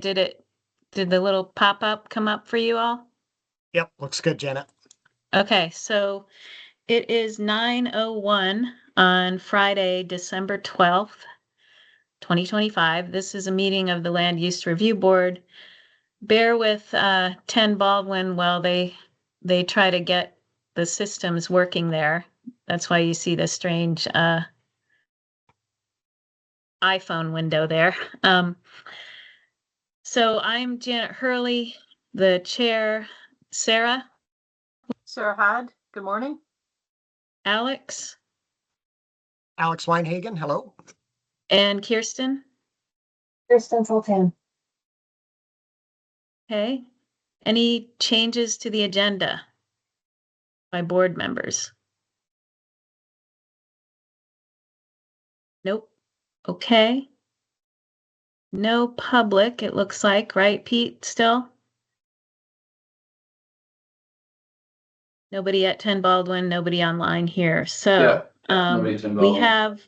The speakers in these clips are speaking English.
Did the little pop-up come up for you all? Yep, looks good, Janet. Okay, so it is 9:01 on Friday, December 12th, 2025. This is a meeting of the Land Use Review Board. Bear with 10 Baldwin while they try to get the systems working there. That's why you see the strange iPhone window there. So I'm Janet Hurley, the chair. Sarah? Sarah Hod, good morning. Alex? Alex Weinhagen, hello. And Kirsten? Kirsten Sultan. Okay. Any changes to the agenda by board members? Nope. Okay. No public, it looks like, right, Pete, still? Nobody at 10 Baldwin, nobody online here. So nobody at 10 we Baldwin. have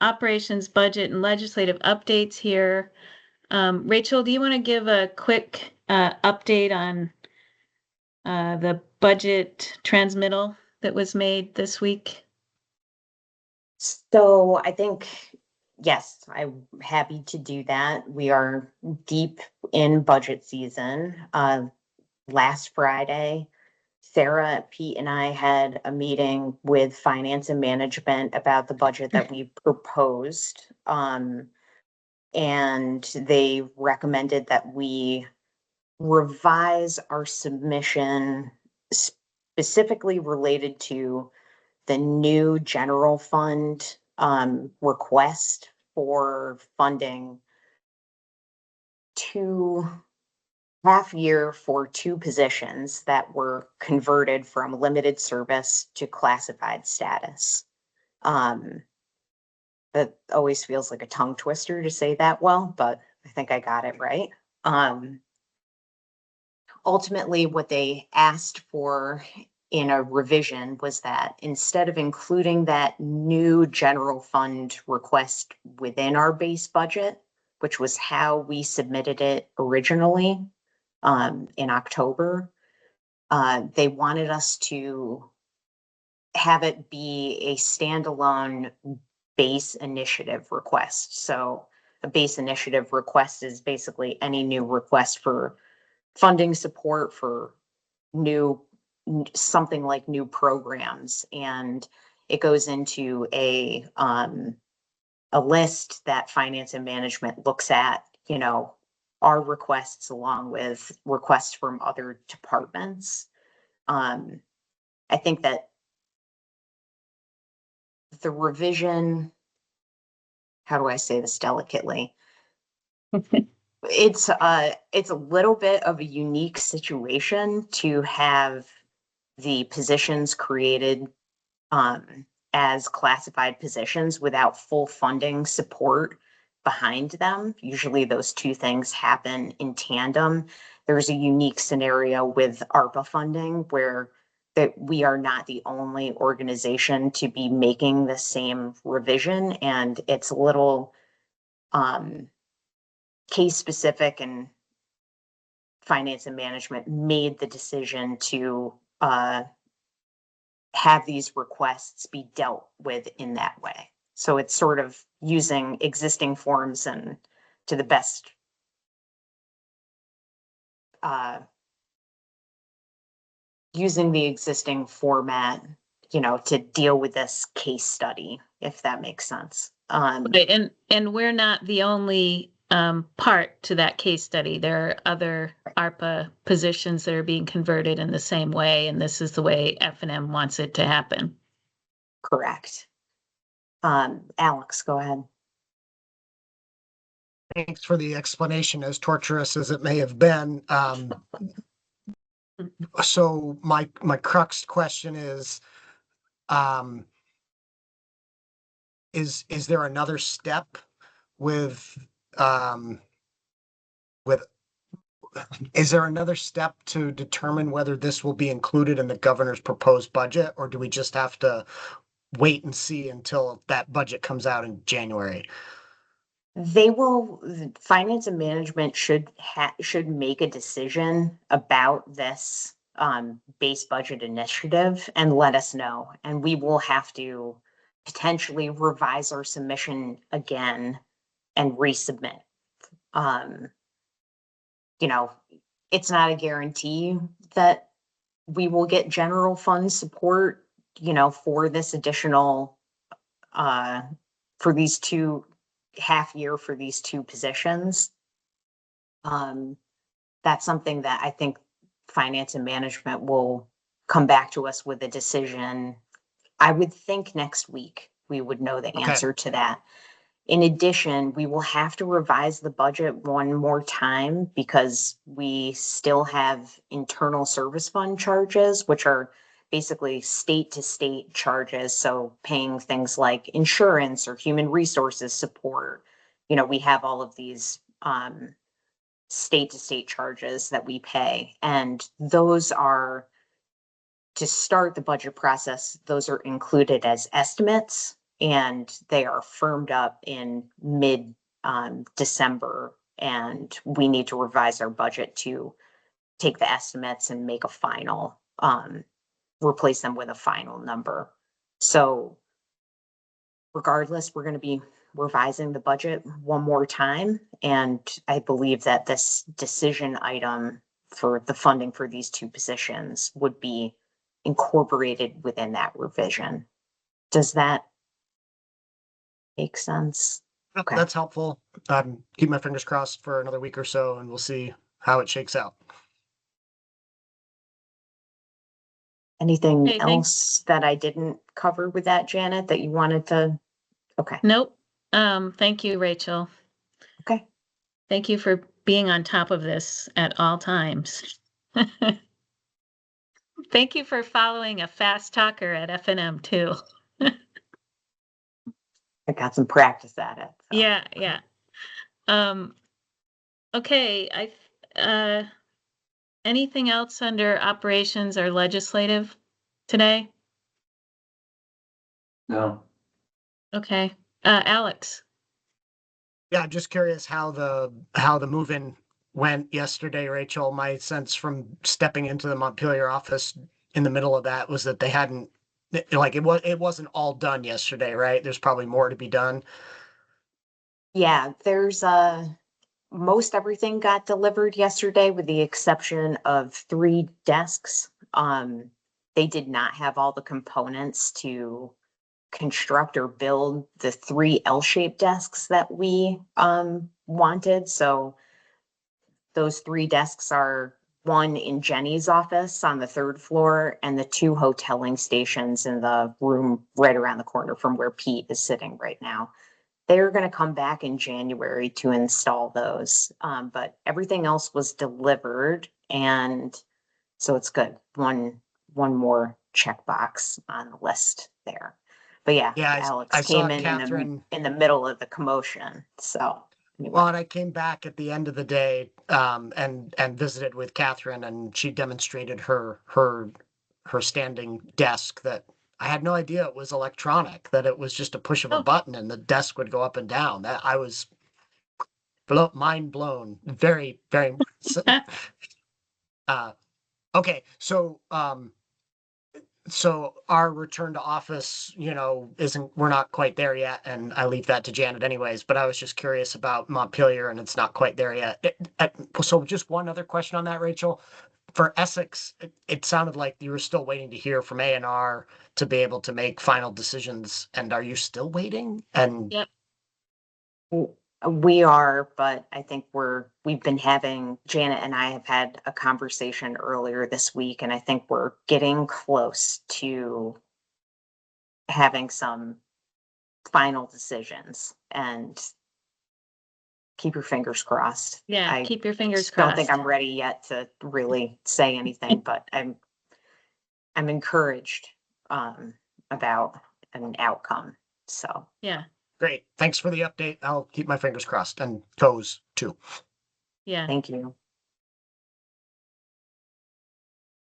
operations, budget, and legislative updates here. Rachel, do you want to give a quick update on the budget transmittal that was made this week? So I think, yes, I'm happy to do that. We are deep in budget season. Last Friday, Sarah, Pete, and I had a meeting with finance and management about the budget that we proposed. And they recommended that we revise our submission specifically related to the new general fund request for funding 2.5 year for 2 positions that were converted from limited service to classified status. That always feels like a tongue twister to say that well, but I think I got it right. Ultimately, what they asked for in a revision was that instead of including that new general fund request within our base budget, which was how we submitted it originally in October, they wanted us to have it be a standalone base initiative request. So a base initiative request is basically any new request for funding support for something like new programs, and it goes into a list that finance and management looks at, our requests along with requests from other departments. I think that the revision, how do I say this delicately? It's a little bit of a unique situation to have the positions created as classified positions without full funding support behind them. Usually those two things happen in tandem. There's a unique scenario with ARPA funding where that we are not the only organization to be making the same revision, and it's a little case specific, and finance and management made the decision to have these requests be dealt with in that way. So it's sort of using existing forms and to the best using the existing format, to deal with this case study, if that makes sense. Right, and we're not the only part to that case study. There are other ARPA positions that are being converted in the same way, and this is the way F&M wants it to happen. Correct. Alex, go ahead. Thanks for the explanation, as torturous as it may have been. So my crux question is there another step is there another step to determine whether this will be included in the governor's proposed budget, or do we just have to wait and see until that budget comes out in January? finance and management should make a decision about this base budget initiative and let us know. And we will have to potentially revise our submission again and resubmit. You know, it's not a guarantee that we will get general fund support, for this additional, for these two half year for these two positions. That's something that I think finance and management will come back to us with a decision. I would think next week we would know the Okay. answer to that. In addition, we will have to revise the budget one more time because we still have internal service fund charges, which are basically state to state charges. So paying things like insurance or human resources support. We have all of these state to state charges that we pay. And those are, to start the budget process, those are included as estimates. And they are firmed up in mid December, and we need to revise our budget to take the estimates and make a final, replace them with a final number. So regardless, we're going to be revising the budget one more time. And I believe that this decision item for the funding for these two positions would be incorporated within that revision. Does that make sense? Okay. That's helpful. Keep my fingers crossed for another week or so, and we'll see how it shakes out. Anything Okay, thanks. else that I didn't cover with that, Janet, that you wanted to? Okay, Nope. Thank you, Rachel. okay. Thank you for being on top of this at all times. Thank you for following a fast talker at FNM too. I got some practice at it. so. Yeah. Okay, anything else under operations or legislative today? No. Okay, Alex. Yeah, I'm just curious how the move-in went yesterday, Rachel. My sense from stepping into the Montpelier office in the middle of that was that they hadn't, like, it wasn't all done yesterday, right? There's probably more to be done. Yeah, there's most everything got delivered yesterday with the exception of 3 desks. They did not have all the components to construct or build the 3 L-shaped desks that we wanted. So those 3 desks are one in Jenny's office on the 3rd floor and the 2 hoteling stations in the room right around the corner from where Pete is sitting right now. They're going to come back in January to install those. But everything else was delivered. And so it's good. One more checkbox on the list there. But yeah, Yeah, Alex I saw came in Catherine. in the middle of the commotion. So anyway. Well, and I came back at the end of the day, and visited with Catherine, and she demonstrated her standing desk that I had no idea it was electronic, that it was just a push of a Oh. button and the desk would go up and down. That I was mind blown. Very, very. Okay, so our return to office, we're not quite there yet, and I leave that to Janet anyways, but I was just curious about Montpelier and it's not quite there yet. So just one other question on that, Rachel. For Essex, it sounded like you were still waiting to hear from A&R to be able to make final decisions. And are you still waiting? And Yep. We are, but I think we've been Janet and I have had a conversation earlier this week, and I think we're getting close to having some final decisions. And keep your fingers crossed. Yeah, I keep your fingers don't crossed. think I'm ready yet to really say anything, but I'm encouraged about an outcome. So Yeah, great. Thanks for the update. I'll keep my fingers crossed and toes too. yeah. thank you.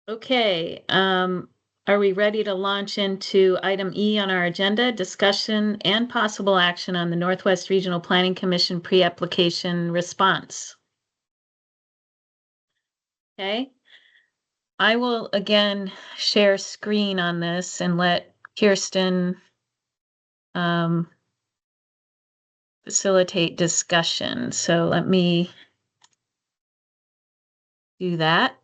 Okay, are we ready to launch into item E on our agenda, discussion and possible action on the Northwest Regional Planning Commission pre-application response? Okay. I will again share screen on this and let Kirsten facilitate discussion. So let me do that.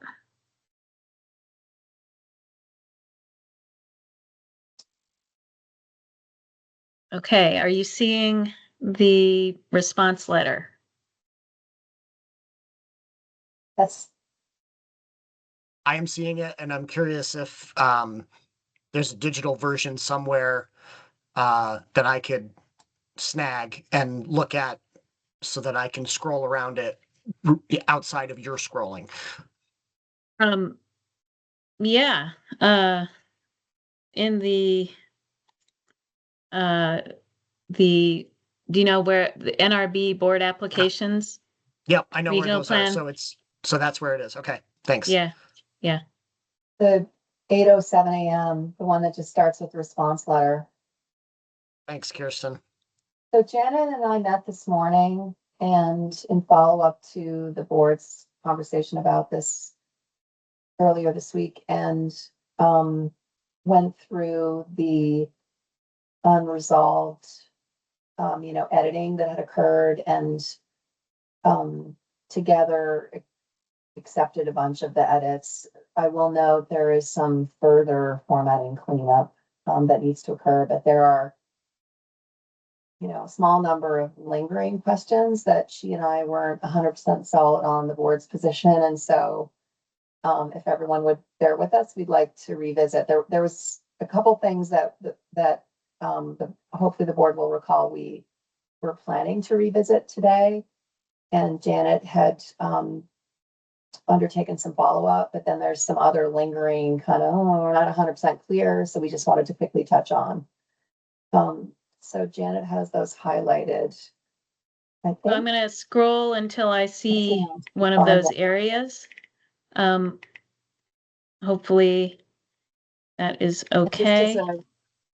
Okay, are you seeing the response letter? That's, I am seeing it, and I'm curious if there's a digital version somewhere that I could snag and look at so that I can scroll around it outside of your scrolling. Yeah, in the do you know where the NRB board applications? Yep, I know where Regional those plan? are. So that's where it is. Okay, thanks. Yeah, yeah. The 8:07 a.m., the one that just starts with the response letter. Thanks, Kirsten. So Janet and I met this morning and in follow-up to the board's conversation about this earlier this week and went through the unresolved editing that had occurred and together accepted a bunch of the edits. I will note there is some further formatting cleanup that needs to occur, but there are a small number of lingering questions that she and I weren't 100% solid on the board's position. And so if everyone would bear with us, we'd like to revisit. There was a couple things that hopefully the board will recall we were planning to revisit today. And Janet had undertaken some follow-up, but then there's some other lingering kind of, we're not 100% clear. So we just wanted to quickly touch on. So Janet has those highlighted. I I'm think gonna scroll until I see Excellent. one of those areas. Hopefully that is okay.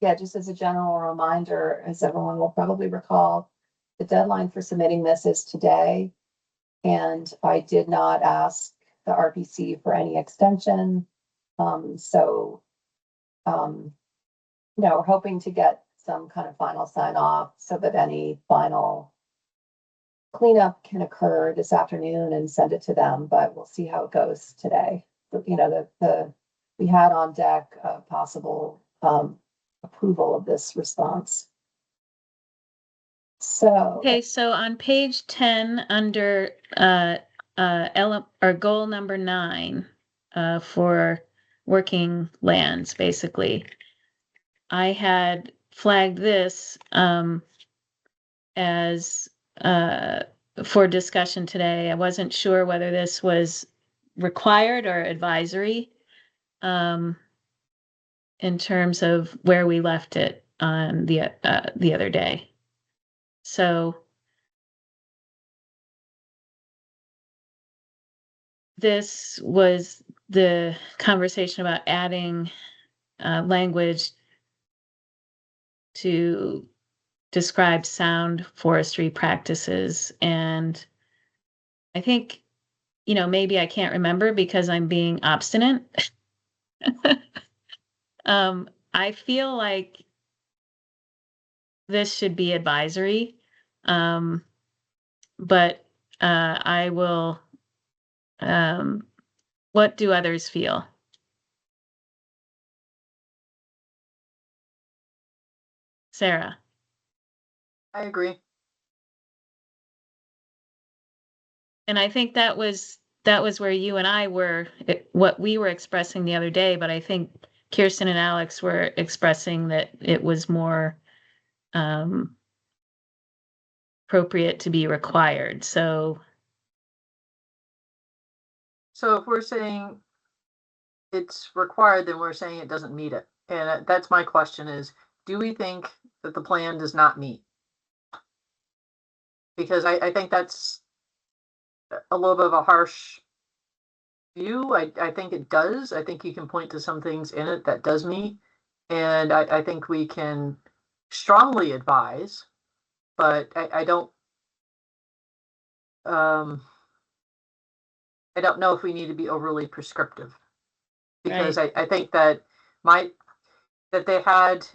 Just as a general reminder, as everyone will probably recall, the deadline for submitting this is today. And I did not ask the RPC for any extension. We're hoping to get some kind of final sign off so that any final cleanup can occur this afternoon and send it to them, but we'll see how it goes today. We had on deck a possible approval of this response. Okay, so on page 10 under goal number 9 for working lands, basically, I had flagged this as for discussion today. I wasn't sure whether this was required or advisory in terms of where we left it on the other day. So this was the conversation about adding language to describe sound forestry practices. And I think, maybe I can't remember because I'm being obstinate. I feel like this should be advisory. But I will, what do others feel? Sarah? I agree. And I think that was where you and I were, what we were expressing the other day, but I think Kirsten and Alex were expressing that it was more appropriate to be required. So if we're saying it's required, then we're saying it doesn't meet it. And that's my question is, do we think that the plan does not meet? Because I think that's a little bit of a harsh view. I think it does. I think you can point to some things in it that does meet. And I think we can strongly advise, but I don't know if we need to be overly prescriptive. Because I think that that they had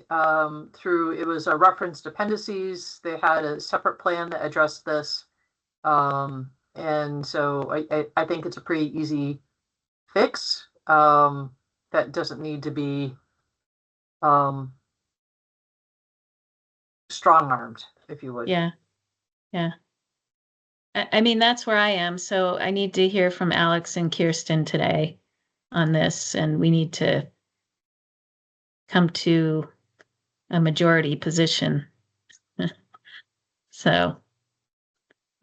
through, it was a reference dependencies, they had a separate plan that addressed this. And so I think it's a pretty easy fix that doesn't need to be strong-armed, if you would. Yeah, yeah. I mean, that's where I am. So I need to hear from Alex and Kirsten today on this, and we need to come to a majority position. So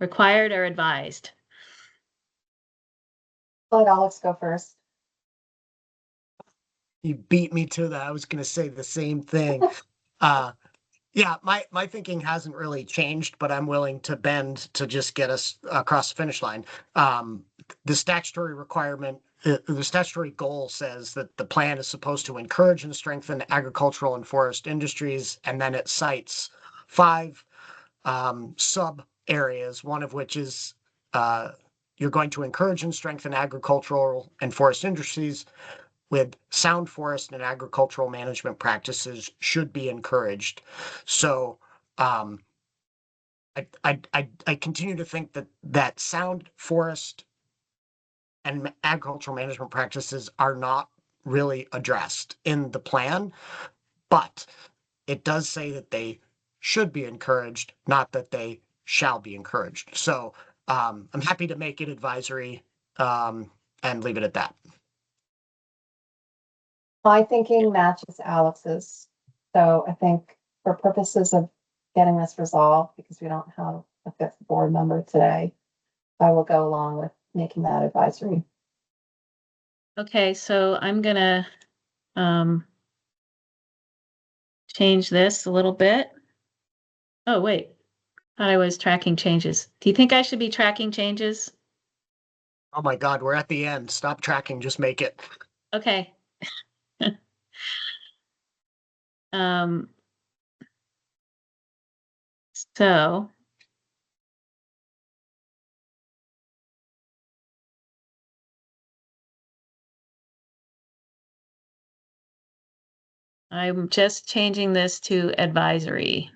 required or advised? Let Alex go first. You beat me to that. I was going to say the same thing. Yeah, my thinking hasn't really changed, but I'm willing to bend to just get us across the finish line. The statutory requirement, the statutory goal says that the plan is supposed to encourage and strengthen agricultural and forest industries, and then it cites 5 sub areas, one of which is you're going to encourage and strengthen agricultural and forest industries with sound forest and agricultural management practices should be encouraged. So I continue to think that sound forest and agricultural management practices are not really addressed in the plan, but it does say that they should be encouraged, not that they shall be encouraged. So I'm happy to make it advisory and leave it at that. My thinking matches Alex's. So I think for purposes of getting this resolved, because we don't have a 5th board member today, I will go along with making that advisory. Okay, so I'm gonna change this a little bit. Oh, wait. Thought I was tracking changes. Do you think I should be tracking changes? Oh my God, we're at the end. Stop tracking, just make it. Okay. Um, so I'm just changing this to advisory.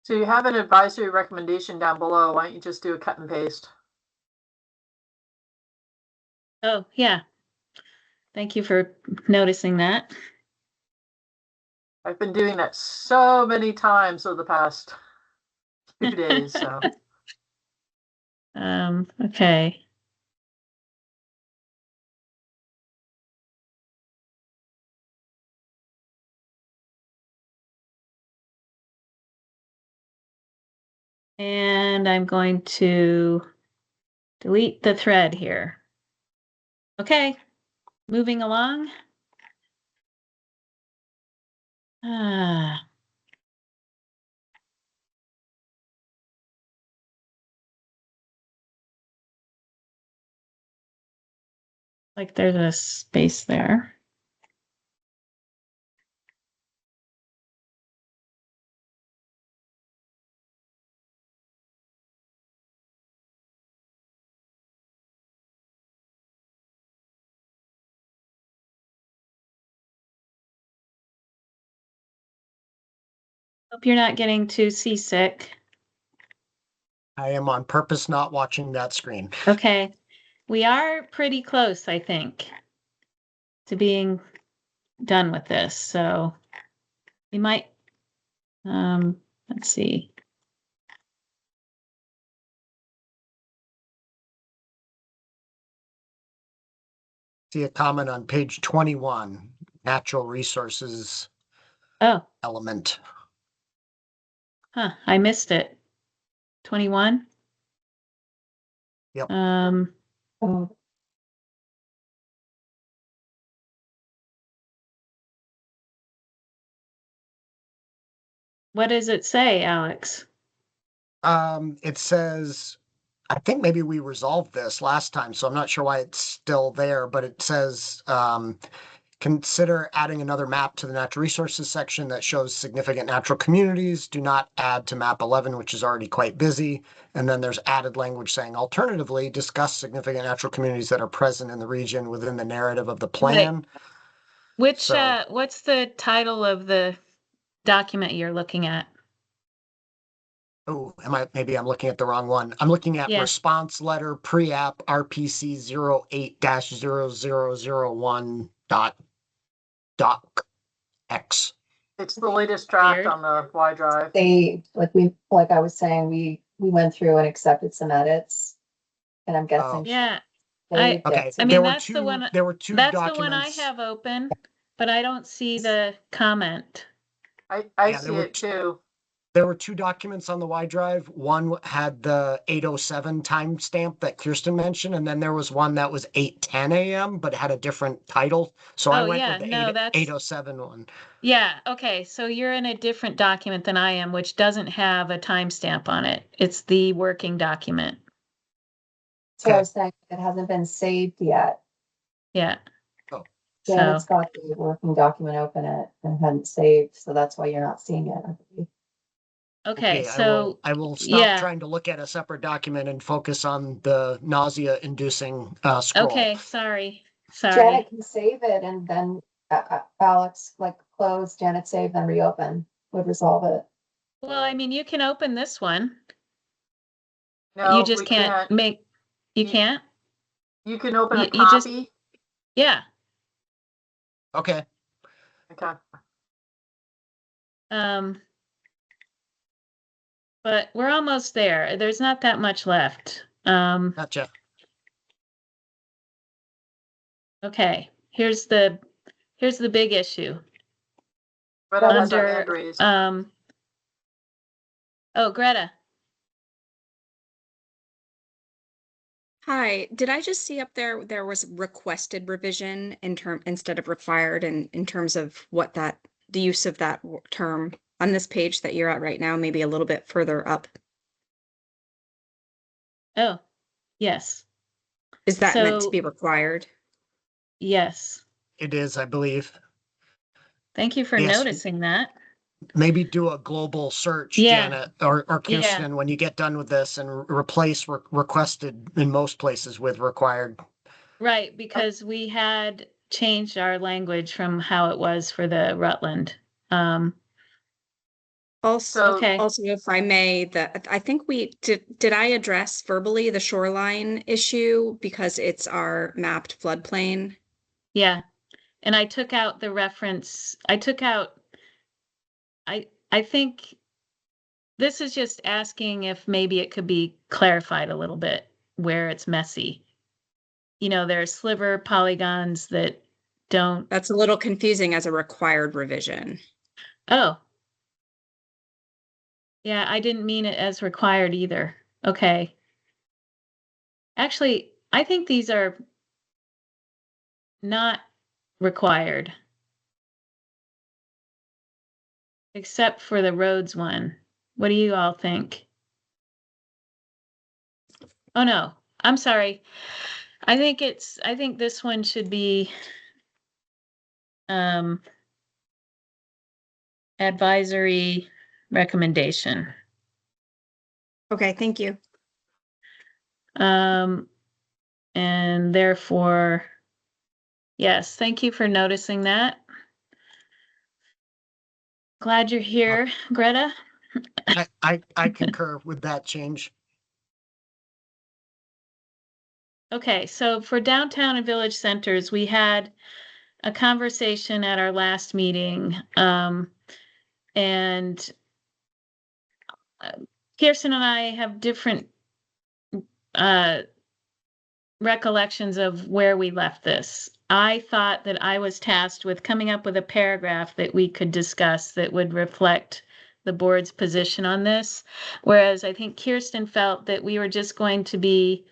So you have an advisory recommendation down below. Why don't you just do a cut and paste? Oh, yeah. Thank you for noticing that. I've been doing that so many times over the past 2 days, so. Okay. And I'm going to delete the thread here. Okay, moving along. Like there's a space there. Hope you're not getting too seasick. I am on purpose not watching that screen. Okay, we are pretty close, I think, to being done with this. So we might, let's see. See a comment on page 21, natural resources Oh, element. huh, I missed it. 21? Yep. Oh, What does it say, Alex? It says, I think maybe we resolved this last time, so I'm not sure why it's still there, but it says, consider adding another map to the natural resources section that shows significant natural communities. Do not add to map 11, which is already quite busy. And then there's added language saying, alternatively, discuss significant natural communities that are present in the region within the narrative of the plan. Which, So- what's the title of the document you're looking at? Oh, maybe I'm looking at the wrong one. I'm looking at Yeah. response letter pre-app RPC 08-0001 doc X. It's the latest draft Weird. on the Y drive. They, like I was saying, we went through and accepted some edits. And I'm guessing. Yeah, they I- Okay, did. I mean, there were that's the one- there were two that's the one I documents. have open, but I don't see the comment. I Yeah, see it too. There were two documents on the Y drive. One had the 8:07 timestamp that Kirsten mentioned, and then there was one that was 8:10 a.m. but had a different title. So I Oh, went yeah, with the no, that's- 8:07 one. Yeah, okay, so you're in a different document than I am, which doesn't have a timestamp on it. It's the working document. So I Okay. was saying it hasn't been saved yet. Yeah. Oh. So, Janet's got the working document open it and hadn't saved, so that's why you're not seeing it. I believe. okay, I so, will stop yeah. trying to look at a separate document and focus on the nausea-inducing scroll. Okay, sorry. Janet can save it and then Alex, like close, Janet save, then reopen, would resolve it. Well, I mean, you can open this one. No, You just we can't make, you You- can't? You can open a you just- copy. Yeah. Okay, Okay. But we're almost there. There's not that much left. gotcha. Okay, here's the big issue. Greta has her Under, hand raised. oh, Greta. Hi, did I just see up there was requested revision instead of required in terms of what the use of that term on this page that you're at right now, maybe a little bit further up? Oh, yes, Is that meant to So- be required? yes. It is, I believe. Thank you for Yes. noticing that. Maybe do a global search, Yeah. Janet, or Yeah. Kirsten, when you get done with this and replace requested in most places with required. Right, because we had changed our language from how it was for the Rutland. Also, Okay. if I may, I think did I address verbally the shoreline issue because it's our mapped floodplain? Yeah, and I took out the reference, I think this is just asking if maybe it could be clarified a little bit where it's messy. You know, there are sliver polygons that don't, That's a little confusing as a required revision. oh. Yeah, I didn't mean it as required either. Okay. Actually, I think these are not required. Except for the roads one. What do you all think? Oh no, I'm sorry. I think this one should be advisory recommendation. Okay, thank you. And therefore, yes, thank you for noticing that. Glad you're here, Greta. I concur with that change. Okay, so for downtown and village centers, we had a conversation at our last meeting, and Kirsten and I have different recollections of where we left this. I thought that I was tasked with coming up with a paragraph that we could discuss that would reflect the board's position on this, whereas I think Kirsten felt that we were just going to be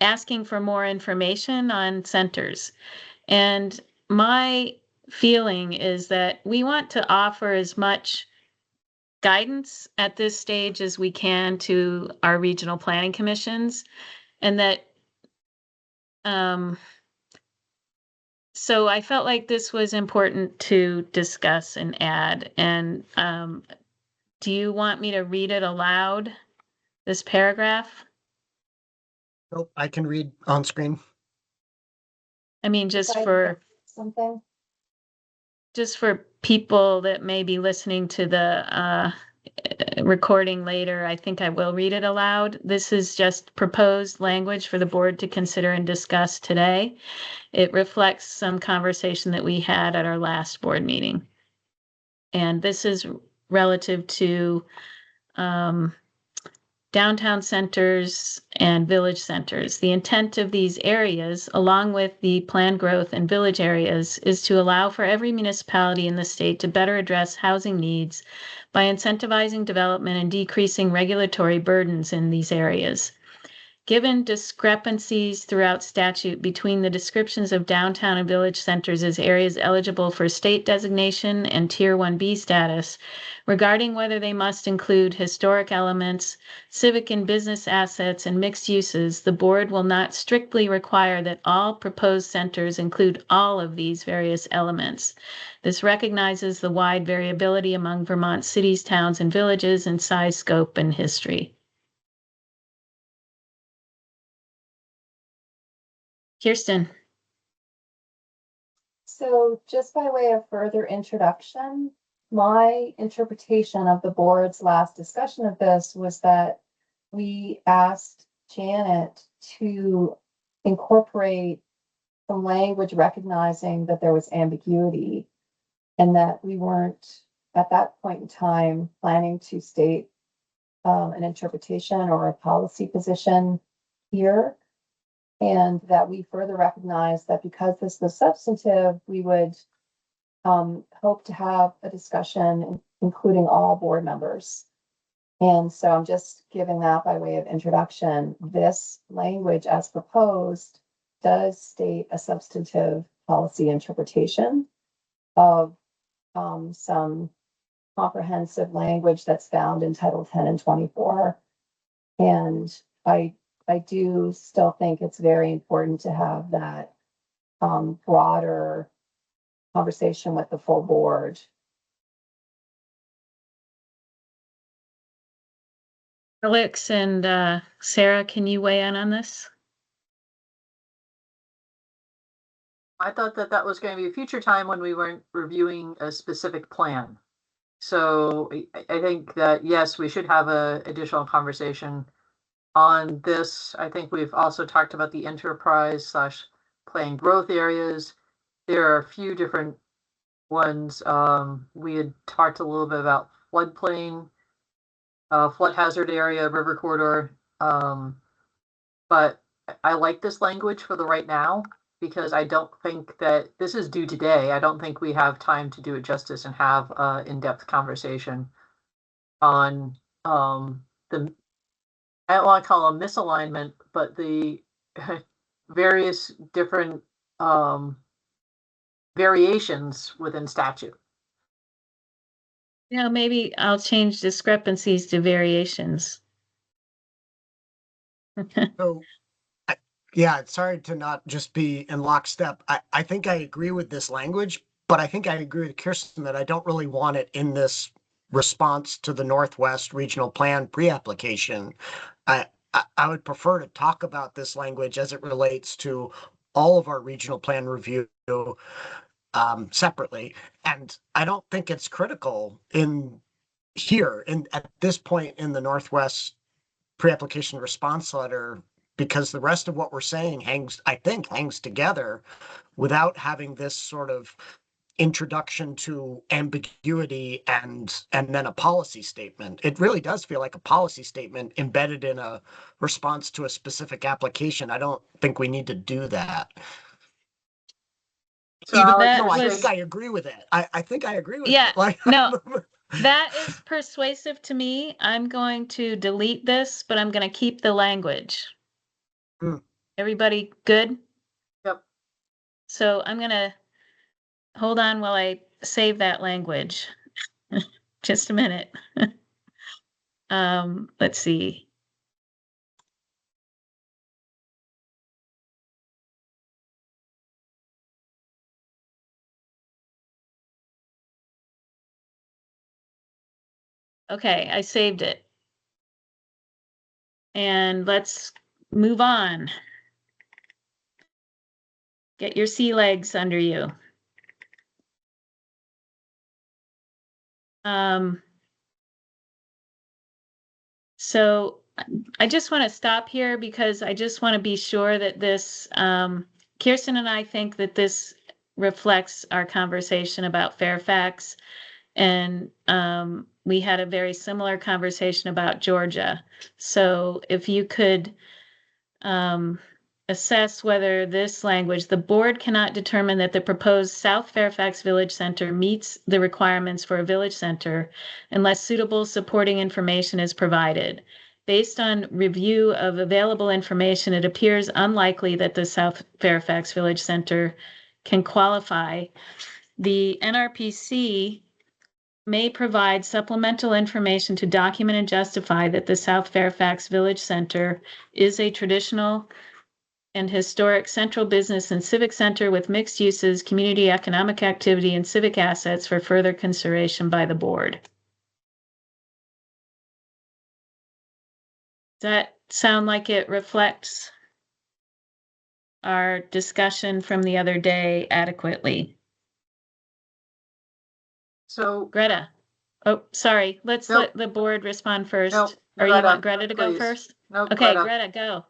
asking for more information on centers. And my feeling is that we want to offer as much guidance at this stage as we can to our regional planning commissions, and that so I felt like this was important to discuss and add. And do you want me to read it aloud, this paragraph? Nope, I can read on screen. I mean, just If I for Something. People that may be listening to the recording later, I think I will read it aloud. This is just proposed language for the board to consider and discuss today. It reflects some conversation that we had at our last board meeting. And this is relative to downtown centers and village centers. The intent of these areas, along with the planned growth in village areas, is to allow for every municipality in the state to better address housing needs by incentivizing development and decreasing regulatory burdens in these areas. Given discrepancies throughout statute between the descriptions of downtown and village centers as areas eligible for state designation and Tier 1B status, regarding whether they must include historic elements, civic and business assets, and mixed uses, the board will not strictly require that all proposed centers include all of these various elements. This recognizes the wide variability among Vermont cities, towns, and villages in size, scope, and history. Kirsten. So just by way of further introduction, my interpretation of the board's last discussion of this was that we asked Janet to incorporate some language recognizing that there was ambiguity and that we weren't at that point in time planning to state an interpretation or a policy position here. And that we further recognize that because this was substantive, we would hope to have a discussion, including all board members. And so I'm just giving that by way of introduction. This language as proposed does state a substantive policy interpretation of some comprehensive language that's found in Title 10 and 24. And I do still think it's very important to have that broader conversation with the full board. Alex and Sarah, can you weigh in on this? I thought that that was going to be a future time when we weren't reviewing a specific plan. So I think that, yes, we should have a additional conversation on this. I think we've also talked about the enterprise / planned growth areas. There are a few different ones. We had talked a little bit about floodplain, flood hazard area, river corridor. But I like this language for the right now, because I don't think that this is due today. I don't think we have time to do it justice and have an in-depth conversation on the, I don't want to call them misalignment, but the various different variations within statute. You know, maybe I'll change discrepancies to variations. So, yeah, it's hard to not just be in lockstep. I think I agree with this language, but I think I agree with Kirsten that I don't really want it in this response to the Northwest Regional Plan pre-application. I would prefer to talk about this language as it relates to all of our regional plan review separately. And I don't think it's critical in here at this point in the Northwest pre-application response letter, because the rest of what we're saying hangs together without having this sort of introduction to ambiguity and then a policy statement. It really does feel like a policy statement embedded in a response to a specific application. I don't think we need to do that. So Even that though I was- think I agree with it. I think I agree with Yeah, it. Like, no. That is persuasive to me. I'm going to delete this, but I'm going to keep the language. Everybody good? Yep. So I'm going to hold on while I save that language. just a minute. Let's see. Okay, I saved it. And let's move on. Get your sea legs under you. So I just want to stop here because I just want to be sure that this, Kirsten and I think that this reflects our conversation about Fairfax. And we had a very similar conversation about Georgia. So if you could assess whether this language, the board cannot determine that the proposed South Fairfax Village Center meets the requirements for a village center unless suitable supporting information is provided. Based on review of available information, it appears unlikely that the South Fairfax Village Center can qualify. The NRPC may provide supplemental information to document and justify that the South Fairfax Village Center is a traditional and historic central business and civic center with mixed uses, community economic activity, and civic assets for further consideration by the board. Does that sound like it reflects our discussion from the other day adequately? So, Greta. Oh, sorry. Let's Nope. let the board respond first. Nope, Or you Greta, want Greta to go please. first? no, Okay, Greta. Greta, go.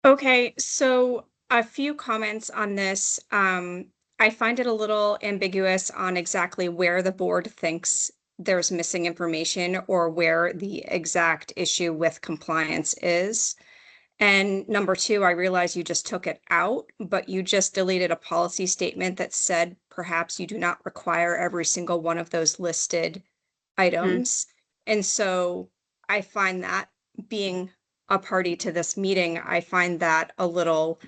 Okay, so a few comments on this. I find it a little ambiguous on exactly where the board thinks there's missing information or where the exact issue with compliance is. And number two, I realize you just took it out, but you just deleted a policy statement that said perhaps you do not require every single one of those listed items. And so I find that being a party to this meeting, I find that a little,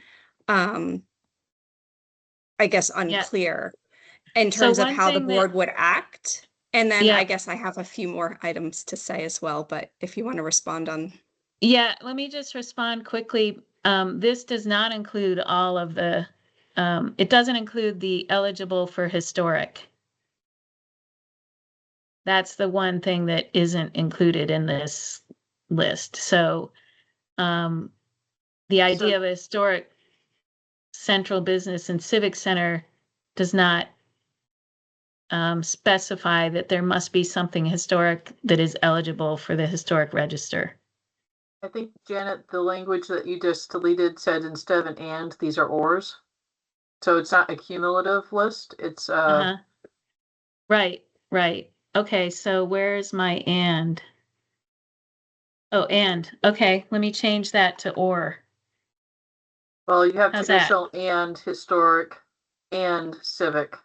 I guess, unclear in So terms of one how the thing that- board would act. And then Yeah. I guess I have a few more items to say as well, but if you want to respond on. Yeah, let me just respond quickly. This does not include all of the, it doesn't include the eligible for historic. That's the one thing that isn't included in this list. So, the idea of a historic central business and civic center does not specify that there must be something historic that is eligible for the historic register. I think, Janet, the language that you just deleted said instead of an and, these are ors. So it's not a cumulative list. It's Right, right. Okay, so where's my and? Oh, and. Okay, let me change that to or. well, you have How's that? traditional and historic and civic.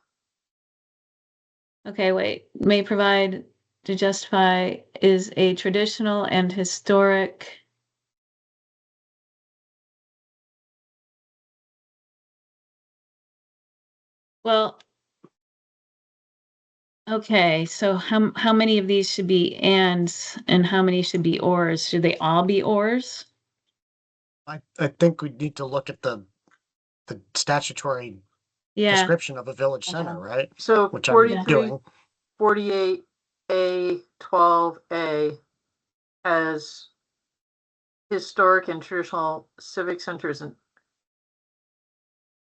Okay, wait. May provide to justify is a traditional and historic. Well, okay, so how many of these should be ands and how many should be ors? Should they all be ors? I think we need to look at the statutory Yeah, description of a village center, right? So Which I'm 43, doing. 48A, 12A has historic and traditional civic centers and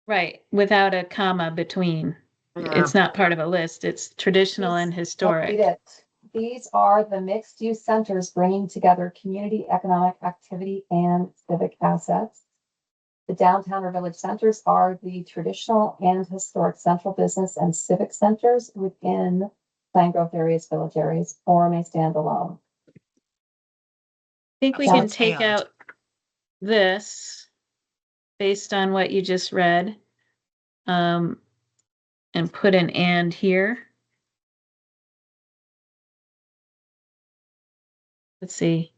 right, without a comma between. yeah. It's not part of a list. It's traditional and historic. Read it. These are the mixed-use centers bringing together community economic activity and civic assets. The downtown or village centers are the traditional and historic central business and civic centers within planned growth areas, village areas, or may stand alone. I think we So can it's take and. out this based on what you just read. And put an and here. Let's see.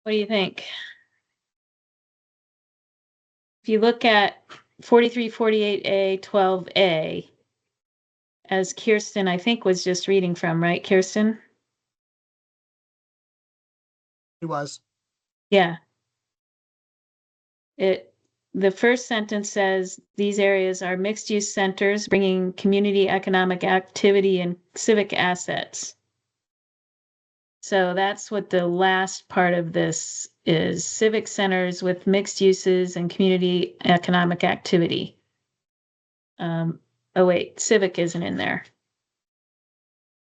What do you think? If you look at 4348A, 12A, as Kirsten, I think, was just reading from, right, Kirsten? He was. Yeah. The first sentence says, these areas are mixed-use centers bringing community economic activity and civic assets. So that's what the last part of this is, civic centers with mixed uses and community economic activity. Oh wait, civic isn't in there.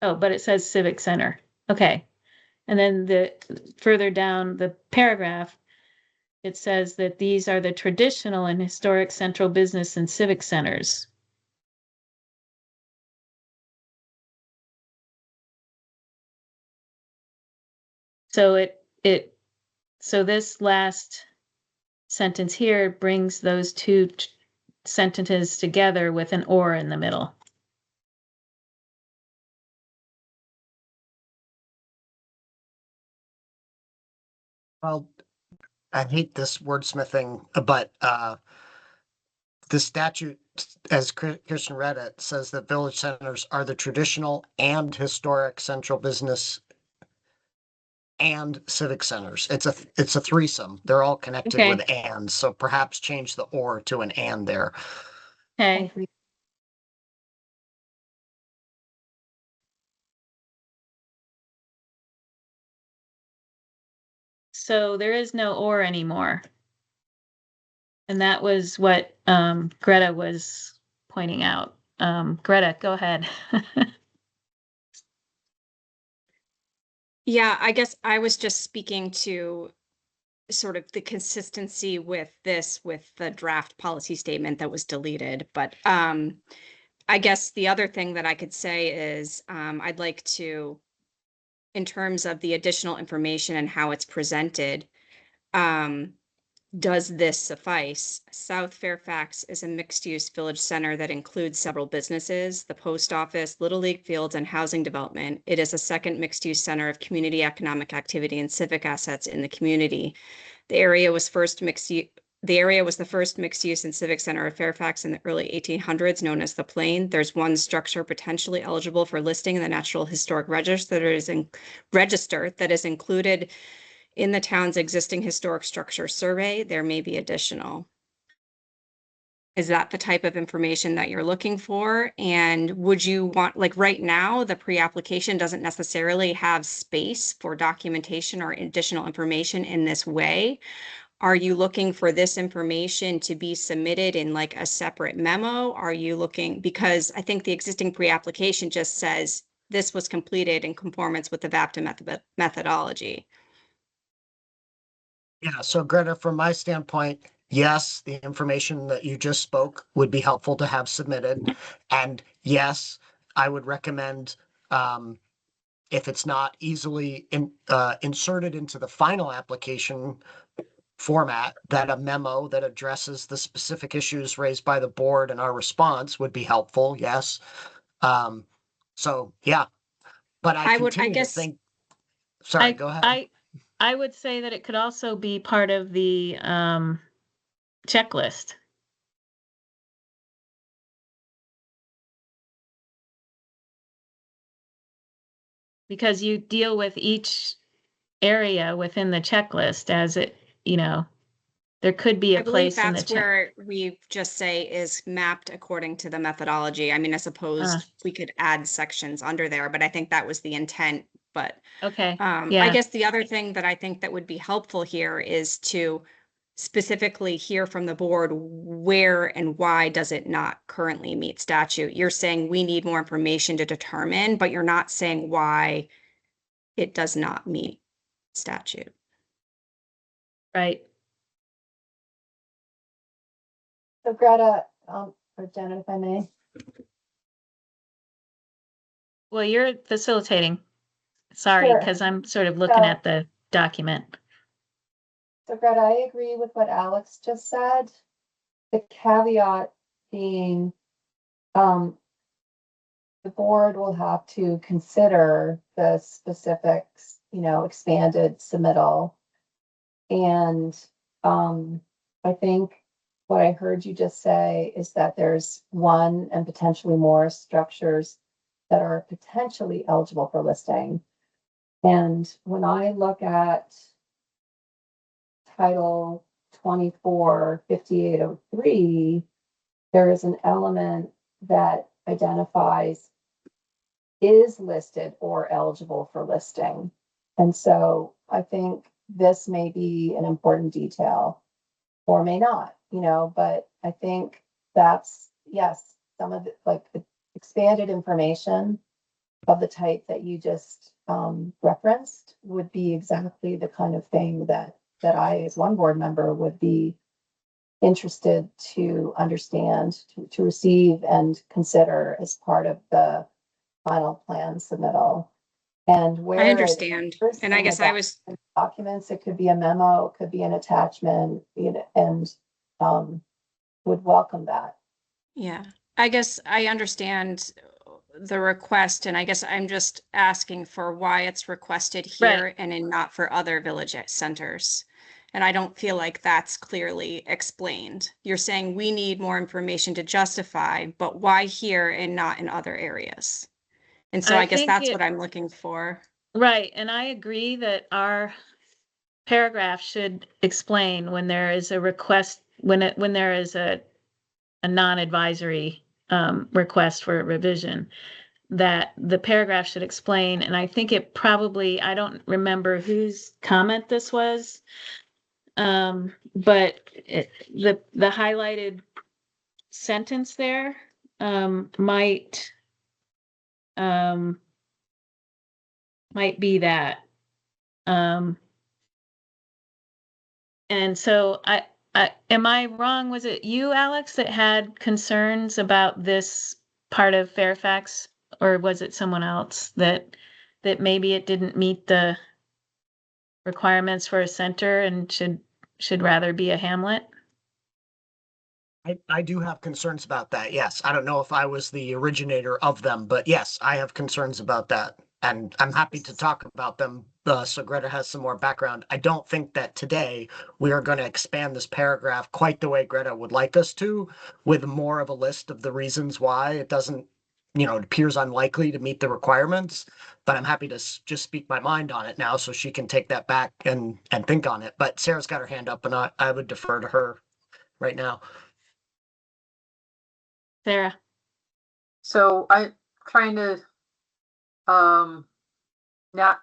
Oh, but it says civic center. Okay. And then further down the paragraph, it says that these are the traditional and historic central business and civic centers. So so this last sentence here brings those two sentences together with an or in the middle. Well, I hate this wordsmithing, but the statute, as Kirsten read it, says that village centers are the traditional and historic central business and civic centers. It's a threesome. They're all connected Okay. with and, so perhaps change the or to an and there. Okay. So there is no or anymore. And that was what Greta was pointing out. Greta, go ahead. Yeah, I guess I was just speaking to sort of the consistency with the draft policy statement that was deleted. But I guess the other thing that I could say is I'd like to, in terms of the additional information and how it's presented, does this suffice? South Fairfax is a mixed-use village center that includes several businesses, the post office, Little League fields, and housing development. It is a second mixed-use center of community economic activity and civic assets in the community. The area was the first mixed-use and civic center of Fairfax in the early 1800s, known as the Plain. There's one structure potentially eligible for listing in the Natural Historic Register that is included in the town's existing historic structure survey. There may be additional. Is that the type of information that you're looking for? And would you want, like right now, the pre-application doesn't necessarily have space for documentation or additional information in this way. Are you looking for this information to be submitted in like a separate memo? Are you looking, because I think the existing pre-application just says this was completed in conformance with the VAPTA methodology. Yeah, so Greta, from my standpoint, yes, the information that you just spoke would be helpful to have submitted. And yes, I would recommend, if it's not easily inserted into the final application format, that a memo that addresses the specific issues raised by the board and our response would be helpful, yes. So, yeah, but I continue to think, sorry, go ahead. I would say that it could also be part of the checklist. Because you deal with each area within the checklist as it, there could be a place in the that's where we just say is mapped according to the methodology. I mean, I suppose we could add sections under there, but I think that was the intent. But okay. I guess the other thing that I think that would be helpful here is to specifically hear from the board where and why does it not currently meet statute. You're saying we need more information to determine, but you're not saying why it does not meet statute. Right. So Greta, or Janet, if I may. Well, you're facilitating. Sorry, Sure. because I'm sort of looking at the document. So Greta, I agree with what Alex just said. The caveat being, the board will have to consider the specifics, expanded submittal And, I think what I heard you just say is that there's one and potentially more structures that are potentially eligible for listing. And when I look at Title 245803, there is an element that identifies is listed or eligible for listing. And so I think this may be an important detail or may not, but I think that's, yes, some of the, like the expanded information of the type that you just referenced would be exactly the kind of thing that I, as one board member, would be interested to understand, to receive and consider as part of the final plan submittal. And where I it understand. appears And I in the guess I was, documents, it could be a memo, it could be an attachment, and would welcome that. yeah, I guess I understand the request, and I guess I'm just asking for why it's requested here and not for other village centers. And I don't feel like that's clearly explained. You're saying we need more information to justify, but why here and not in other areas? And so I I guess think that's it- what I'm looking for. Right, and I agree that our paragraph should explain when there is a request, when there is a non-advisory request for a revision, that the paragraph should explain, and I think it probably, I don't remember whose comment this was, but the highlighted sentence there might be that. And so I am I wrong? Was it you, Alex, that had concerns about this part of Fairfax, or was it someone else that maybe it didn't meet the requirements for a center and should rather be a hamlet? I do have concerns about that. Yes. I don't know if I was the originator of them, but yes, I have concerns about that. And I'm happy to talk about them. So Greta has some more background. I don't think that today we are going to expand this paragraph quite the way Greta would like us to, with more of a list of the reasons why it doesn't, it appears unlikely to meet the requirements. But I'm happy to just speak my mind on it now so she can take that back and think on it. But Sarah's got her hand up and I would defer to her right now. Sarah? So I'm trying to not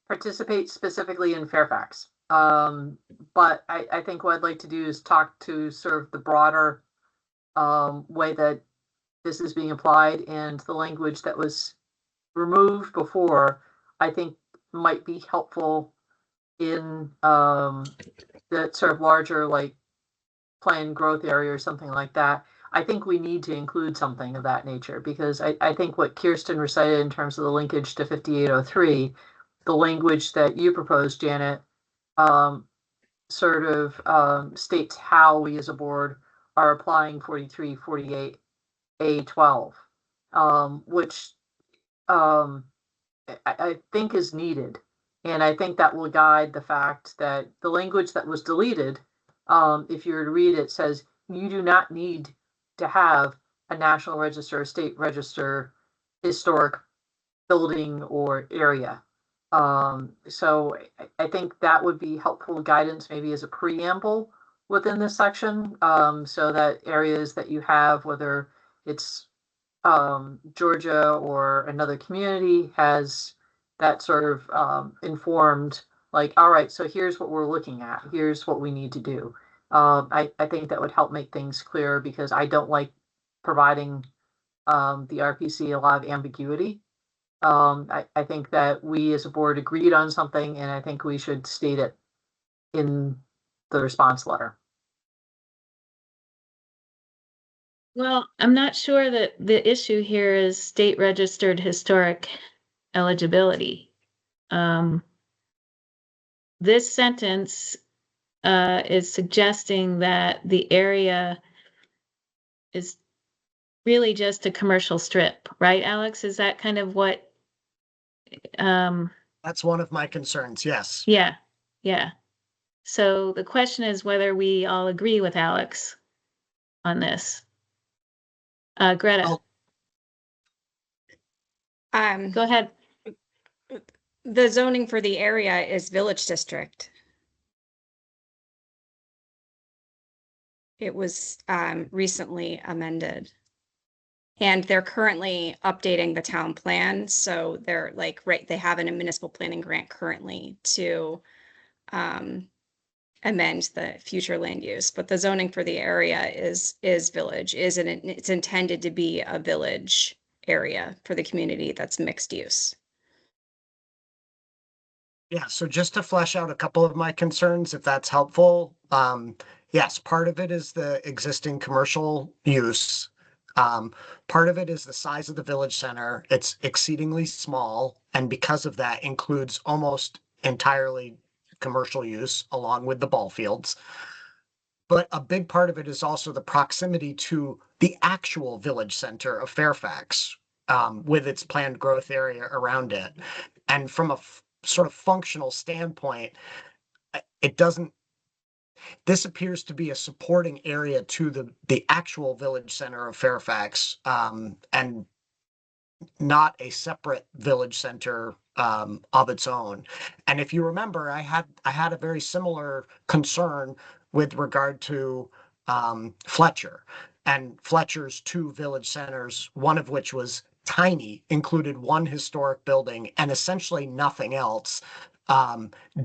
participate specifically in Fairfax. But I think what I'd like to do is talk to sort of the broader way that this is being applied, and the language that was removed before, I think might be helpful in the sort of larger like planned growth area or something like that. I think we need to include something of that nature, because I think what Kirsten recited in terms of the linkage to 5803, the language that you proposed, Janet, sort of states how we as a board are applying 4348A12, which I think is needed. And I think that will guide the fact that the language that was deleted, if you were to read it, says you do not need to have a National Register or State Register historic building or area. So I think that would be helpful guidance, maybe as a preamble within this section, so that areas that you have, whether it's Georgia or another community, has that sort of informed, like, all right, so here's what we're looking at, here's what we need to do. I think that would help make things clearer, because I don't like providing the RPC a lot of ambiguity. I think that we as a board agreed on something, and I think we should state it in the response letter. Well, I'm not sure that the issue here is state registered historic eligibility. This sentence is suggesting that the area is really just a commercial strip, right, Alex? Is that kind of what? That's one of my concerns. Yes. Yeah, yeah. So the question is whether we all agree with Alex on this. Greta, Oh. go ahead. The zoning for the area is village district. It was recently amended. And they're currently updating the town plan, so they're like, right, they have a municipal planning grant currently to amend the future land use, but the zoning for the area is village, it's intended to be a village area for the community that's mixed use. Yeah, so just to flesh out a couple of my concerns, if that's helpful. Yes, part of it is the existing commercial use. Part of it is the size of the village center. It's exceedingly small, and because of that includes almost entirely commercial use along with the ball fields. But a big part of it is also the proximity to the actual village center of Fairfax, with its planned growth area around it. And from a sort of functional standpoint, it doesn't, this appears to be a supporting area to the actual village center of Fairfax, and not a separate village center of its own. And if you remember, I had a very similar concern with regard to Fletcher, and Fletcher's two village centers, one of which was tiny, included one historic building and essentially nothing else,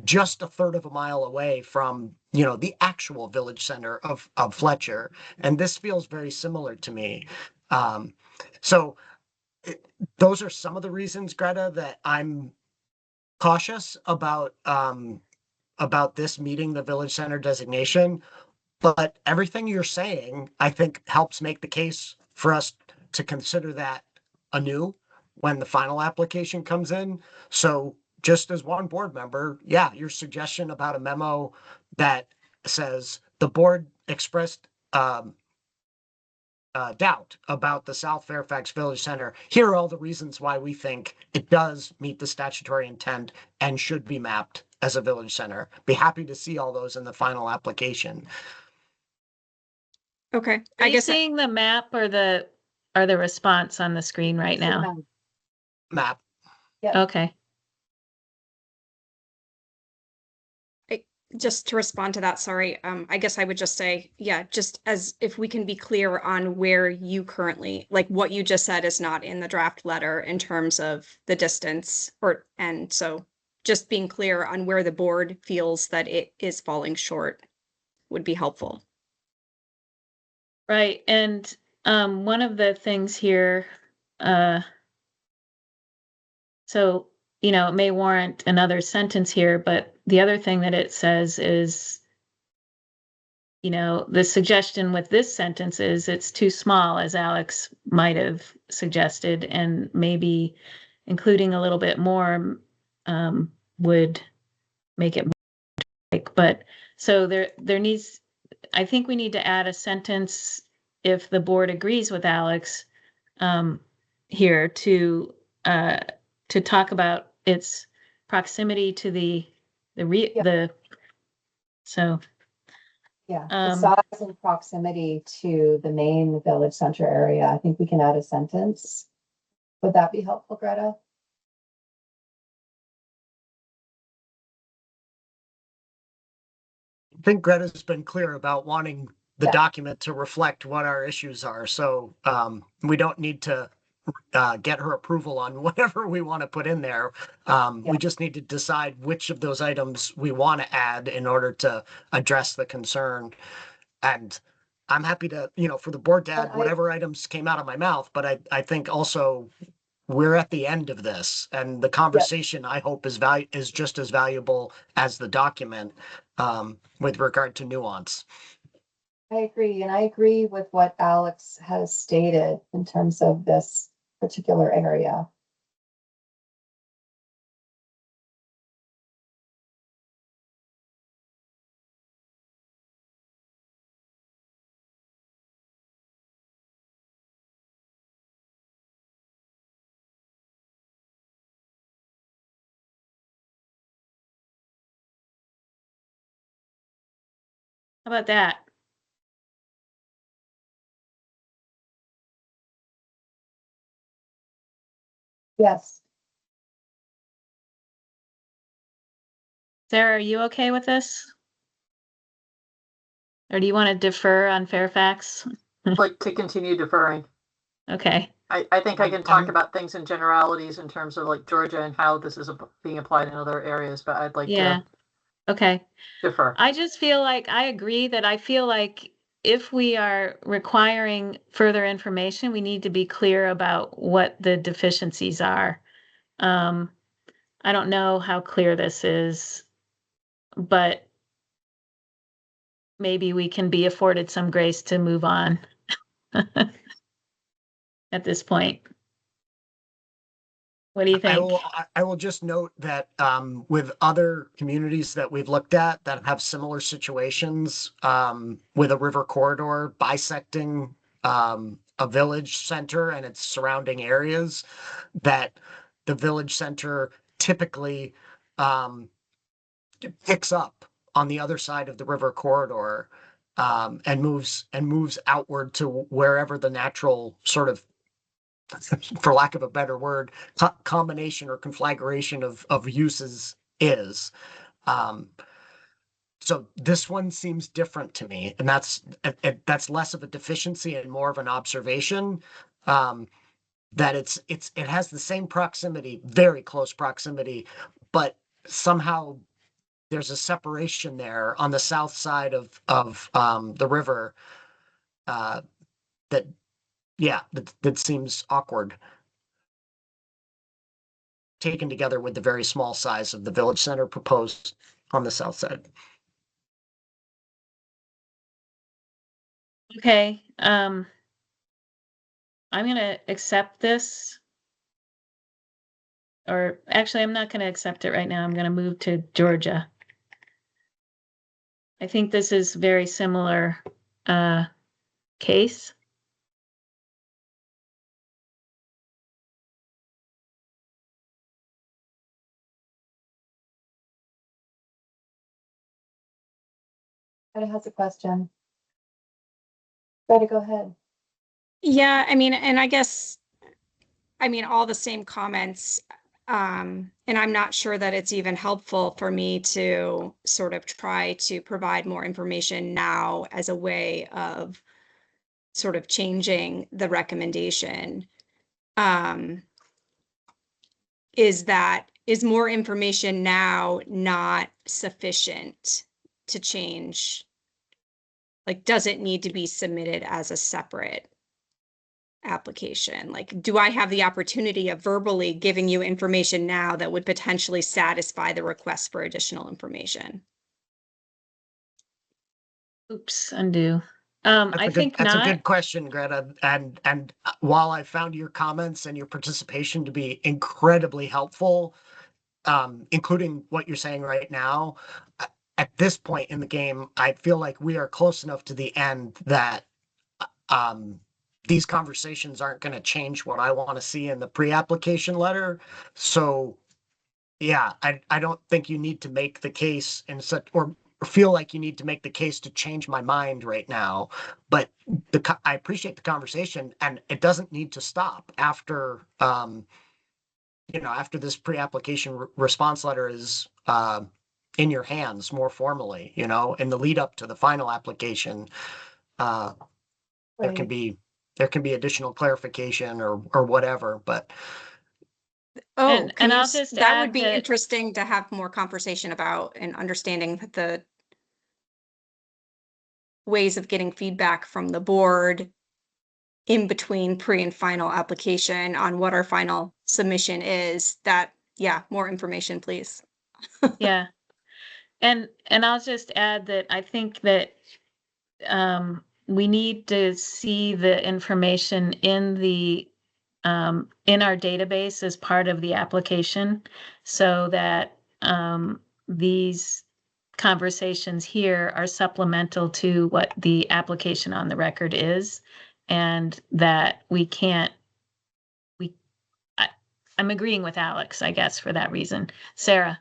just a third of a mile away from, the actual village center of Fletcher. And this feels very similar to me. So those are some of the reasons, Greta, that I'm cautious about this meeting the village center designation. But everything you're saying, I think, helps make the case for us to consider that anew when the final application comes in. So just as one board member, yeah, your suggestion about a memo that says the board expressed doubt about the South Fairfax Village Center. Here are all the reasons why we think it does meet the statutory intent and should be mapped as a village center. Be happy to see all those in the final application. Okay, Are I you guess seeing the map or the response on the screen right now? Map. Okay. just to respond to that, sorry, I guess I would just say, yeah, just as if we can be clear on where you currently, like what you just said is not in the draft letter in terms of the distance, and so just being clear on where the board feels that it is falling short would be helpful. Right. And one of the things here, so, it may warrant another sentence here, but the other thing that it says is, the suggestion with this sentence is it's too small, as Alex might have suggested, and maybe including a little bit more would make it more. But so there needs, I think we need to add a sentence if the board agrees with Alex here to talk about its proximity to so. Yeah, the size and proximity to the main village center area. I think we can add a sentence. Would that be helpful, Greta? I think Greta's been clear about wanting the Yeah. document to reflect what our issues are. So we don't need to get her approval on whatever we want to put in there. We just need to decide which of those items we want to add in order to address the concern. And I'm happy to, for the board to add whatever items came out of my mouth, but I think also we're at the end of this, and the conversation I hope is just as valuable as the document with regard to nuance. I agree, and I agree with what Alex has stated in terms of this particular area. How about that? Yes. Sarah, are you okay with this? Or do you want to defer on Fairfax? Like to continue deferring. Okay, I think I I'm- can talk I'm- about things in generalities in terms of like Georgia and how this is being applied in other areas, but I'd like yeah, to okay. defer. I just feel like I agree that I feel like if we are requiring further information, we need to be clear about what the deficiencies are. I don't know how clear this is, but maybe we can be afforded some grace to move on at this point. What do you I think? will, I will just note that with other communities that we've looked at that have similar situations with a river corridor bisecting a village center and its surrounding areas, that the village center typically picks up on the other side of the river corridor and moves outward to wherever the natural sort of, for lack of a better word, combination or conflagration of uses is. Um, so this one seems different to me, and that's less of a deficiency and more of an observation. That it has the same proximity, very close proximity, but somehow there's a separation there on the south side of the river that that seems awkward, taken together with the very small size of the village center proposed on the south side. Okay, I'm gonna accept this. Or actually, I'm not gonna accept it right now. I'm gonna move to Georgia. I think this is very similar case. Betty has a question. Betty, go ahead. Yeah, I mean, and I guess, I mean, all the same comments. And I'm not sure that it's even helpful for me to sort of try to provide more information now as a way of sort of changing the recommendation. Is more information now not sufficient to change? Like, does it need to be submitted as a separate application? Like, do I have the opportunity of verbally giving you information now that would potentially satisfy the request for additional information? Oops, undo. I think That's a not. good question, Greta. And while I found your comments and your participation to be incredibly helpful, including what you're saying right now, at this point in the game, I feel like we are close enough to the end that these conversations aren't going to change what I want to see in the pre-application letter. So yeah, I don't think you need to make the case in such, or feel like you need to make the case to change my mind right now. But I appreciate the conversation, and it doesn't need to stop after after this pre-application response letter is in your hands more formally, in the lead up to the final application. There can Right. be additional clarification or whatever, but Oh, And can you, I'll just that would add be that interesting to have more conversation about and understanding the ways of getting feedback from the board in between pre and final application on what our final submission is. That, yeah, more information, please. yeah. And I'll just add that I think that we need to see the information in our database as part of the application so that these conversations here are supplemental to what the application on the record is, and that I'm agreeing with Alex, I guess, for that reason. Sarah.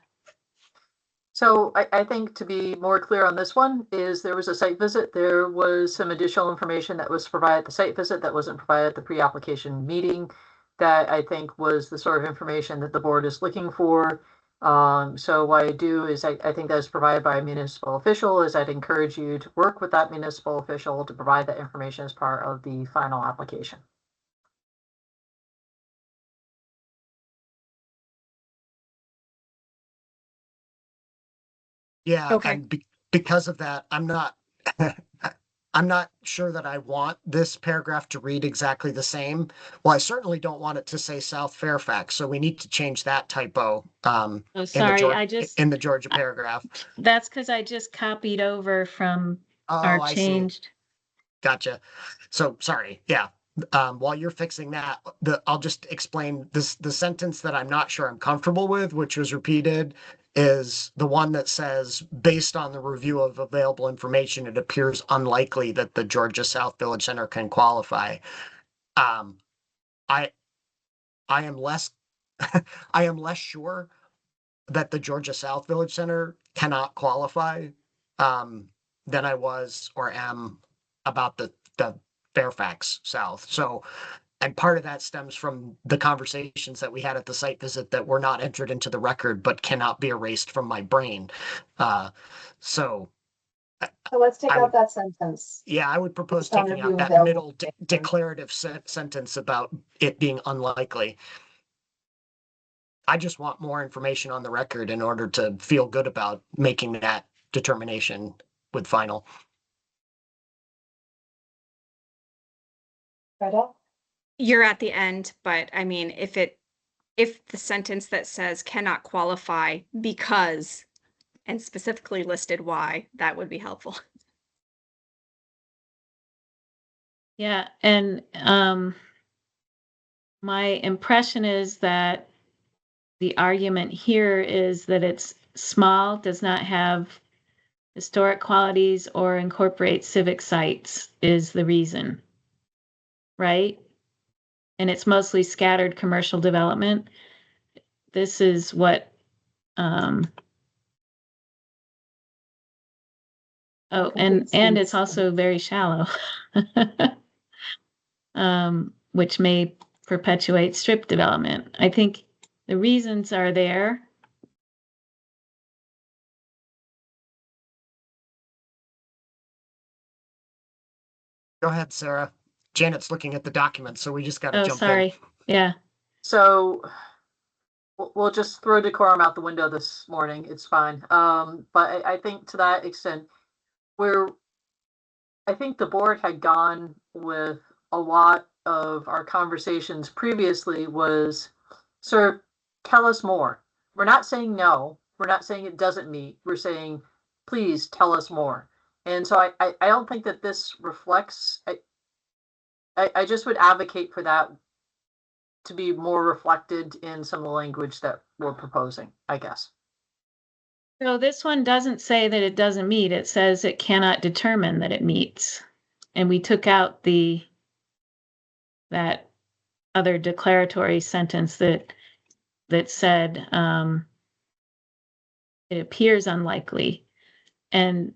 So I think to be more clear on this one is there was a site visit. There was some additional information that was provided at the site visit that wasn't provided at the pre-application meeting that I think was the sort of information that the board is looking for. So what I do is I think that's provided by a municipal official is I'd encourage you to work with that municipal official to provide that information as part of the final application. Yeah, Okay. and because of that, I'm not I'm not sure that I want this paragraph to read exactly the same. Well, I certainly don't want it to say South Fairfax, so we need to change that typo Oh, in the sorry, Georgia paragraph. that's because I just copied over from our Oh, I see. changed. Gotcha. So sorry. Yeah. While you're fixing that, I'll just explain this. The sentence that I'm not sure I'm comfortable with, which was repeated, is the one that says, based on the review of available information, it appears unlikely that the Georgia South Village Center can qualify. Um, I I am less I am less sure that the Georgia South Village Center cannot qualify than I was or am about the Fairfax South. So, and part of that stems from the conversations that we had at the site visit that were not entered into the record but cannot be erased from my brain. So So let's take I out would, that sentence. yeah, I would propose Based on taking review out that available middle information. declarative sentence about it being unlikely. I just want more information on the record in order to feel good about making that determination with final. Greta? You're at the end, but I mean, if the sentence that says cannot qualify because and specifically listed why, that would be helpful. Yeah, and my impression is that the argument here is that it's small, does not have historic qualities or incorporate civic sites is the reason, right? And it's mostly scattered commercial development. This is what, oh, and it's also very shallow, which may perpetuate strip development. I think the reasons are there. Go ahead, Sarah. Janet's looking at the document, so we just got to Oh, jump sorry. Yeah. So we'll just throw decorum out the window this morning. It's fine. But I think to that extent, I think the board had gone with a lot of our conversations previously was, sir, tell us more. We're not saying no. We're not saying it doesn't meet. We're saying, please tell us more. And so I don't think that this reflects, I just would advocate for that to be more reflected in some of the language that we're proposing, I guess. So this one doesn't say that it doesn't meet. It says it cannot determine that it meets. And we took out that other declaratory sentence that said it appears unlikely. And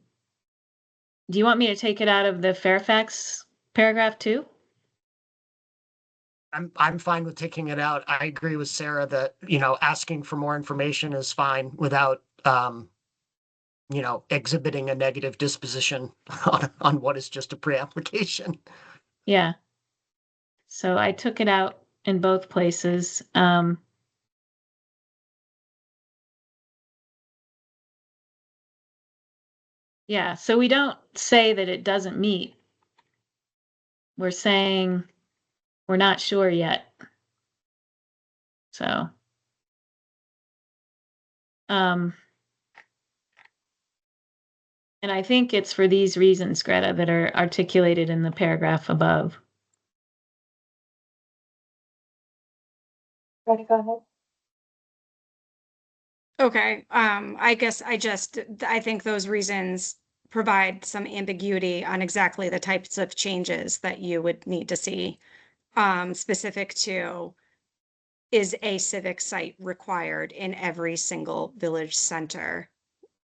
do you want me to take it out of the Fairfax paragraph too? I'm fine with taking it out. I agree with Sarah that, asking for more information is fine without, exhibiting a negative disposition on what is just a pre-application. Yeah. So I took it out in both places. Yeah, so we don't say that it doesn't meet. We're saying we're not sure yet. So, and I think it's for these reasons, Greta, that are articulated in the paragraph above. Greta, go ahead. Okay, I guess I think those reasons provide some ambiguity on exactly the types of changes that you would need to see, specific to, is a civic site required in every single village center?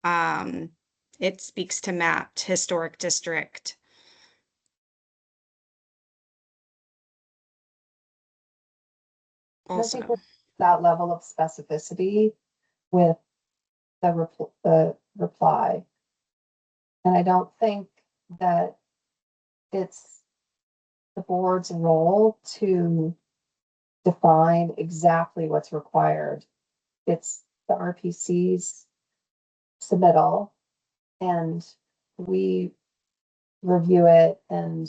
It speaks to mapped historic district. I don't think Also, that level of specificity with the reply. And I don't think that it's the board's role to define exactly what's required. It's the RPC's submittal, and we review it and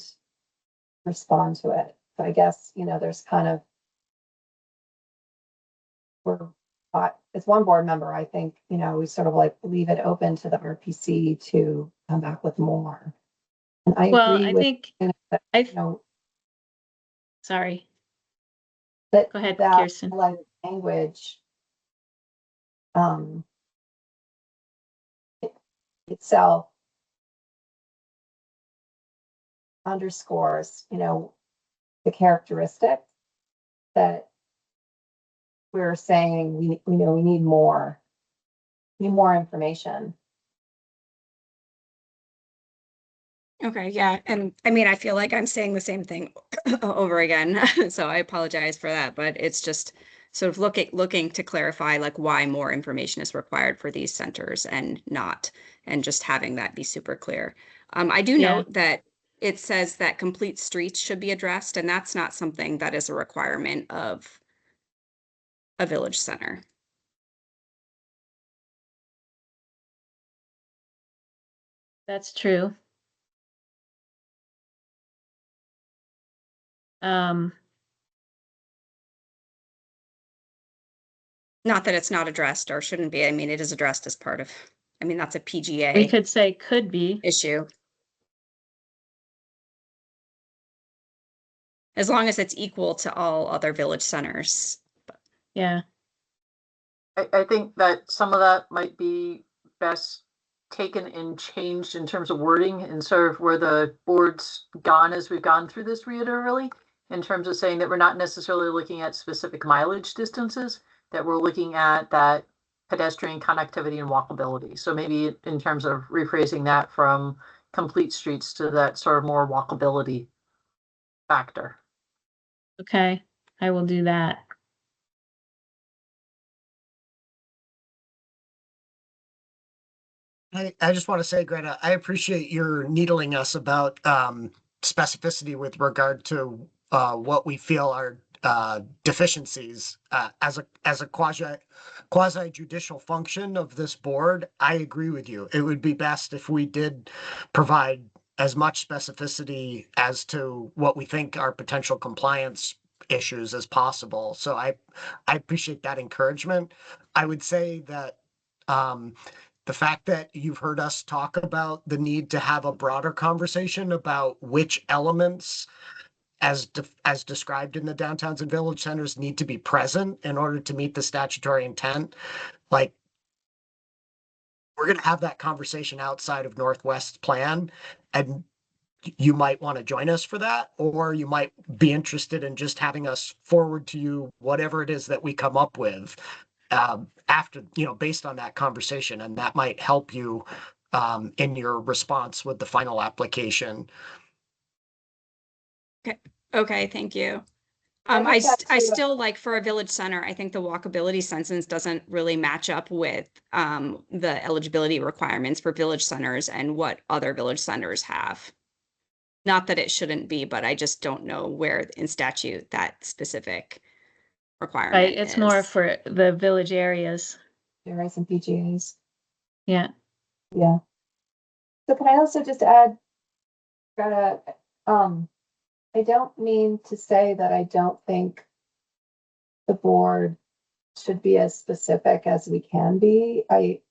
respond to it. So I guess, there's kind of, as one board member, I think, we sort of like leave it open to the RPC to come back with more. And I Well, agree I with, think, sorry, that go ahead, that Kirsten. language um itself underscores, the characteristic that we're saying we need more information. okay, yeah, and I mean, I feel like I'm saying the same thing over again, so I apologize for that, but it's just sort of looking to clarify like why more information is required for these centers and not, and just having that be super clear. I do Yeah. note that it says that complete streets should be addressed, and that's not something that is a requirement of a village center. That's true. Not that it's not addressed or shouldn't be. I mean, it is addressed as part of, I mean, that's a We PGA could say could be. issue. As long as it's equal to all other village centers. Yeah. I think that some of that might be best taken and changed in terms of wording and sort of where the board's gone as we've gone through this really, in terms of saying that we're not necessarily looking at specific mileage distances, that we're looking at that pedestrian connectivity and walkability. So maybe in terms of rephrasing that from complete streets to that sort of more walkability factor. Okay, I will do that. I just want to say, Greta, I appreciate your needling us about specificity with regard to what we feel are deficiencies as a quasi judicial function of this board. I agree with you. It would be best if we did provide as much specificity as to what we think are potential compliance issues as possible. So I appreciate that encouragement. I would say that the fact that you've heard us talk about the need to have a broader conversation about which elements as described in the downtowns and village centers need to be present in order to meet the statutory intent. Like, we're going to have that conversation outside of Northwest Plan, and you might want to join us for that, or you might be interested in just having us forward to you whatever it is that we come up with after, based on that conversation, and that might help you in your response with the final application. Okay, thank you. I think I still like for a village center, I think the walkability sentence doesn't really match up with the eligibility requirements for village centers and what other village centers have. Not that it shouldn't be, but I just don't know where in statute that specific requirement Right, it's more is. for the village areas. There are some PGAs. Yeah. Yeah. So can I also just add, Greta, I don't mean to say that I don't think the board should be as specific as we can be. I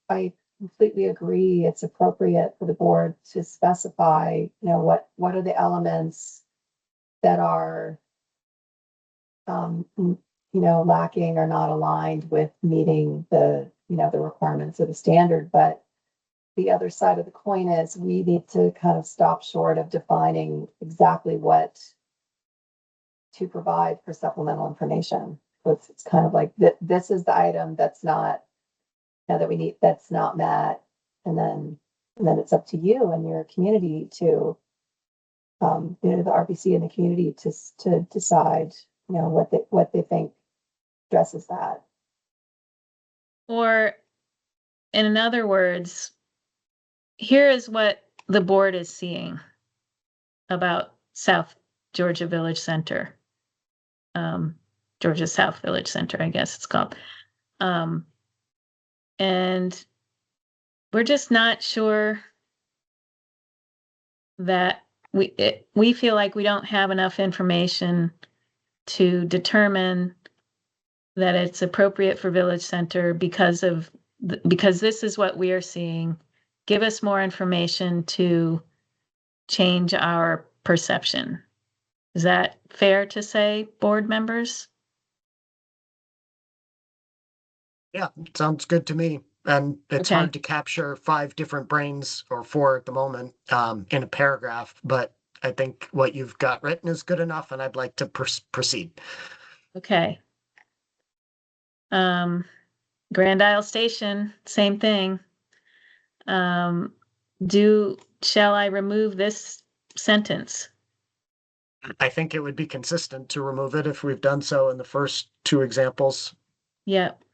completely agree. It's appropriate for the board to specify, what are the elements that are, lacking or not aligned with meeting the requirements of the standard. But the other side of the coin is we need to kind of stop short of defining exactly what to provide for supplemental information. So it's kind of like this is the item that's not, that we need, that's not met. And then it's up to you and your community to, the RPC and the community to decide, what they think addresses that. Or in other words, here is what the board is seeing about South Georgia Village Center. Georgia South Village Center, I guess it's called. And we're just not sure that we feel like we don't have enough information to determine that it's appropriate for Village Center because this is what we are seeing. Give us more information to change our perception. Is that fair to say, board members? Yeah, sounds good to me. And it's Okay. hard to capture 5 different brains, or 4 at the moment, in a paragraph, but I think what you've got written is good enough, and I'd like to proceed. Okay. Grand Isle Station, same thing. Shall I remove this sentence? I think it would be consistent to remove it if we've done so in the first 2 examples. Yep.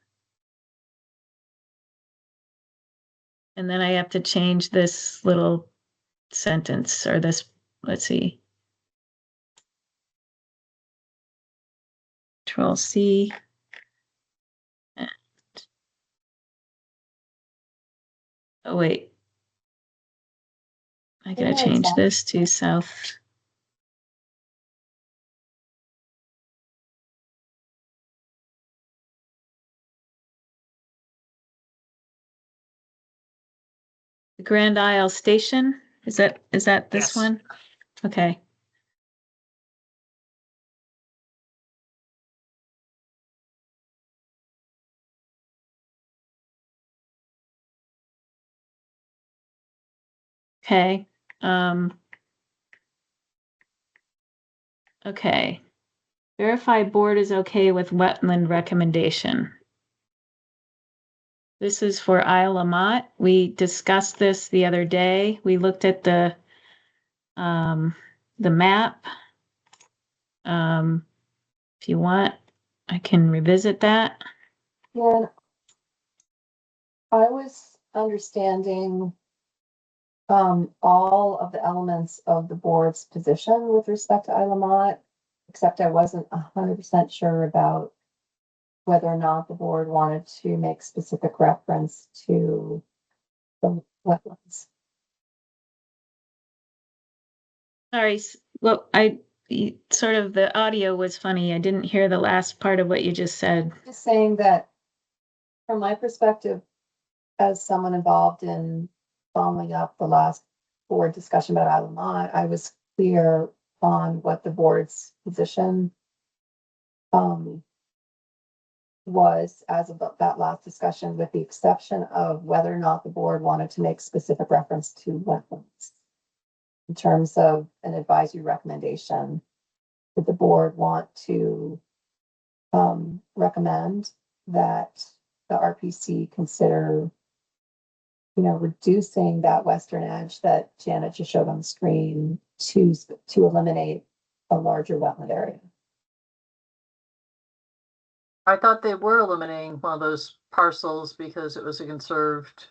And then I have to change this little sentence or this, let's see. Control C. And, oh, wait. I gotta change this to South. Grand Isle Station, is that this Yes. one? Okay. Okay. Okay. Verify board is okay with wetland recommendation. This is for Isle La Motte. We discussed this the other day. We looked at the map. If you want, I can revisit that. Yeah. I was understanding all of the elements of the board's position with respect to Isle La Motte, except I wasn't 100% sure about whether or not the board wanted to make specific reference to the wetlands. Sorry, well, sort of the audio was funny. I didn't hear the last part of what you just said. Just saying that from my perspective, as someone involved in following up the last board discussion about Isle La Motte, I was clear on what the board's position was as of that last discussion, with the exception of whether or not the board wanted to make specific reference to wetlands. In terms of an advisory recommendation, did the board want to recommend that the RPC consider, reducing that western edge that Janet just showed on the screen to eliminate a larger wetland area? I thought they were eliminating one of those parcels because it was a conserved.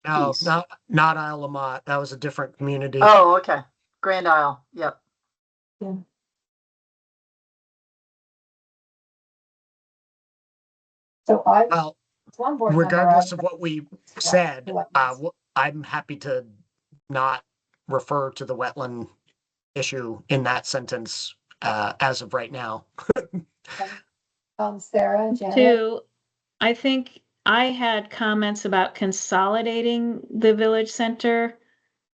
No, Peace. not Isle La Motte. That was a different community. Oh, okay. Grand Isle. Yep. Yeah. So Well, one board member, regardless of what we said, I'm happy to not refer to the wetland issue in that sentence as of right now. Sarah, Janet? Two, I think I had comments about consolidating the village center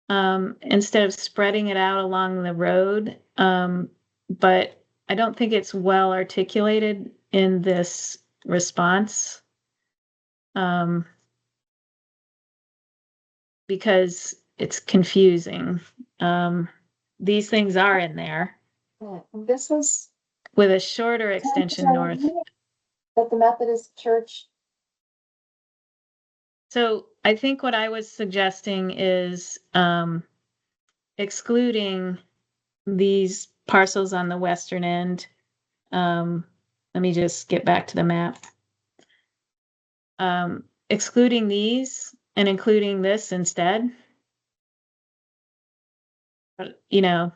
instead of spreading it out along the road. But I don't think it's well articulated in this response. Because it's confusing. These things are in there This was with a shorter extension north. that the Methodist Church So I think what I was suggesting is excluding these parcels on the western end. Let me just get back to the map. Excluding these and including this instead. But, you know,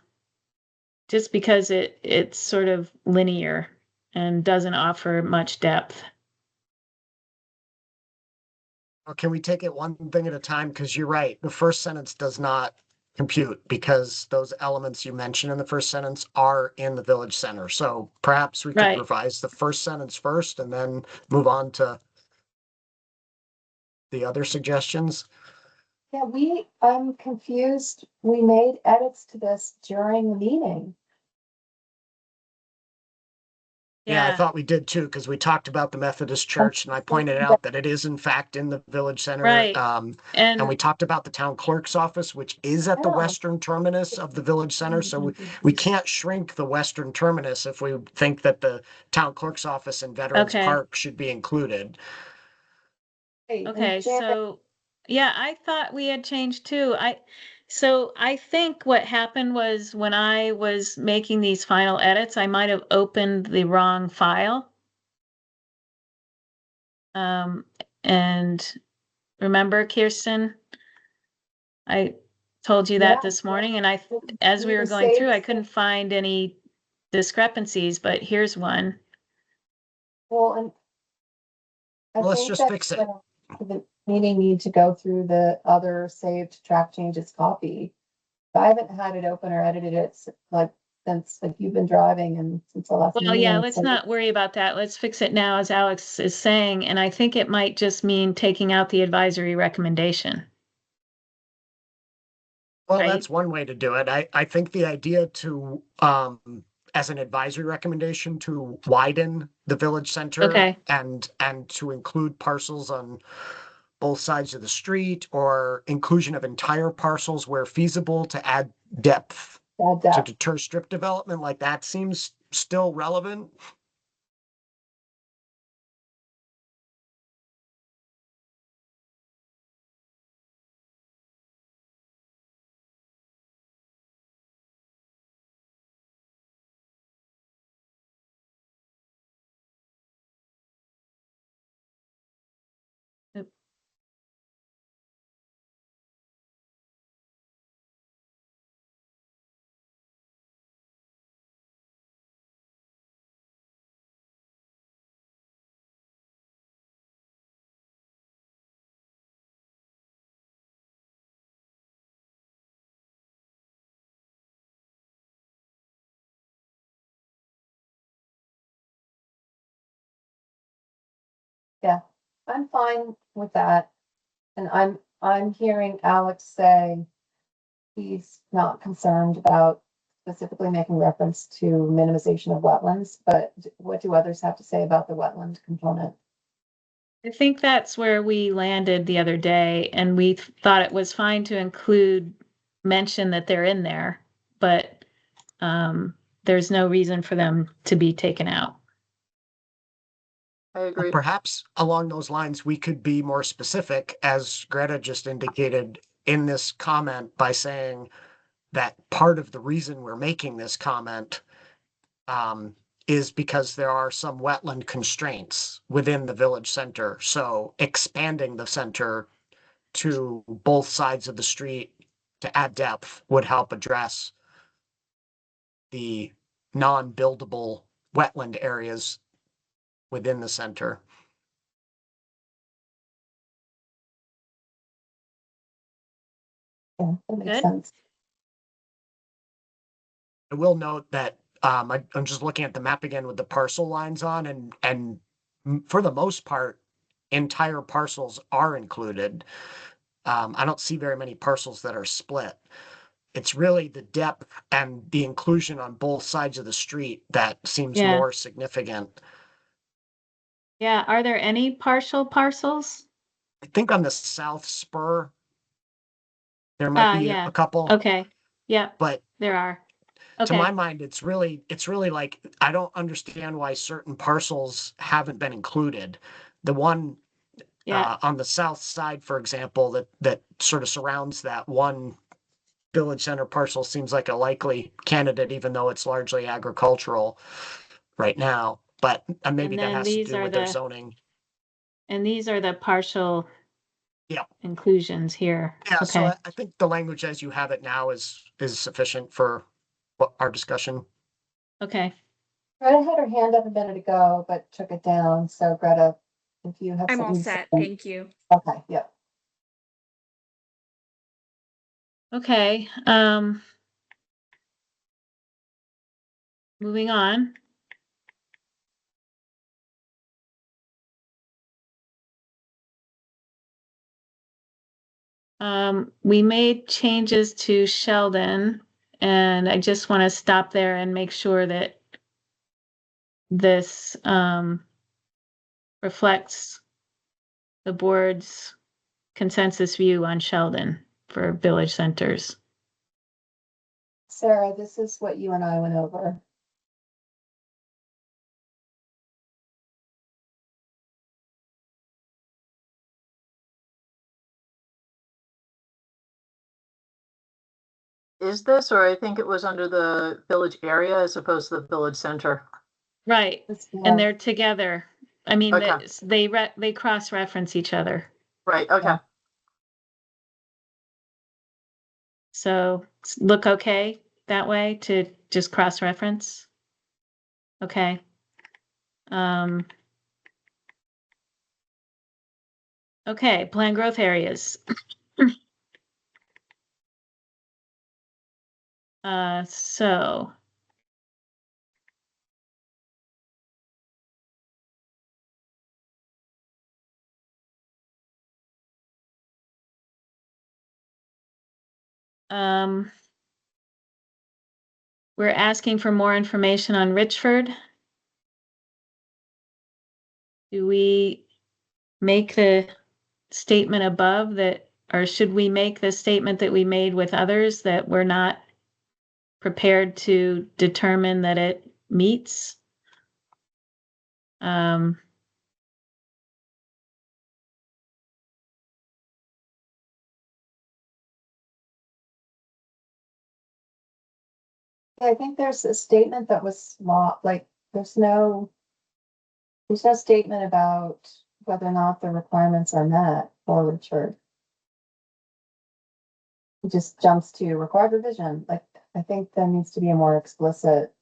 just because it's sort of linear and doesn't offer much depth. Or can we take it one thing at a time? Because you're right, the first sentence does not compute because those elements you mentioned in the first sentence are in the village center. So perhaps we could Right. revise the first sentence first and then move on to the other suggestions. Yeah, I'm confused. We made edits to this during the meeting. Yeah, I Yeah, thought we did too, because we talked about the Methodist Church and I pointed out that it is in fact in the village center. right. And we talked about the town clerk's office, which is at the Yeah. western terminus of the village center. So we can't shrink the western terminus if we think that the town clerk's office and Veterans Okay. Park should be included. Hey, and Okay, Janet, so yeah, I thought we had changed too. So I think what happened was when I was making these final edits, I might have opened the wrong file. And remember, Kirsten, I told you that Yeah. this morning, and as we were going through, I couldn't find any discrepancies, but here's one. Well, and I Well, let's think just that fix it. the meeting need to go through the other saved track changes copy. I haven't had it open or edited it since you've been driving and since the last Well, yeah, meeting. let's So not worry about that. Let's fix it now, as Alex is saying, and I think it might just mean taking out the advisory recommendation. Well, Right. that's one way to do it. I think the idea to, as an advisory recommendation to widen the village center Okay. and to include parcels on both sides of the street or inclusion of entire parcels where feasible to add depth add to that. deter strip development, like that seems still relevant. Yep. Yeah, I'm fine with that. And I'm hearing Alex say he's not concerned about specifically making reference to minimization of wetlands, but what do others have to say about the wetland component? I think that's where we landed the other day, and we thought it was fine to mention that they're in there, but there's no reason for them to be taken out. I agree. Perhaps along those lines, we could be more specific, as Greta just indicated in this comment by saying that part of the reason we're making this comment is because there are some wetland constraints within the village center. So expanding the center to both sides of the street to add depth would help address the non-buildable wetland areas within the center. Yeah, that makes Good. sense. I will note that I'm just looking at the map again with the parcel lines on, and for the most part, entire parcels are included. I don't see very many parcels that are split. It's really the depth and the inclusion on both sides of the street that seems Yeah. more significant. Yeah, are there any partial parcels? I think on the south spur, there might be Yeah. a couple, Okay. Yeah, but there are. to my Okay. mind, it's really like, I don't understand why certain parcels haven't been included. The one Yeah, On the south side, for example, that sort of surrounds that one village center parcel seems like a likely candidate, even though it's largely agricultural right now. But maybe And that then has to these do are with their the- zoning. and these are the partial Yeah. inclusions here. Yeah, so Okay, I think the language as you have it now is sufficient for what our discussion. okay. Greta had her hand up a minute ago, but took it down. So Greta, if you have I'm all something to set. say- Thank you. Okay, yeah. Okay, moving on. We made changes to Sheldon, and I just want to stop there and make sure that this, reflects the board's consensus view on Sheldon for village centers. Sarah, this is what you and I went over. Is this, or I think it was under the village area as opposed to the village center? Right, This and one. they're together. I mean, Okay. they cross-reference each other. Right, okay. So look okay that way to just cross-reference? Okay. Okay, plan growth areas. So. We're asking for more information on Richford. Do we make the statement above that, or should we make the statement that we made with others that we're not prepared to determine that it meets? Yeah, I think there's a statement that was small, like, there's no statement about whether or not the requirements are met for Richard. It just jumps to required revision. Like, I think there needs to be a more explicit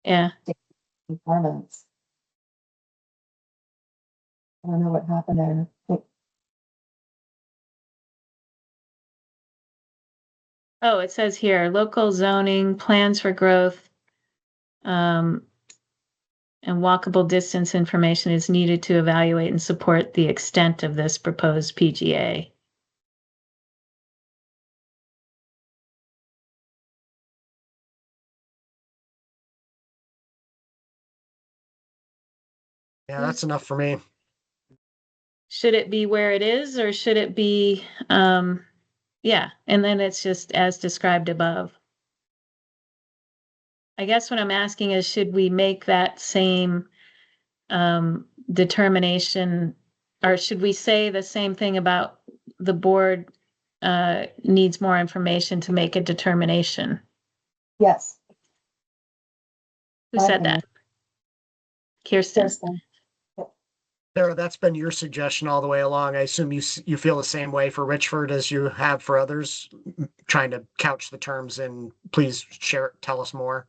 Yeah, requirements. I don't know what happened there. oh, it says here, local zoning, plans for growth, and walkable distance information is needed to evaluate and support the extent of this proposed PGA. Yeah, that's enough for me. Should it be where it is, or should it be, yeah, and then it's just as described above. I guess what I'm asking is, should we make that same determination, or should we say the same thing about the board needs more information to make a determination? Yes. Who said that? Kirsten. Kirsten. Sarah, that's been your suggestion all the way along. I assume you feel the same way for Richford as you have for others, trying to couch the terms and please tell us more.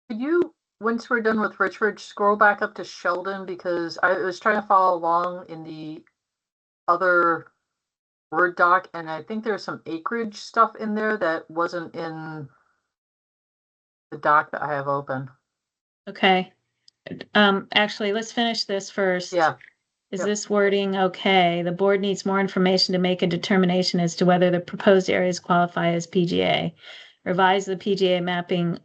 Could you, once we're done with Richford, scroll back up to Sheldon, because I was trying to follow along in the other Word doc, and I think there's some acreage stuff in there that wasn't in the doc that I have open. Okay. Actually, let's finish this first. Yeah, Is Yep. this wording okay? The board needs more information to make a determination as to whether the proposed areas qualify as PGA. Revise the PGA mapping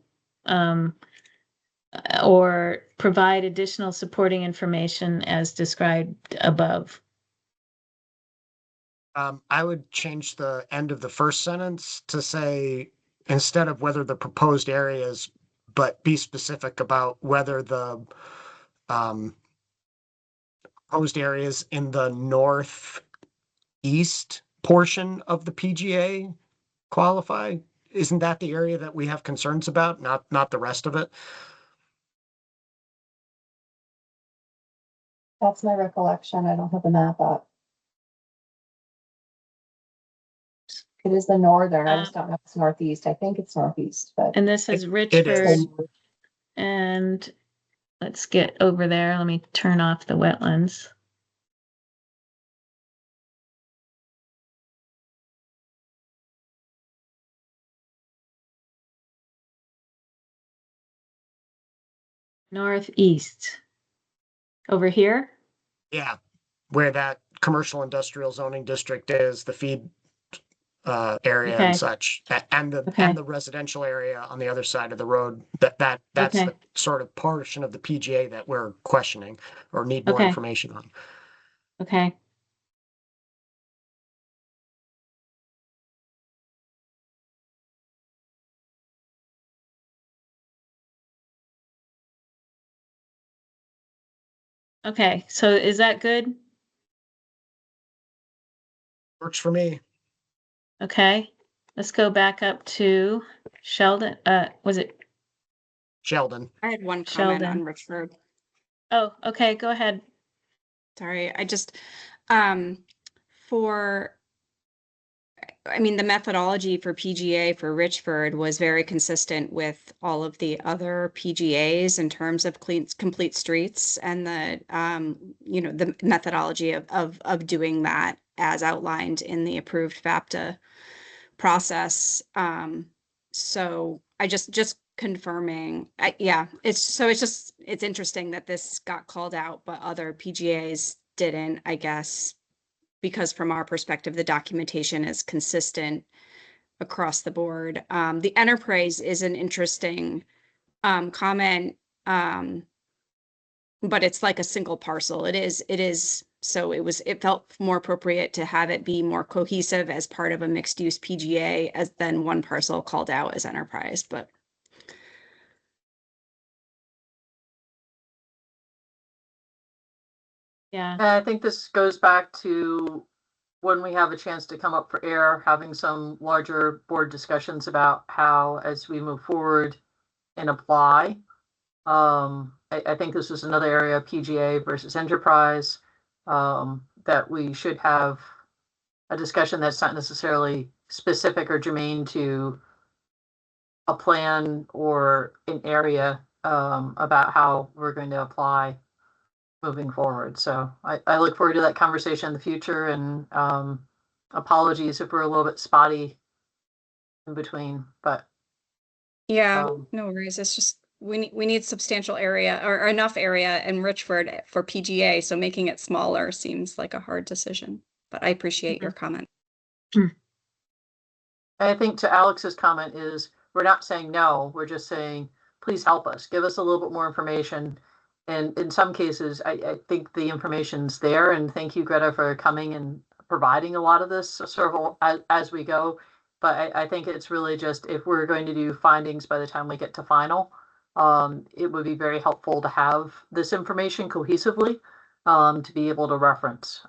or provide additional supporting information as described above. I would change the end of the first sentence to say, instead of whether the proposed areas, but be specific about whether the proposed areas in the northeast portion of the PGA qualify. Isn't that the area that we have concerns about, not the rest of it? That's my recollection. I don't have the map up. It is the northern. I just don't know if it's northeast. I think it's northeast, but And this is It Richford. is. And let's get over there. Let me turn off the wetlands. Northeast. Over here? Yeah, where that commercial industrial zoning district is, the feed area Okay. and such, and Okay. the residential area on the other side of the road. That's Okay. the sort of portion of the PGA that we're questioning or need more Okay. information on. Okay. Okay, so is that good? Works for me. Okay, let's go back up to Sheldon. Was it? Sheldon. I had one comment Sheldon. on Richford. Oh, okay, go ahead. Sorry, I just, for, I mean, the methodology for PGA for Richford was very consistent with all of the other PGAs in terms of complete streets and the, the methodology of doing that as outlined in the approved FAPTA process. So I just confirming, it's interesting that this got called out, but other PGAs didn't, I guess, because from our perspective, the documentation is consistent across the board. The enterprise is an interesting comment, but it's like a single parcel. It is. So it felt more appropriate to have it be more cohesive as part of a mixed use PGA as than one parcel called out as enterprise, but. Yeah, And I think this goes back to when we have a chance to come up for air, having some larger board discussions about how, as we move forward and apply, I think this is another area, PGA versus enterprise, that we should have a discussion that's not necessarily specific or germane to a plan or an area, about how we're going to apply moving forward. So I look forward to that conversation in the future, and apologies if we're a little bit spotty in between, but Yeah, Um, no worries. It's just we need substantial area or enough area in Richford for PGA, so making it smaller seems like a hard decision. But I appreciate your comment. I think to Alex's comment is, we're not saying no, we're just saying, please help us, give us a little bit more information. And in some cases, I think the information's there, and thank you, Greta, for coming and providing a lot of this sort of as we go. But I think it's really just, if we're going to do findings by the time we get to final, it would be very helpful to have this information cohesively, to be able to reference.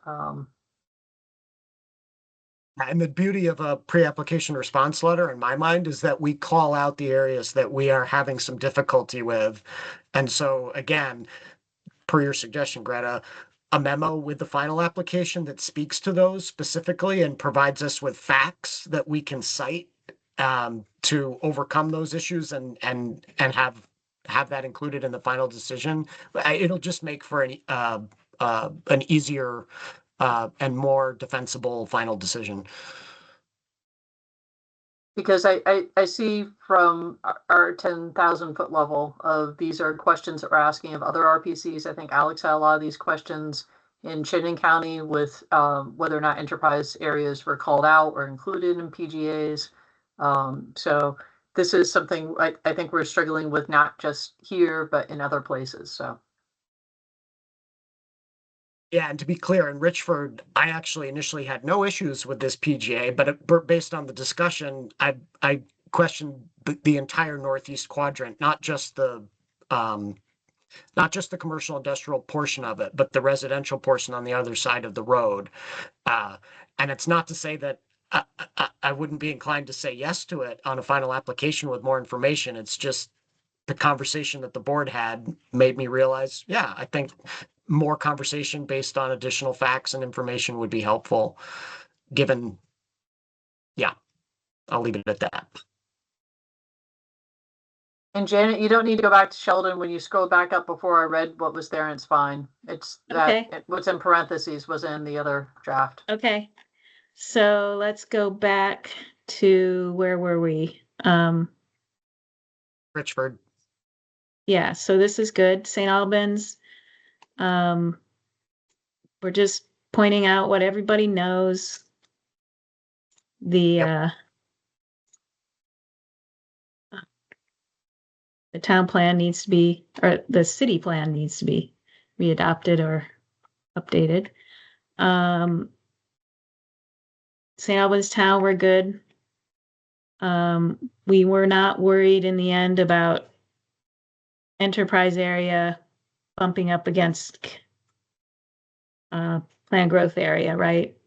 And the beauty of a pre-application response letter, in my mind, is that we call out the areas that we are having some difficulty with. And so, again, per your suggestion, Greta, a memo with the final application that speaks to those specifically and provides us with facts that we can cite to overcome those issues and have that included in the final decision. It'll just make for an easier and more defensible final decision. Because I see from our 10,000 foot level of, these are questions that we're asking of other RPCs. I think Alex had a lot of these questions in Chittenden County with whether or not enterprise areas were called out or included in PGAs. So this is something I think we're struggling with, not just here, but in other places, so. Yeah, and to be clear, in Richford, I actually initially had no issues with this PGA, but based on the discussion, I questioned the entire northeast quadrant, not just the commercial industrial portion of it, but the residential portion on the other side of the road. And it's not to say that I wouldn't be inclined to say yes to it on a final application with more information. It's just the conversation that the board had made me realize, yeah, I think more conversation based on additional facts and information would be helpful, given, yeah, I'll leave it at that. And Janet, you don't need to go back to Sheldon. When you scroll back up before I read what was there, it's fine. It's Okay. that what's in parentheses was in the other draft. Okay, so let's go back to, where were we? Richford, Yeah, so this is good. St. Albans. We're just pointing out what everybody knows. The the town plan needs to be, or the city plan needs to be readopted or updated. St. Albans Town, we're good. We were not worried in the end about enterprise area bumping up against planned growth area, right?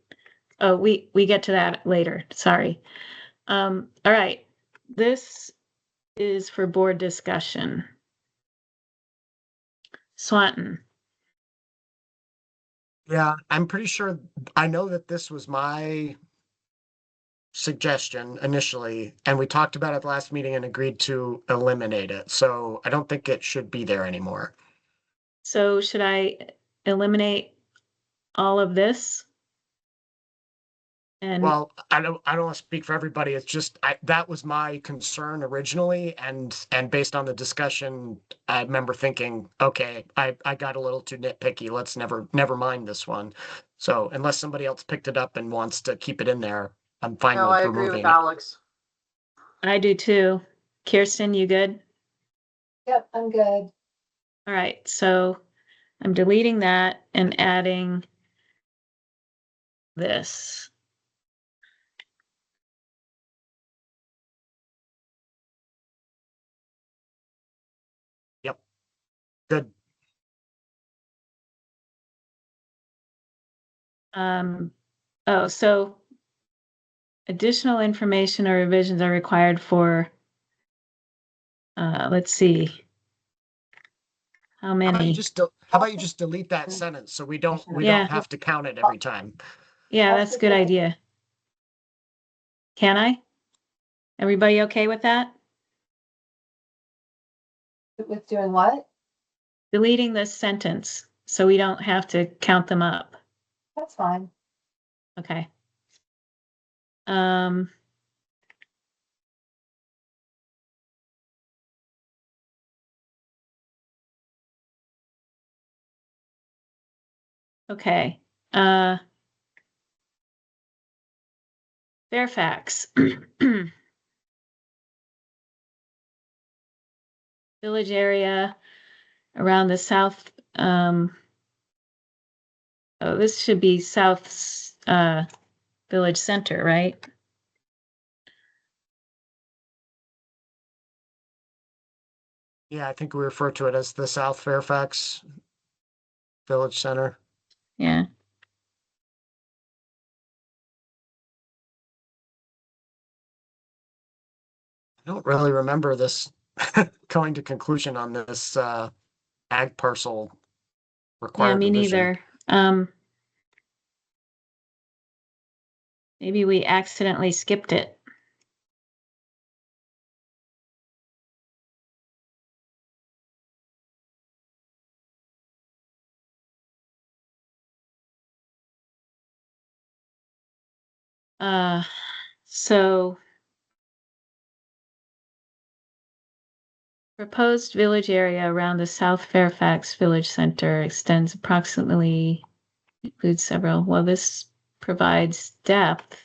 Oh, we get to that later. Sorry. All right. This is for board discussion. Swanton. yeah, I'm pretty sure, I know that this was my suggestion initially, and we talked about it at the last meeting and agreed to eliminate it. So I don't think it should be there anymore. So should I eliminate all of this? And Well, I don't want to speak for everybody. It's just that was my concern originally, and based on the discussion, I remember thinking, okay, I got a little too nitpicky. Let's never mind this one. So unless somebody else picked it up and wants to keep it in there, I'm fine No, with I agree removing with it. Alex. I do too. Kirsten, you good? Yep, I'm good. All right, so I'm deleting that and adding this. Yep. Good. Oh, so additional information or revisions are required for, let's see. How How about you many? just delete that sentence so we don't Yeah. have to count it every time. Yeah, that's a good idea. Can I? Everybody okay with that? With doing what? Deleting this sentence so we don't have to count them up. That's fine. Okay. Okay. Fairfax. Village area around the south, oh, this should be South Village Center, right? Yeah, I think we refer to it as the South Fairfax Village Center. Yeah. I don't really remember this going to conclusion on this ag parcel Yeah, required me revision. neither. Maybe we accidentally skipped it. So proposed village area around the South Fairfax Village Center extends approximately, includes several, well, this provides depth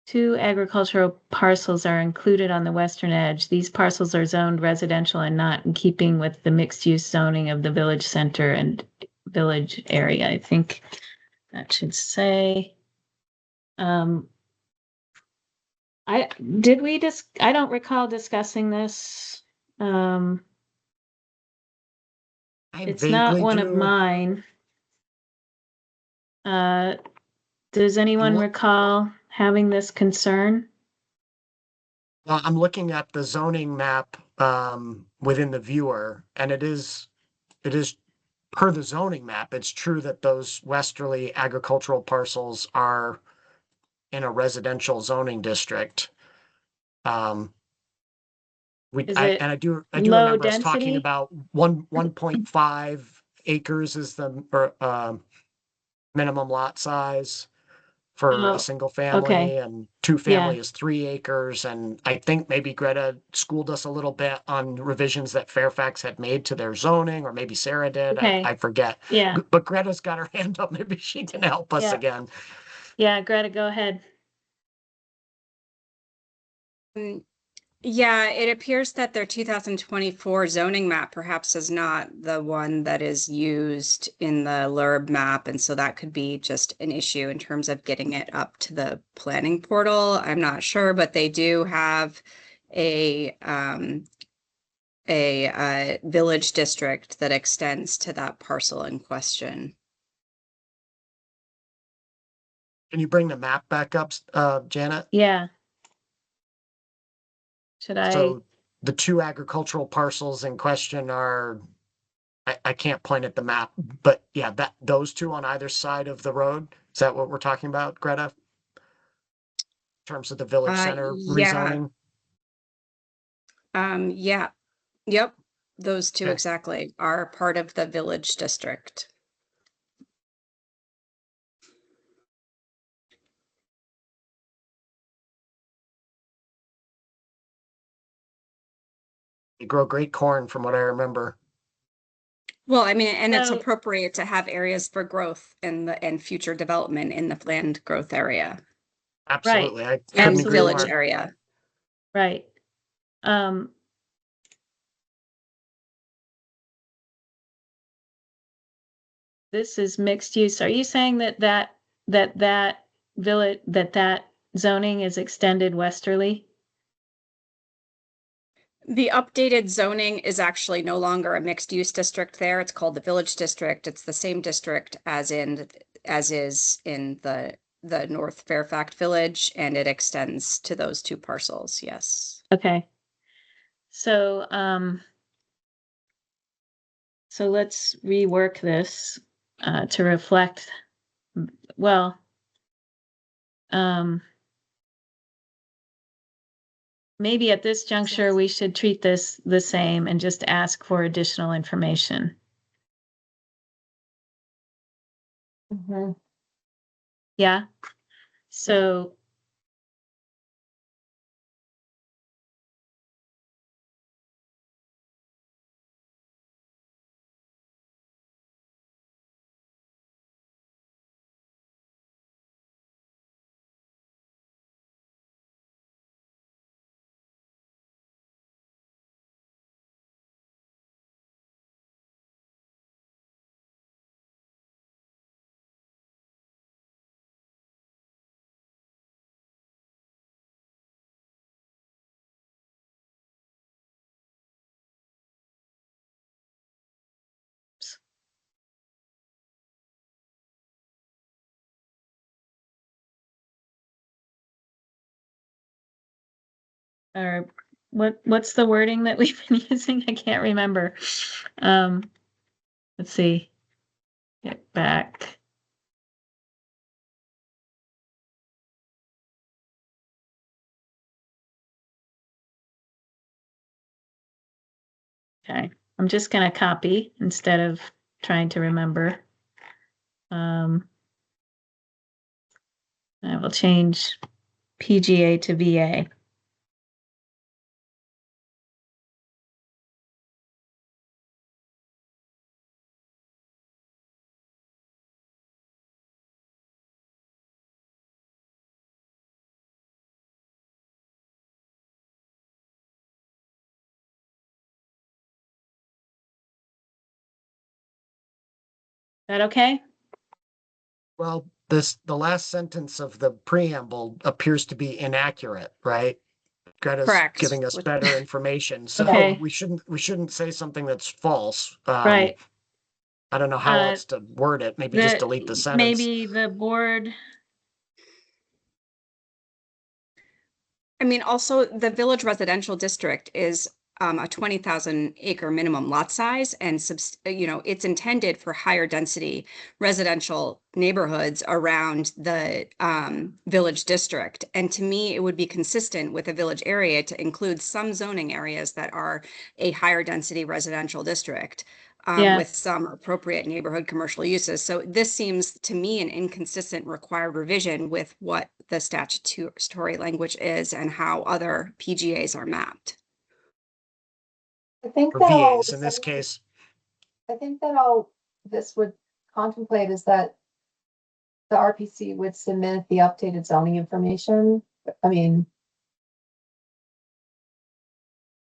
2 agricultural parcels are included on the western edge. These parcels are zoned residential and not in keeping with the mixed-use zoning of the village center and village area. I think that should say. I don't recall discussing this. I It's not vaguely one of do. mine. Does anyone what- recall having this concern? Well, I'm looking at the zoning map within the viewer, and it is per the zoning map, it's true that those westerly agricultural parcels are in a residential zoning district. Is it I do low remember us talking density? about 1.5 acres is the minimum lot size for Oh, a single family, okay. and two Yeah. family is 3 acres. And I think maybe Greta schooled us a little bit on revisions that Fairfax had made to their zoning, or maybe Sarah did. Okay. I forget. Yeah, But Greta's got her hand up. Maybe she can help us Yeah. again. yeah, Greta, go ahead. Yeah, it appears that their 2024 zoning map perhaps is not the one that is used in the LURB map, and so that could be just an issue in terms of getting it up to the planning portal. I'm not sure, but they do have a village district that extends to that parcel in question. Can you bring the map back up, Janet? Yeah. Should I? So the 2 agricultural parcels in question are, I can't point at the map, but yeah, those 2 on either side of the road. Is that what we're talking about, Greta? In terms of the village center Yeah. rezoning? Yeah, yep, those two Okay. exactly are part of the village district. They grow great corn from what I remember. Well, I mean, and it's So- appropriate to have areas for growth and future development in the planned growth area Absolutely. I and couldn't agree village more. area. Right. Um. This is mixed use. Are you saying that village, that zoning is extended westerly? The updated zoning is actually no longer a mixed use district there. It's called the village district. It's the same district as is in the North Fairfax Village, and it extends to those 2 parcels. Yes. Okay. So, so let's rework this, to reflect, well, maybe at this juncture, we should treat this the same and just ask for additional information. Yeah. So. Or what's the wording that we've been using? I can't remember. Let's see. Get back. Okay, I'm just gonna copy instead of trying to remember. I will change PGA to VA. That okay? Well, the last sentence of the preamble appears to be inaccurate, right? Greta's Correct. giving us better information, so Okay. we shouldn't say something that's false. Right. I don't know how Uh, else to word it. Maybe just delete the sentence. Maybe the board, I mean, also the village residential district is a 20,000 acre minimum lot size and it's intended for higher density residential neighborhoods around the village district. And to me, it would be consistent with a village area to include some zoning areas that are a higher density residential district. Yeah. With some appropriate neighborhood commercial uses. So this seems to me an inconsistent required revision with what the statutory language is and how other PGAs are mapped. I think Or that all, VAs in this case. I think that all this would contemplate is that the RPC would submit the updated zoning information. I mean,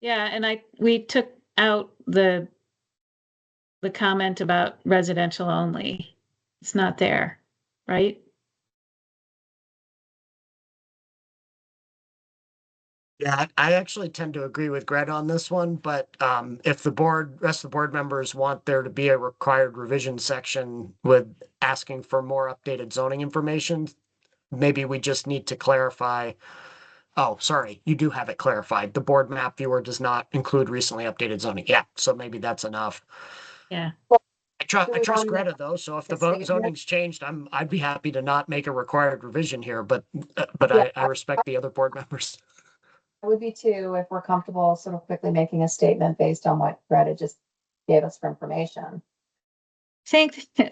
yeah, and we took out the comment about residential only. It's not there, right? Yeah, I actually tend to agree with Greta on this one, but if the rest of the board members want there to be a required revision section with asking for more updated zoning information, maybe we just need to clarify. Oh, sorry, you do have it clarified. The board map viewer does not include recently updated zoning. Yeah, so maybe that's enough. Yeah. I trust we want Greta though, so if the to see it. zoning's changed, I'd be happy to not make a required revision here, but Yeah. I respect the other board members. I would be too, if we're comfortable sort of quickly making a statement based on what Greta just gave us for information.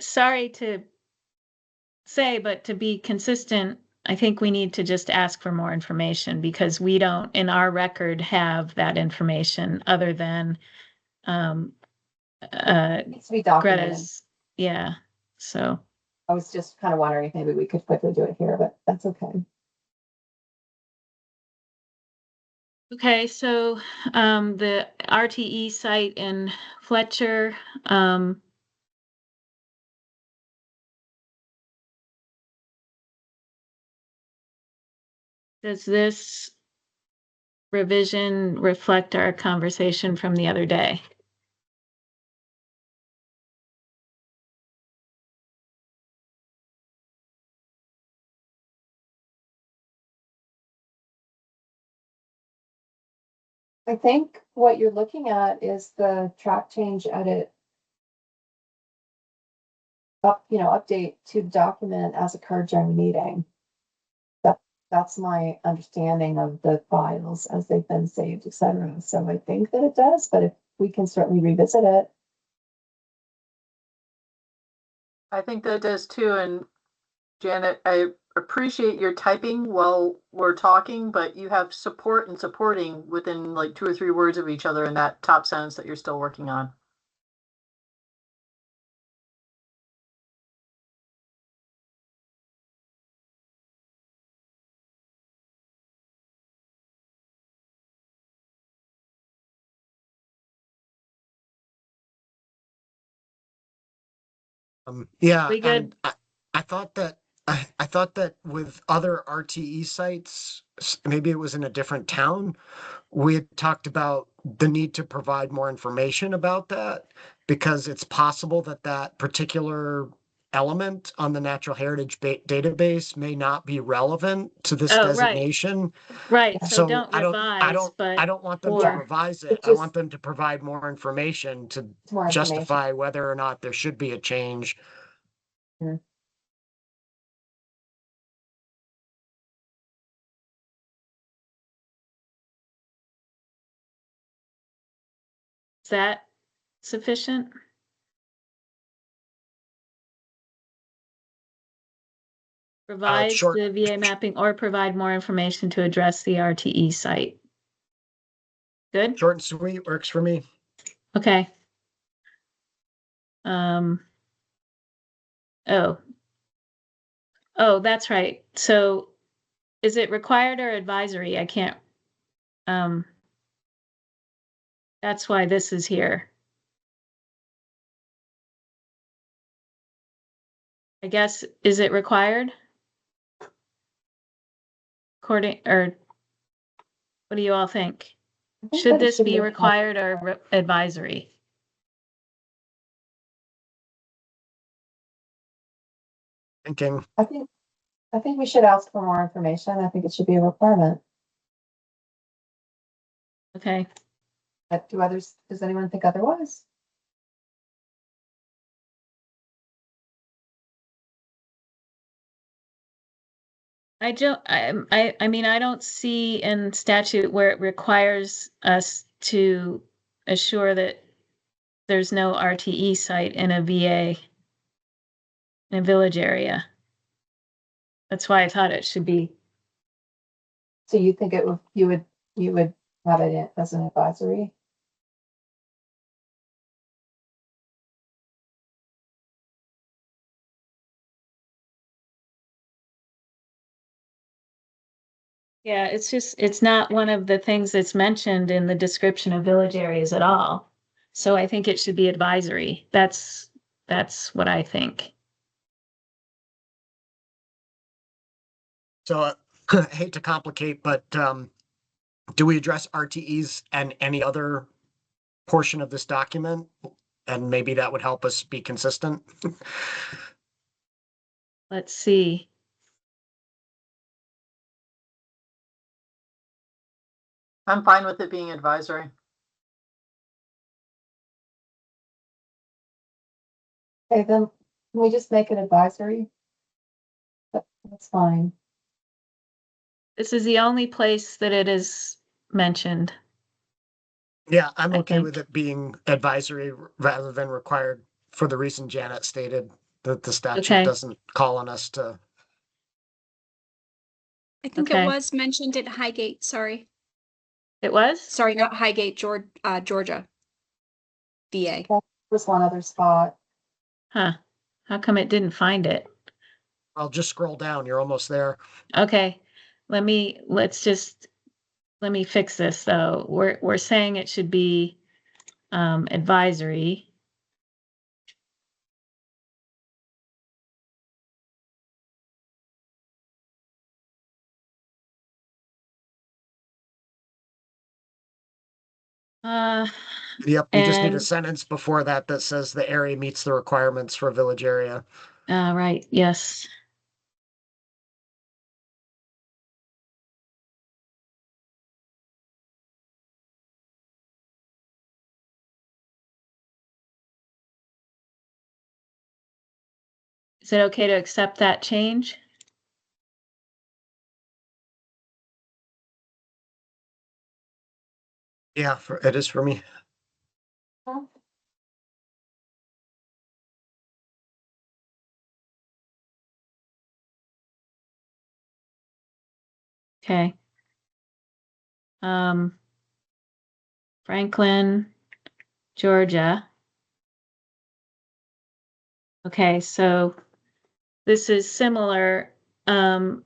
Sorry to say, but to be consistent, I think we need to just ask for more information because we don't, in our record, have that information other than It needs to be documented. Greta's. Yeah. So, I was just kind of wondering if maybe we could quickly do it here, but that's okay. okay, so the RTE site in Fletcher, does this revision reflect our conversation from the other day? I think what you're looking at is the track change edit update to the document as occurred during the meeting. That's my understanding of the files as they've been saved, et cetera. So I think that it does, but if we can certainly revisit it. I think that does too. And Janet, I appreciate your typing while we're talking, but you have support and supporting within like 2 or 3 words of each other in that top sentence that you're still working on. Yeah, We good? and I thought that I thought that with other RTE sites, maybe it was in a different town, we had talked about the need to provide more information about that because it's possible that that particular element on the natural heritage database may not be relevant to this Oh, right. designation. Right, so So don't I revise, but don't want them to or revise it. It I want just- them to provide more information to More information. justify whether or not there should be a change. is that sufficient? Revise short- the VA mapping or provide more information to address the RTE site. Good? Short and sweet works for me. Okay. Oh. Oh, that's right. So is it required or advisory? I can't. That's why this is here. I guess, is it required? According, or what do you all think? I think Should that it this be required or advisory? Thinking, I think we should ask for more information. I think it should be a requirement. Okay, But does anyone think otherwise? I mean, I don't see in statute where it requires us to assure that there's no RTE site in a VA, in a village area. That's why I thought it should be. So you think you would have it as an advisory? Yeah, it's not one of the things that's mentioned in the description of village areas at all. So I think it should be advisory. That's what I think. so I hate to complicate, but do we address RTEs and any other portion of this document? And maybe that would help us be consistent. Let's see. I'm fine with it being advisory. Okay, then can we just make it advisory? That's fine. This is the only place that it is mentioned. Yeah, I'm I okay with think. it being advisory rather than required for the reason Janet stated, that the statute Okay. doesn't call on us to. I think Okay. it was mentioned at Highgate, sorry. It was? Sorry, not Highgate, Georgia. VA. There's one other spot. Huh. How come it didn't find it? I'll just scroll down. You're almost there. Okay. Let me fix this though. We're saying it should be advisory. Yep, you just need a And sentence before that that says the area meets the requirements for a village area. right, yes. Is it okay to accept that change? Yeah, it is for me. Okay. Franklin, Georgia. Okay, so this is similar. The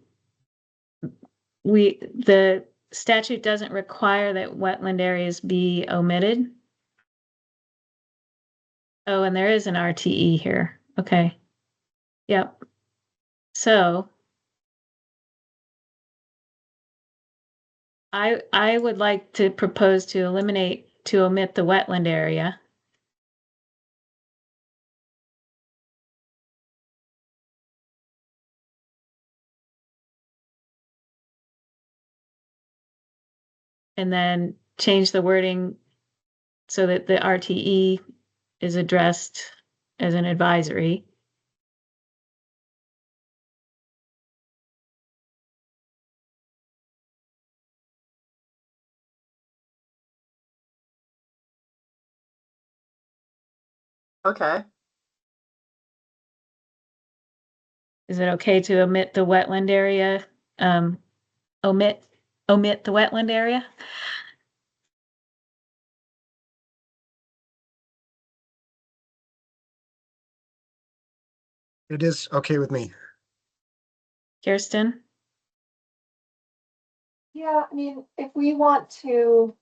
statute doesn't require that wetland areas be omitted. Oh, and there is an RTE here. Okay. Yep. So I would like to propose to omit the wetland area. And then change the wording so that the RTE is addressed as an advisory. Okay. Is it okay to omit the wetland area? Omit the wetland area? It is okay with me. Kirsten? Yeah, I mean, if we want to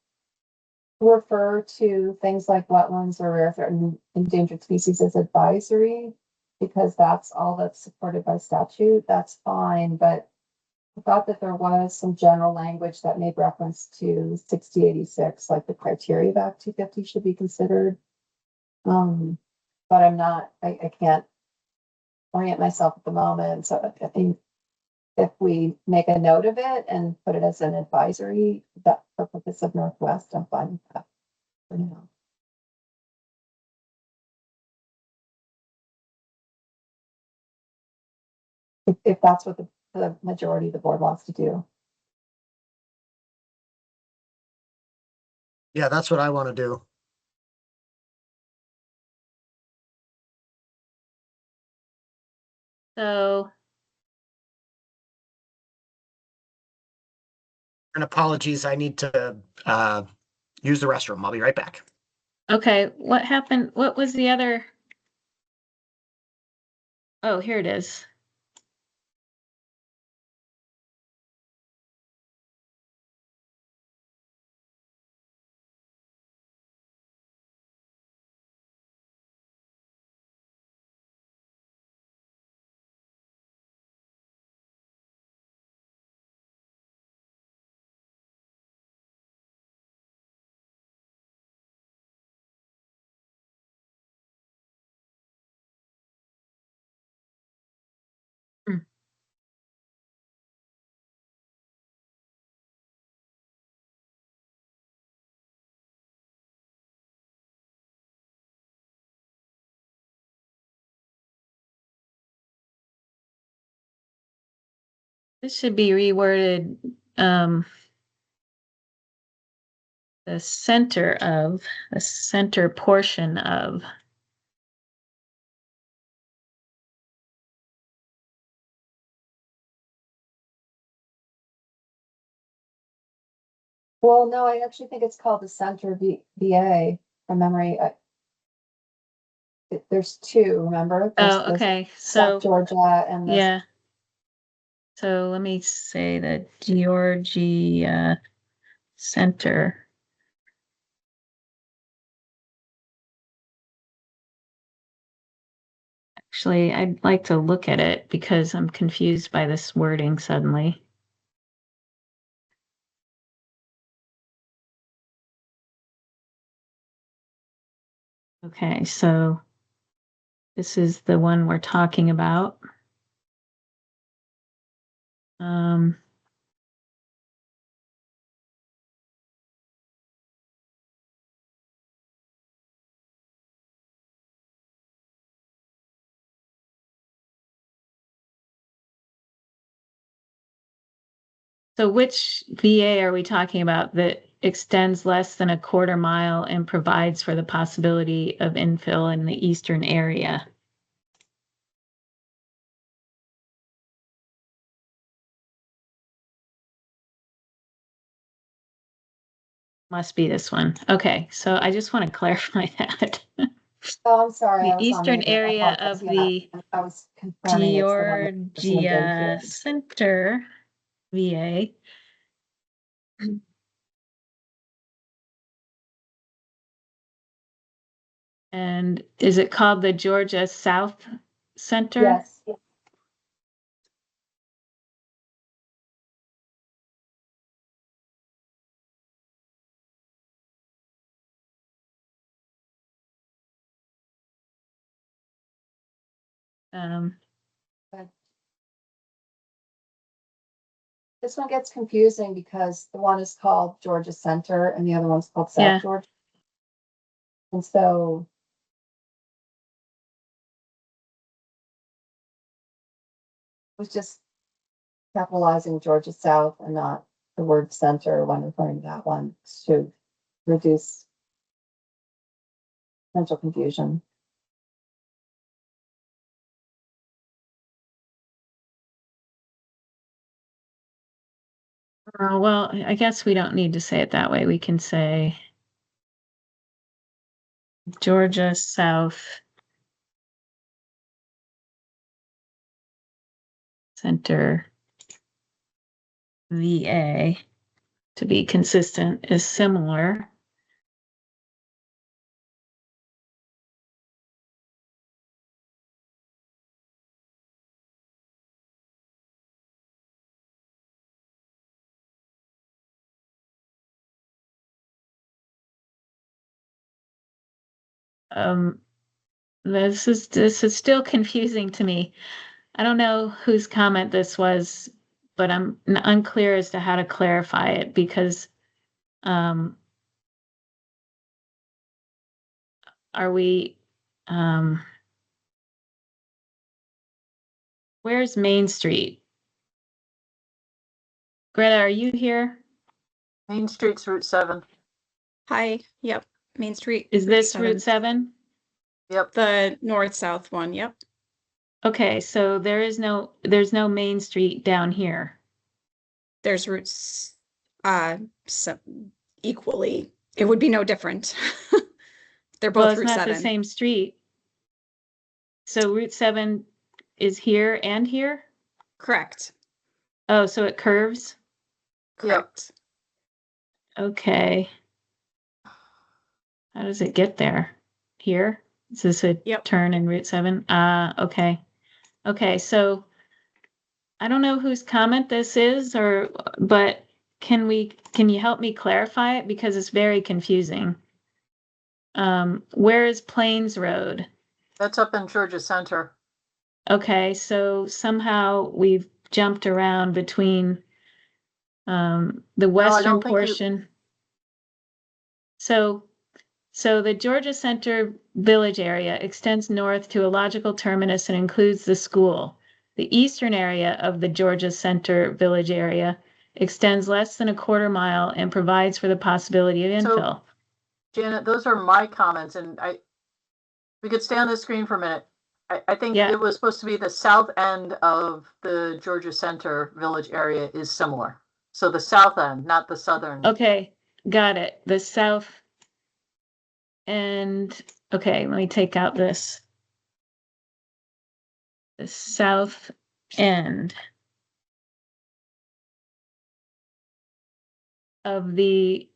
refer to things like wetlands or rare threatened endangered species as advisory, because that's all that's supported by statute, that's fine, but I thought that there was some general language that made reference to 6086, like the criteria of Act 250 should be considered. But I'm not, I can't orient myself at the moment, so I think if we make a note of it and put it as an advisory, that for purpose of Northwest, I'm fine with that for now. If that's what the majority of the board wants to do. Yeah, that's what I want to do. So, And apologies, I need to use the restroom. I'll be right back. okay, what happened? What was the other? Oh, here it is. This should be reworded, the center portion of. Well, no, I actually think it's called the Center VA from memory. There's two, remember? There's Oh, the okay, South so, Georgia and the yeah. So let me say the Georgia Center. Actually, I'd like to look at it because I'm confused by this wording suddenly. Okay, so this is the one we're talking about. So which VA are we talking about that extends less than a quarter mile and provides for the possibility of infill in the eastern area? Must be this one. Okay, so I just want to clarify that. Oh, I'm sorry. The I was on eastern mute. I area apologize. of Yeah, the I was confirming it's the one that was named Georgia Enfield. Center VA. And is it called the Georgia South Center? Yes. This one gets confusing because the one is called Georgia Center and the other one's called Yeah. South Georgia. And so it was just capitalizing Georgia South and not the word center when referring to that one to reduce potential confusion. Well, I guess we don't need to say it that way. We can say Georgia South Center VA to be consistent is similar. This is still confusing to me. I don't know whose comment this was, but I'm unclear as to how to clarify it because are we where's Main Street? Greta, are you here? Main Street's Route 7. Hi, yep, Main Street. Is this Route 7? 7? Yep. The north-south one, yep. Okay, so there's no Main Street down here. There's routes, so equally, it would be no different. They're Well, both it's Route not the 7. same street. So Route 7 is here and here? Correct, Oh, so it curves? correct. Okay. How does it get there? Here? Is this a Yep. turn in Route 7? Okay. Okay, so I don't know whose comment this is but can you help me clarify it? Because it's very confusing. Where is Plains Road? That's up in Georgia Center. Okay, so somehow we've jumped around between the western think you- portion. So the Georgia Center Village area extends north to a logical terminus and includes the school. The eastern area of the Georgia Center Village area extends less than a quarter mile and provides for the possibility of So- infill. Janet, those are my comments, and we could stay on the screen for a minute. I think Yeah. it was supposed to be the south end of the Georgia Center Village area is similar. So the south end, not the southern. Okay, got it. The south end. Okay, let me take out this. The south end of the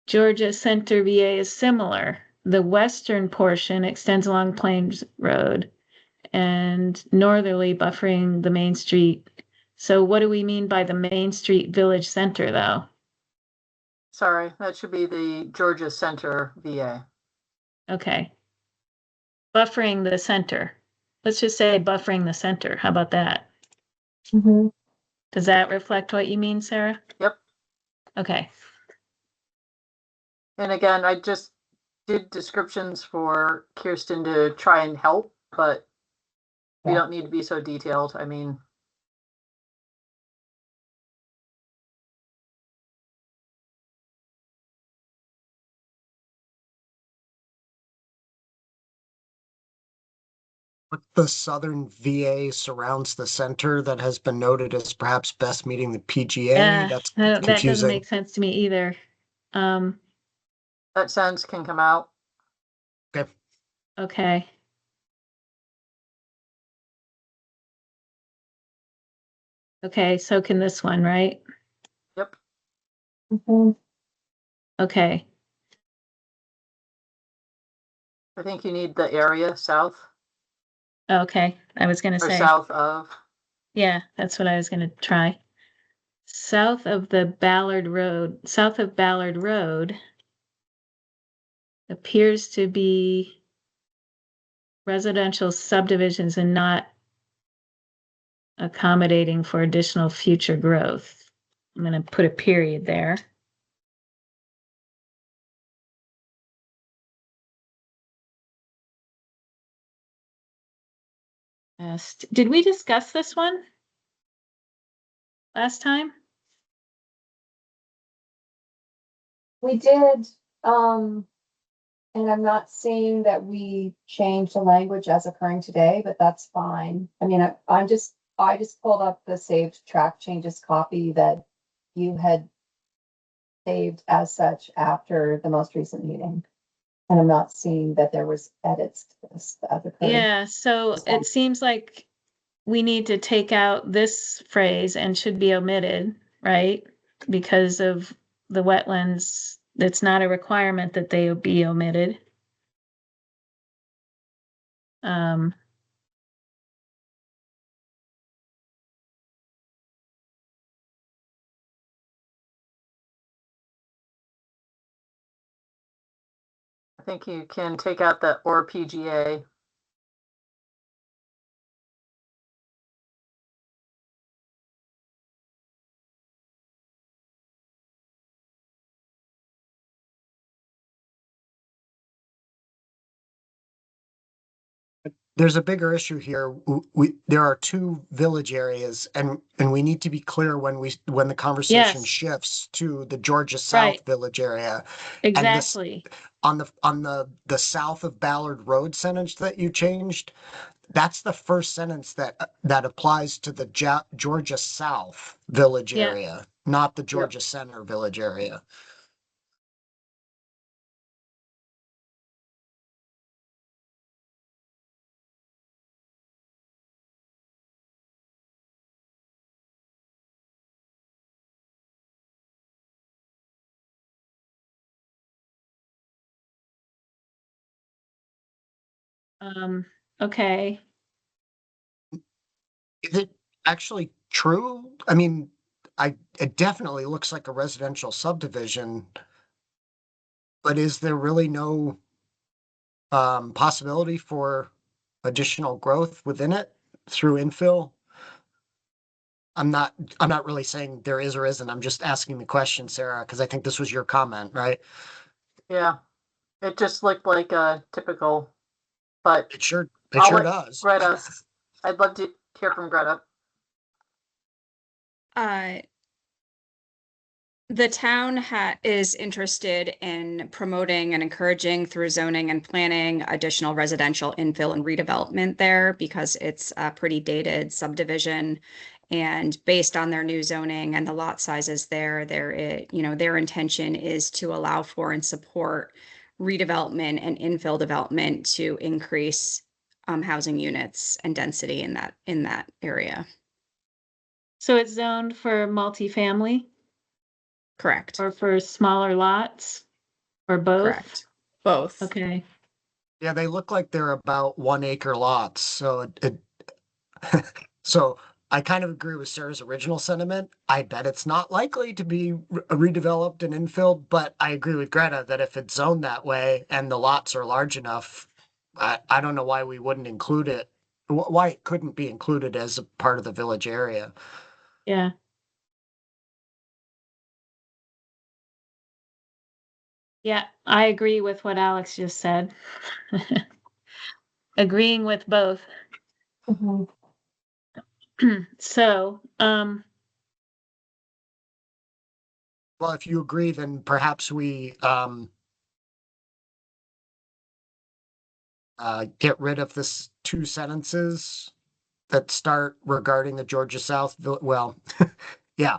Georgia Center VA is similar. The western portion extends along Plains Road and northerly buffering the Main Street. So what do we mean by the Main Street Village Center, though? Sorry, that should be the Georgia Center VA. Okay. Buffering the center. Let's just say buffering the center. How about that? Mhm. Does that reflect what you mean, Sarah? Yep. Okay. And again, I just did descriptions for Kirsten to try and help, but we Yeah. don't need to be so detailed. I mean, But the southern VA surrounds the center that has been noted as perhaps best meeting the PGA. Yeah, That's that doesn't confusing. make sense to me either. that sentence can come out. Okay. Okay, so can this one, right? Yep. Mhm. Okay. I think you need the area south Okay, I was gonna or say. south of. Yeah, that's what I was gonna try. South of Ballard Road appears to be residential subdivisions and not accommodating for additional future growth. I'm gonna put a period there. Did we discuss this one last time? We did, and I'm not seeing that we changed the language as occurring today, but that's fine. I mean, I just pulled up the saved track changes copy that you had saved as such after the most recent meeting. And I'm not seeing that there was edits to this that have occurred. Yeah, so it seems like we need to take out this phrase and should be omitted, right? Because of the wetlands, it's not a requirement that they be omitted. Um, think you can take out the or PGA. There's a bigger issue here. There are two village areas, and we need to be clear when the conversation Yes. shifts to the Georgia Right. South Village area. And this, Exactly. on the south of Ballard Road sentence that you changed, that's the first sentence that applies to the Georgia South Village Yeah. area, not the Georgia Center Village area. Okay. Is it actually true? I mean, it definitely looks like a residential subdivision, but is there really no possibility for additional growth within it through infill? I'm not really saying there is or isn't. I'm just asking the question, Sarah, because I think this was your comment, right? Yeah, it just looked like a typical, but It sure I'll let does. Greta, I'd love to hear from Greta. The town is interested in promoting and encouraging through zoning and planning additional residential infill and redevelopment there because it's a pretty dated subdivision. And based on their new zoning and the lot sizes there, their intention is to allow for and support redevelopment and infill development to increase housing units and density in that area. So it's zoned for multifamily Correct. or for smaller lots or both? Correct. Both. Okay. Yeah, they look like they're about 1 acre lots. So so I kind of agree with Sarah's original sentiment. I bet it's not likely to be redeveloped and infilled, but I agree with Greta that if it's zoned that way and the lots are large enough, I don't know why we wouldn't include it, why it couldn't be included as a part of the village area. Yeah. Yeah, I agree with what Alex just said. Agreeing with both. Mhm. So, Well, if you agree, then perhaps we get rid of this two sentences that start regarding the Georgia South. Well, yeah.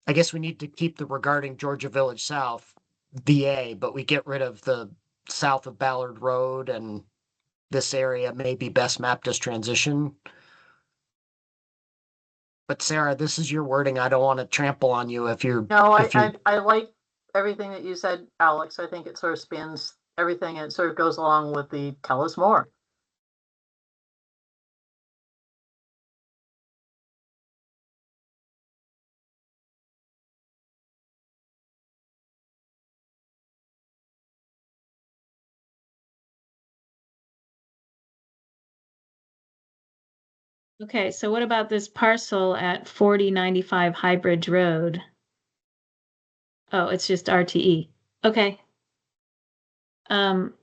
I guess we need to keep the regarding Georgia Village South VA, but we get rid of the south of Ballard Road and this area may be best mapped as transition. But Sarah, this is your wording. I don't want to trample on you if you're. No, if you I like everything that you said, Alex. I think it sort of spans everything and it sort of goes along with the tell us more. okay, so what about this parcel at 4095 Highbridge Road? Oh, it's just RTE. Okay. Can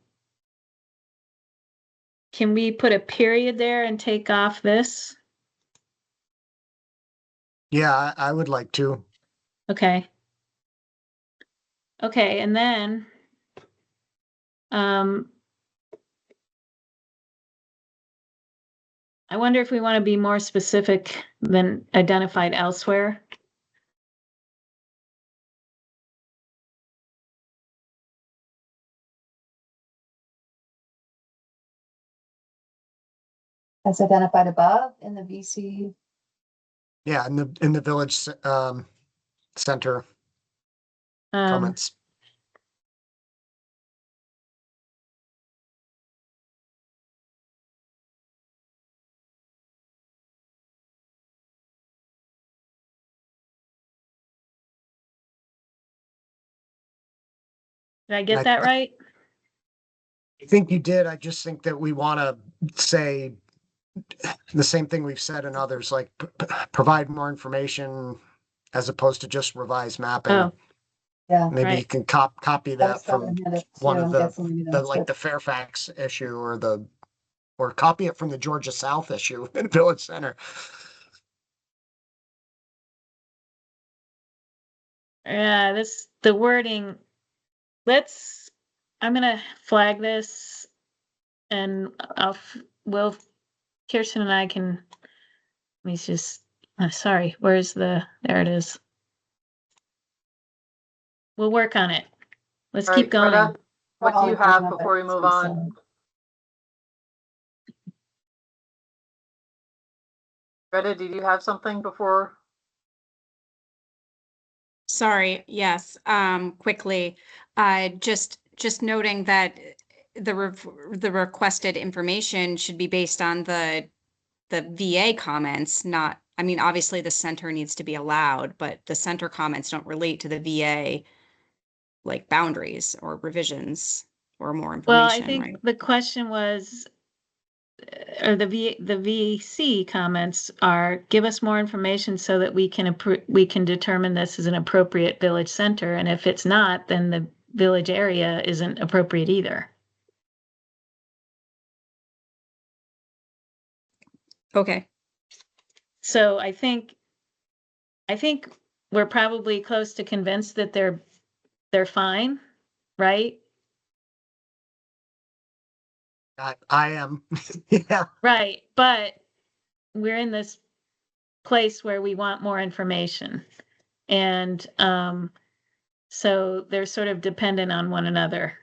we put a period there and take off this? Yeah, I would like to. Okay. Okay, and then I wonder if we want to be more specific than identified elsewhere. As identified above in the VC. Yeah, in the village center comments. Did I get that right? I think you did. I just think that we want to say the same thing we've said in others, like provide more information as opposed to just revise mapping. Oh, Yeah. Maybe you right. can copy That was that from something that one too, of get somebody to like the Fairfax issue or copy it from the Georgia South issue in Village Center. Yeah, the wording, I'm gonna flag this and we'll, Kirsten and I can, let me just, sorry, there it is. We'll work on it. Let's All keep right, going. Greta, what do you have Oh, before we move on? Greta, did you have something before? Sorry, yes, quickly, just noting that the requested information should be based on the VA comments, not, I mean, obviously the center needs to be allowed, but the center comments don't relate to the VA like boundaries or revisions or more Well, I information, right? think the question was, or the VC comments are, give us more information so that we can determine this is an appropriate village center. And if it's not, then the village area isn't appropriate either. Okay. So I think we're probably close to convinced that they're fine, right? I am. Yeah. Right, but we're in this place where we want more information. And so they're sort of dependent on one another.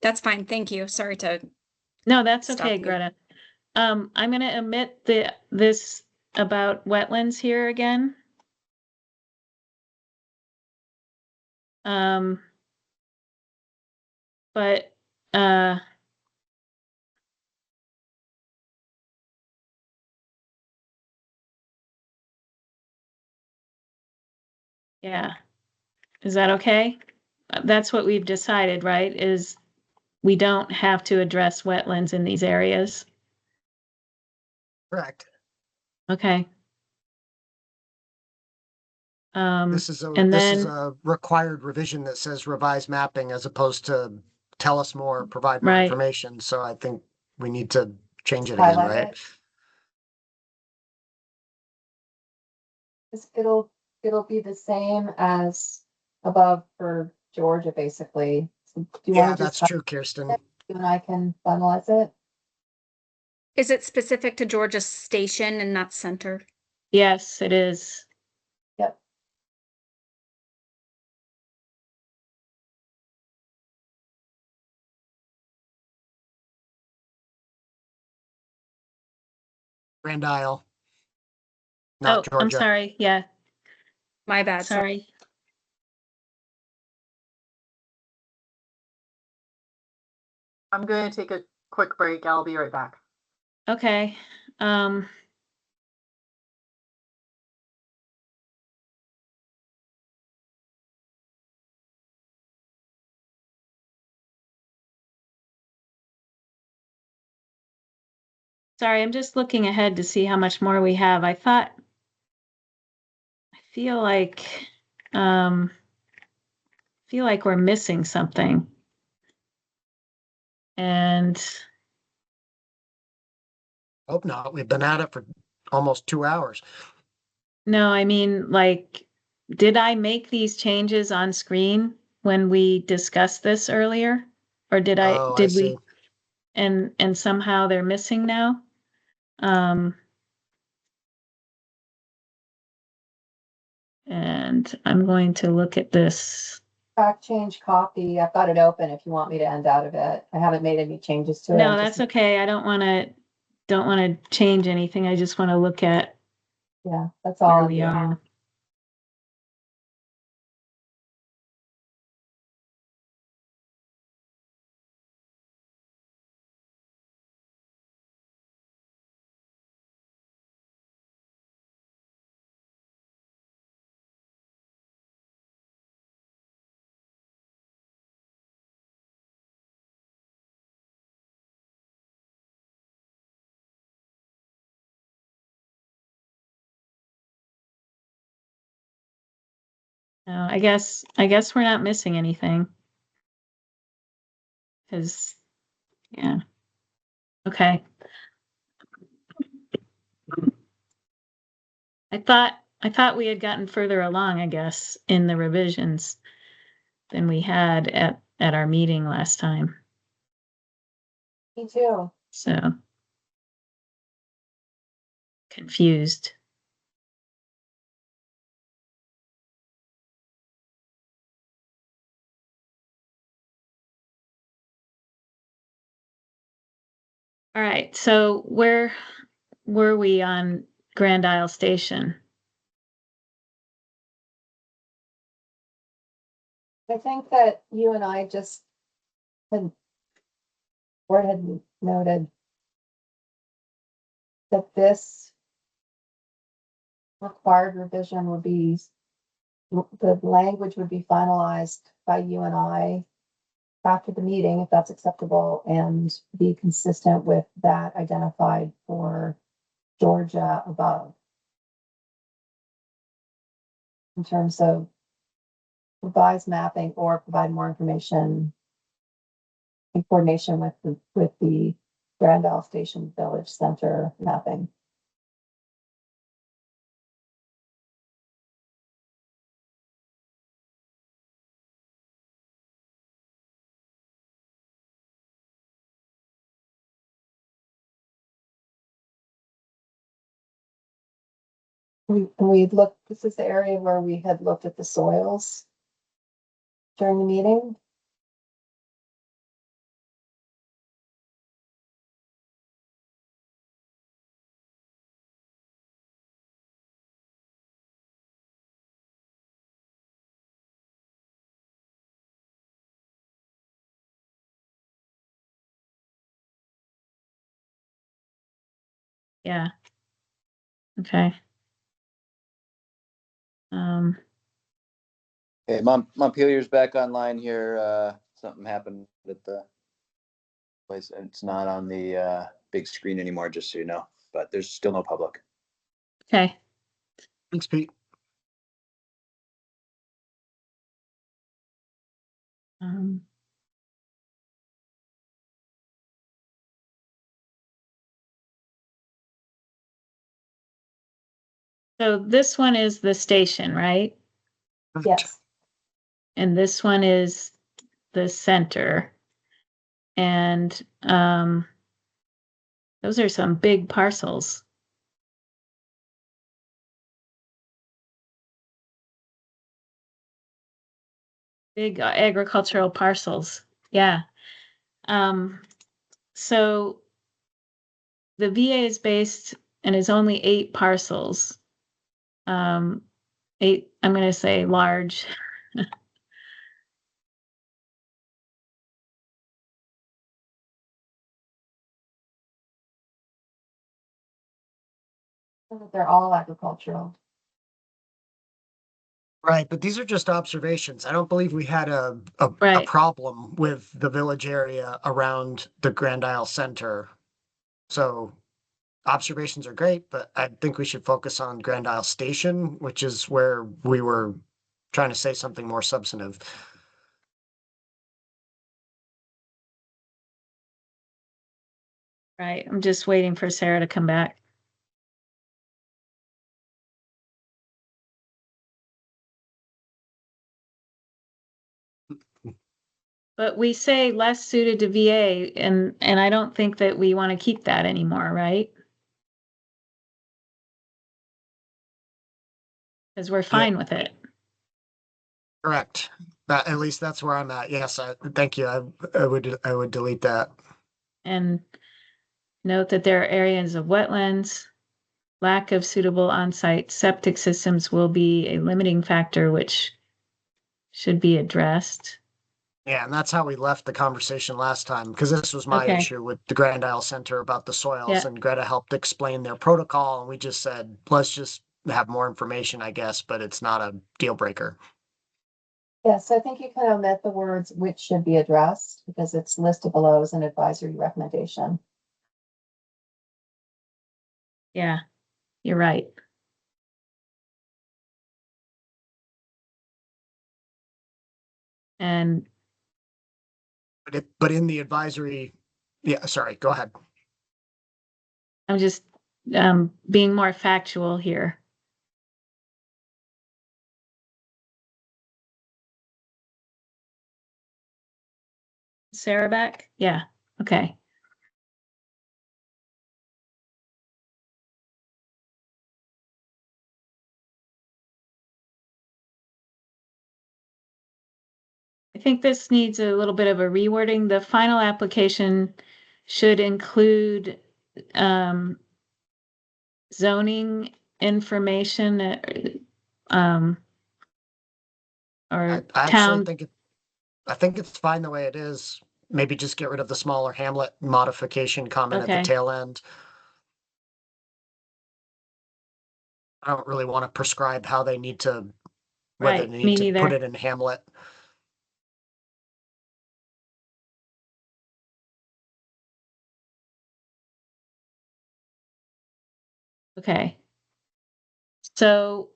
That's fine. Thank you. Sorry to No, that's stop okay, you. Greta. I'm gonna omit this about wetlands here again. But yeah, is that okay? That's what we've decided, right? Is we don't have to address wetlands in these areas. Correct. Okay. This is And then, a required revision that says revise mapping as opposed to tell us more, provide more right, information. So I think we need to change it again, highlight right? it. It'll be the same as above for Georgia, basically. So do you Yeah, want to that's just, true, Kirsten. you and I can finalize it? Is it specific to Georgia Station and not center? yes, it is. Yep. Grand Isle. Oh, Not I'm Georgia. sorry. Yeah, My bad. sorry. I'm going to take a quick break. I'll be right back. Okay. Sorry, I'm just looking ahead to see how much more we have. I feel like we're missing something. And Hope not. We've been at it for almost 2 hours. no, I mean, like, did I make these changes on screen when we discussed this earlier? Or did Oh, I see. we, and somehow they're missing now? And I'm going to look at this. Track change copy. I've got it open if you want me to end out of it. I haven't made any changes to it. No, I'm that's just- okay. I don't want to change anything. I just want to look at Yeah, that's where all. we are. I guess we're not missing anything. Cause, yeah. Okay. I thought we had gotten further along, I guess, in the revisions than we had at our meeting last time. Me too. So confused. All right, so where were we on Grand Isle Station? I think that you and I just had noted that this required revision would be, the language would be finalized by you and I after the meeting, if that's acceptable, and be consistent with that identified for Georgia above. In terms of revised mapping or provide more information in coordination with the Grand Isle Station Village Center mapping. We looked, this is the area where we had looked at the soils during the meeting. Yeah. Okay. Hey, Montpelier's back online here. Something happened at the place. It's not on the big screen anymore, just so you know. But there's still no public. Okay. Thanks, Pete. Um, so this one is the station, right? Yes, And this one is the center. And those are some big parcels. Big agricultural parcels. Yeah. So the VA is based and is only 8 parcels. 8, I'm going to say large. they're all agricultural. Right, but these are just observations. I don't believe we had a Right. problem with the village area around the Grand Isle Center. So observations are great, but I think we should focus on Grand Isle Station, which is where we were trying to say something more substantive. Right. I'm just waiting for Sarah to come back. But we say less suited to VA, and I don't think that we want to keep that anymore, right? Because we're fine with it. Correct. At least that's where I'm at. Yes, thank you. I would delete that. And note that there are areas of wetlands. Lack of suitable on-site septic systems will be a limiting factor, which should be addressed. Yeah, and that's how we left the conversation last time, because this was my Okay. issue with the Grand Isle Center about the soils, Yeah. and Greta helped explain their protocol, and we just said, let's just have more information, I guess, but it's not a deal breaker. Yes, I think you can omit the words which should be addressed because it's listed below as an advisory recommendation. Yeah, you're right. And But in the advisory, yeah, sorry, go ahead. I'm just being more factual here. Sarah back? Yeah, okay. I think this needs a little bit of a rewording. The final application should include zoning information or I actually town. I think it's fine the way it is. Maybe just get rid of the smaller hamlet modification comment at Okay. the tail end. I don't really want to prescribe how they need to, whether Right, they me need to put neither. it in hamlet. Okay. So,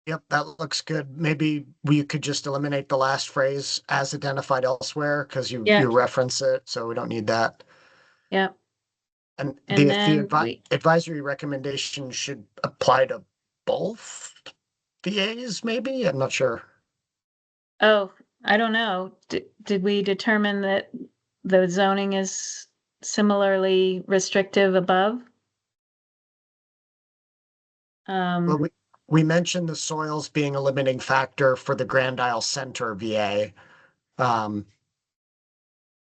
Yep, that looks good. Maybe we could just eliminate the last phrase as identified elsewhere because Yeah. you reference it, so we don't need that. yeah, And and the then we, advisory recommendation should apply to both VAs, maybe? I'm not sure. oh, I don't know. Did we determine that the zoning is similarly restrictive above? Well, we mentioned the soils being a limiting factor for the Grand Isle Center VA.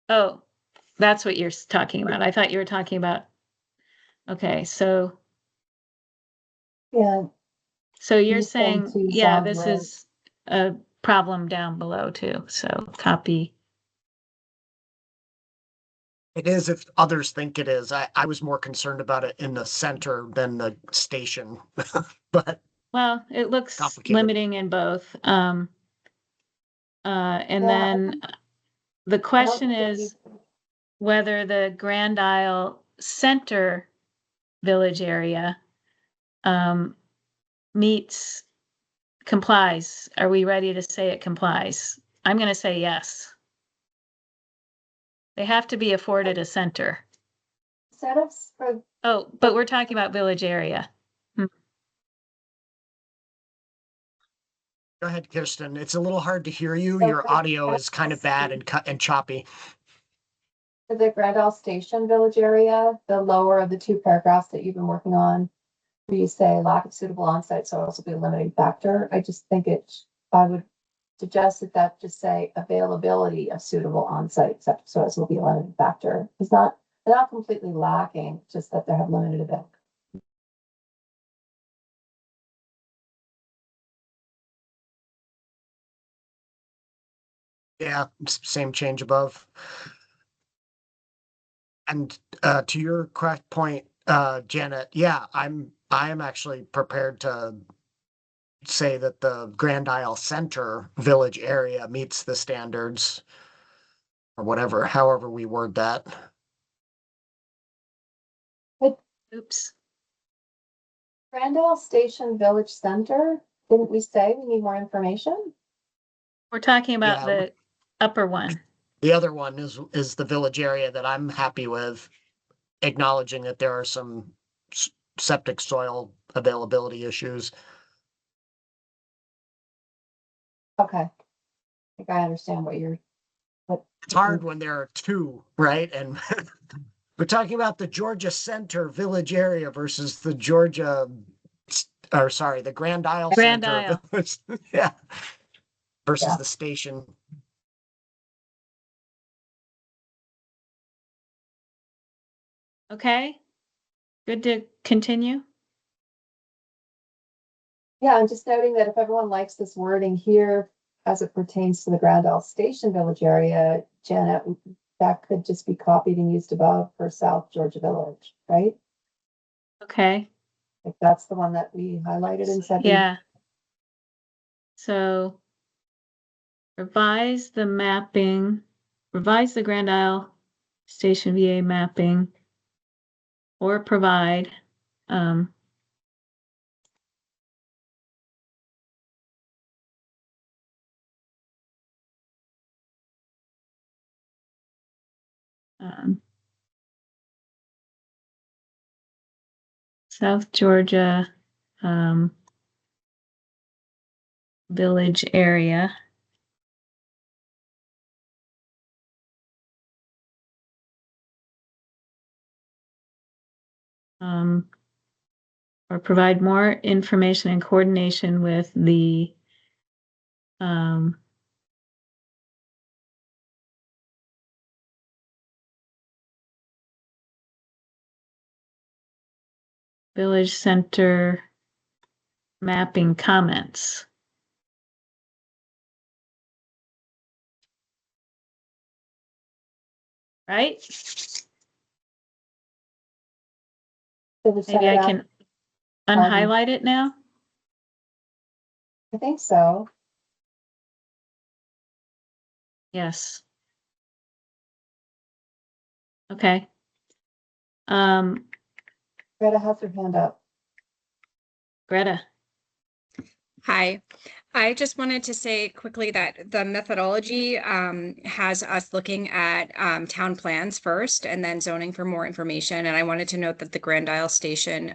Oh, that's what you're talking about. I thought you were talking about, okay, so Yeah, you're these things saying, too yeah, sound this right. is a problem down below too, so copy. It is if others think it is. I was more concerned about it in the center than the station, but Well, it looks complicated. limiting in both. And Yeah, I then don't- the I don't question think it is needs- whether the Grand Isle Center Village area complies. Are we ready to say it complies? I'm going to say yes. They have to be afforded a center. Setups for, Oh, but we're talking about village area. Go ahead, Kirsten. It's a little hard to hear you. So Your for audio Grand is kind Isle of bad State- and cut and choppy. for the Grand Isle Station Village area, the lower of the two paragraphs that you've been working on, where you say lack of suitable on-site soils will be a limiting factor. I just think I would suggest that just say availability of suitable on-site septic soils will be a limiting factor. They're not completely lacking, just that they have limited availability. Yeah, same change above. And to your correct point, Janet, yeah, I am actually prepared to say that the Grand Isle Center Village area meets the standards or whatever, however we word that. Oops. Grand Isle Station Village Center, didn't we say we need more information? We're talking about Yeah, the upper one. the other one is the village area that I'm happy with, acknowledging that there are some septic soil availability issues. Okay. I think I understand what you're. It's hard when there are two, right? And we're talking about the Georgia Center Village area versus the the Grand Isle Grand Center Isle. Village, yeah, versus Yeah. the station. Okay. Good to continue. Yeah, I'm just noting that if everyone likes this wording here as it pertains to the Grand Isle Station Village area, Janet, that could just be copied and used above for South Georgia Village, right? Okay, Like that's the one that we highlighted and said. yeah. So revise the mapping, revise the Grand Isle Station VA mapping, or provide, um, um, South Georgia, village area. Or provide more information and coordination with the village center mapping comments. Right? Maybe I can unhighlight it now. I think so. Yes. Okay. Greta has her hand up. Greta. Hi, I just wanted to say quickly that the methodology has us looking at town plans first and then zoning for more information. And I wanted to note that the Grand Isle Station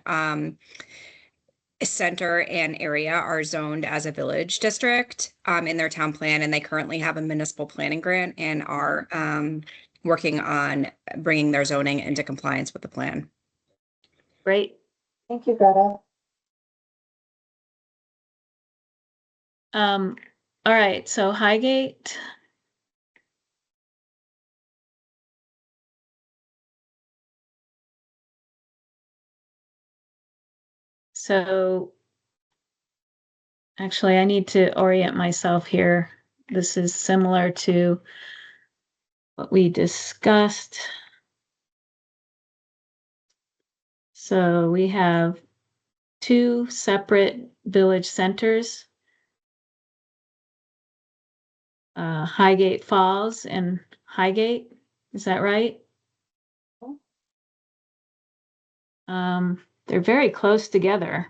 center and area are zoned as a village district in their town plan, and they currently have a municipal planning grant and are working on bringing their zoning into compliance with the plan. Great. Thank you, Greta. All right, so Highgate. So actually, I need to orient myself here. This is similar to what we discussed. So we have two separate village centers, Highgate Falls and Highgate. Is that right? They're very close together.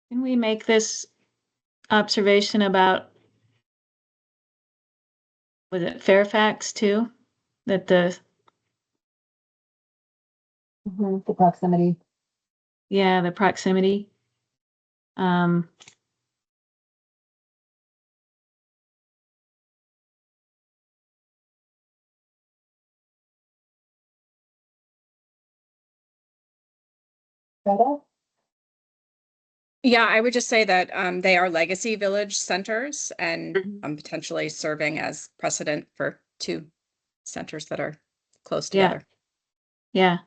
Can we make this observation about, was it Fairfax too? That the proximity. Yeah, the proximity. Um, Greta? Yeah, I would just say that they are legacy village centers and Mhm. potentially serving as precedent for two centers that are close Yeah. together. yeah.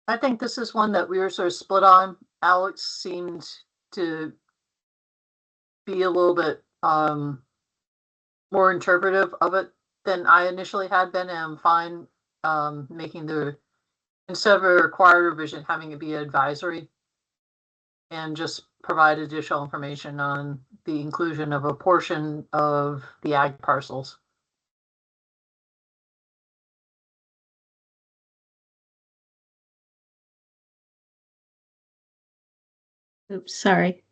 I think this is one that we were sort of split on. Alex seemed to be a little bit more interpretive of it than I initially had been, and I'm fine making the, instead of a required revision, having it be advisory and just provide additional information on the inclusion of a portion of the ag parcels. Oops, sorry.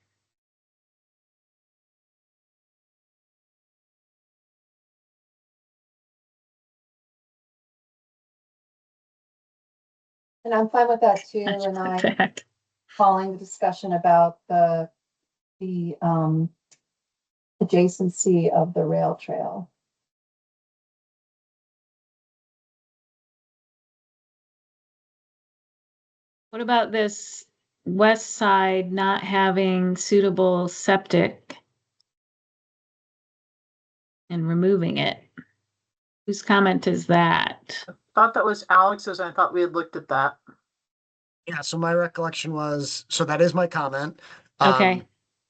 And I'm fine with that too, That's and I'm perfect. calling the discussion about the adjacency of the rail trail. What about this west side not having suitable septic and removing it? Whose comment is that? Thought that was Alex's. I thought we had looked at that. Yeah, so my recollection was, so that is my comment. Okay.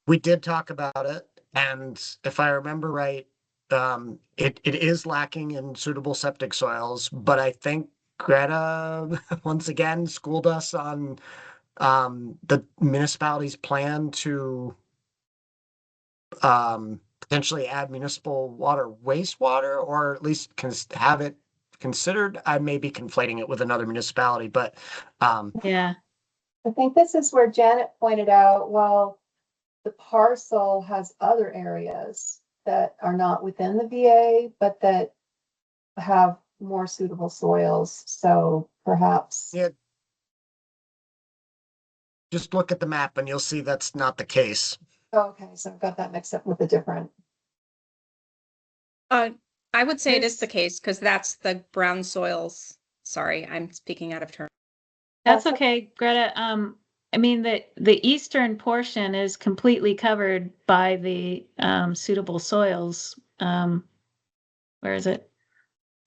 We did talk about it, and if I remember right, it is lacking in suitable septic soils, but I think Greta, once again, schooled us on the municipality's plan to potentially add municipal water wastewater, or at least have it considered. I may be conflating it with another municipality, but Yeah. I think this is where Janet pointed out, well, the parcel has other areas that are not within the VA, but that have more suitable soils, so perhaps. yeah, just look at the map and you'll see that's not the case. Oh, okay, so I've got that mixed up with a different. I would say it is There's- the case because that's the brown soils. Sorry, I'm speaking out of turn. That's That's okay, Greta. I mean, the eastern portion is completely covered by the suitable soils. Where is it?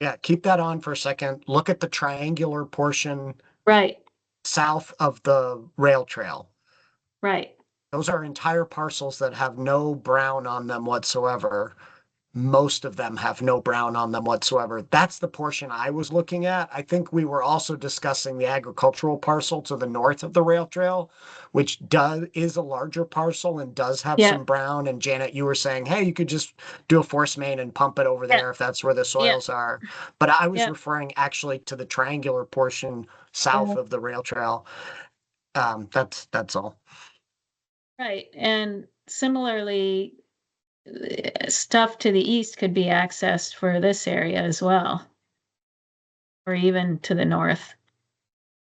Yeah, keep that on for a second. Look at the triangular portion Right, south of the rail trail. right. Those are entire parcels that have no brown on them whatsoever. Most of them have no brown on them whatsoever. That's the portion I was looking at. I think we were also discussing the agricultural parcel to the north of the rail trail, which is a larger parcel and does have Yeah. some brown. And Janet, you were saying, hey, you could just do a force main and pump it over Yeah. there if that's where the soils are. But I was Yeah. referring actually to the triangular portion south of the rail trail. That's all. Right, and similarly, stuff to the east could be accessed for this area as well. Or even to the north.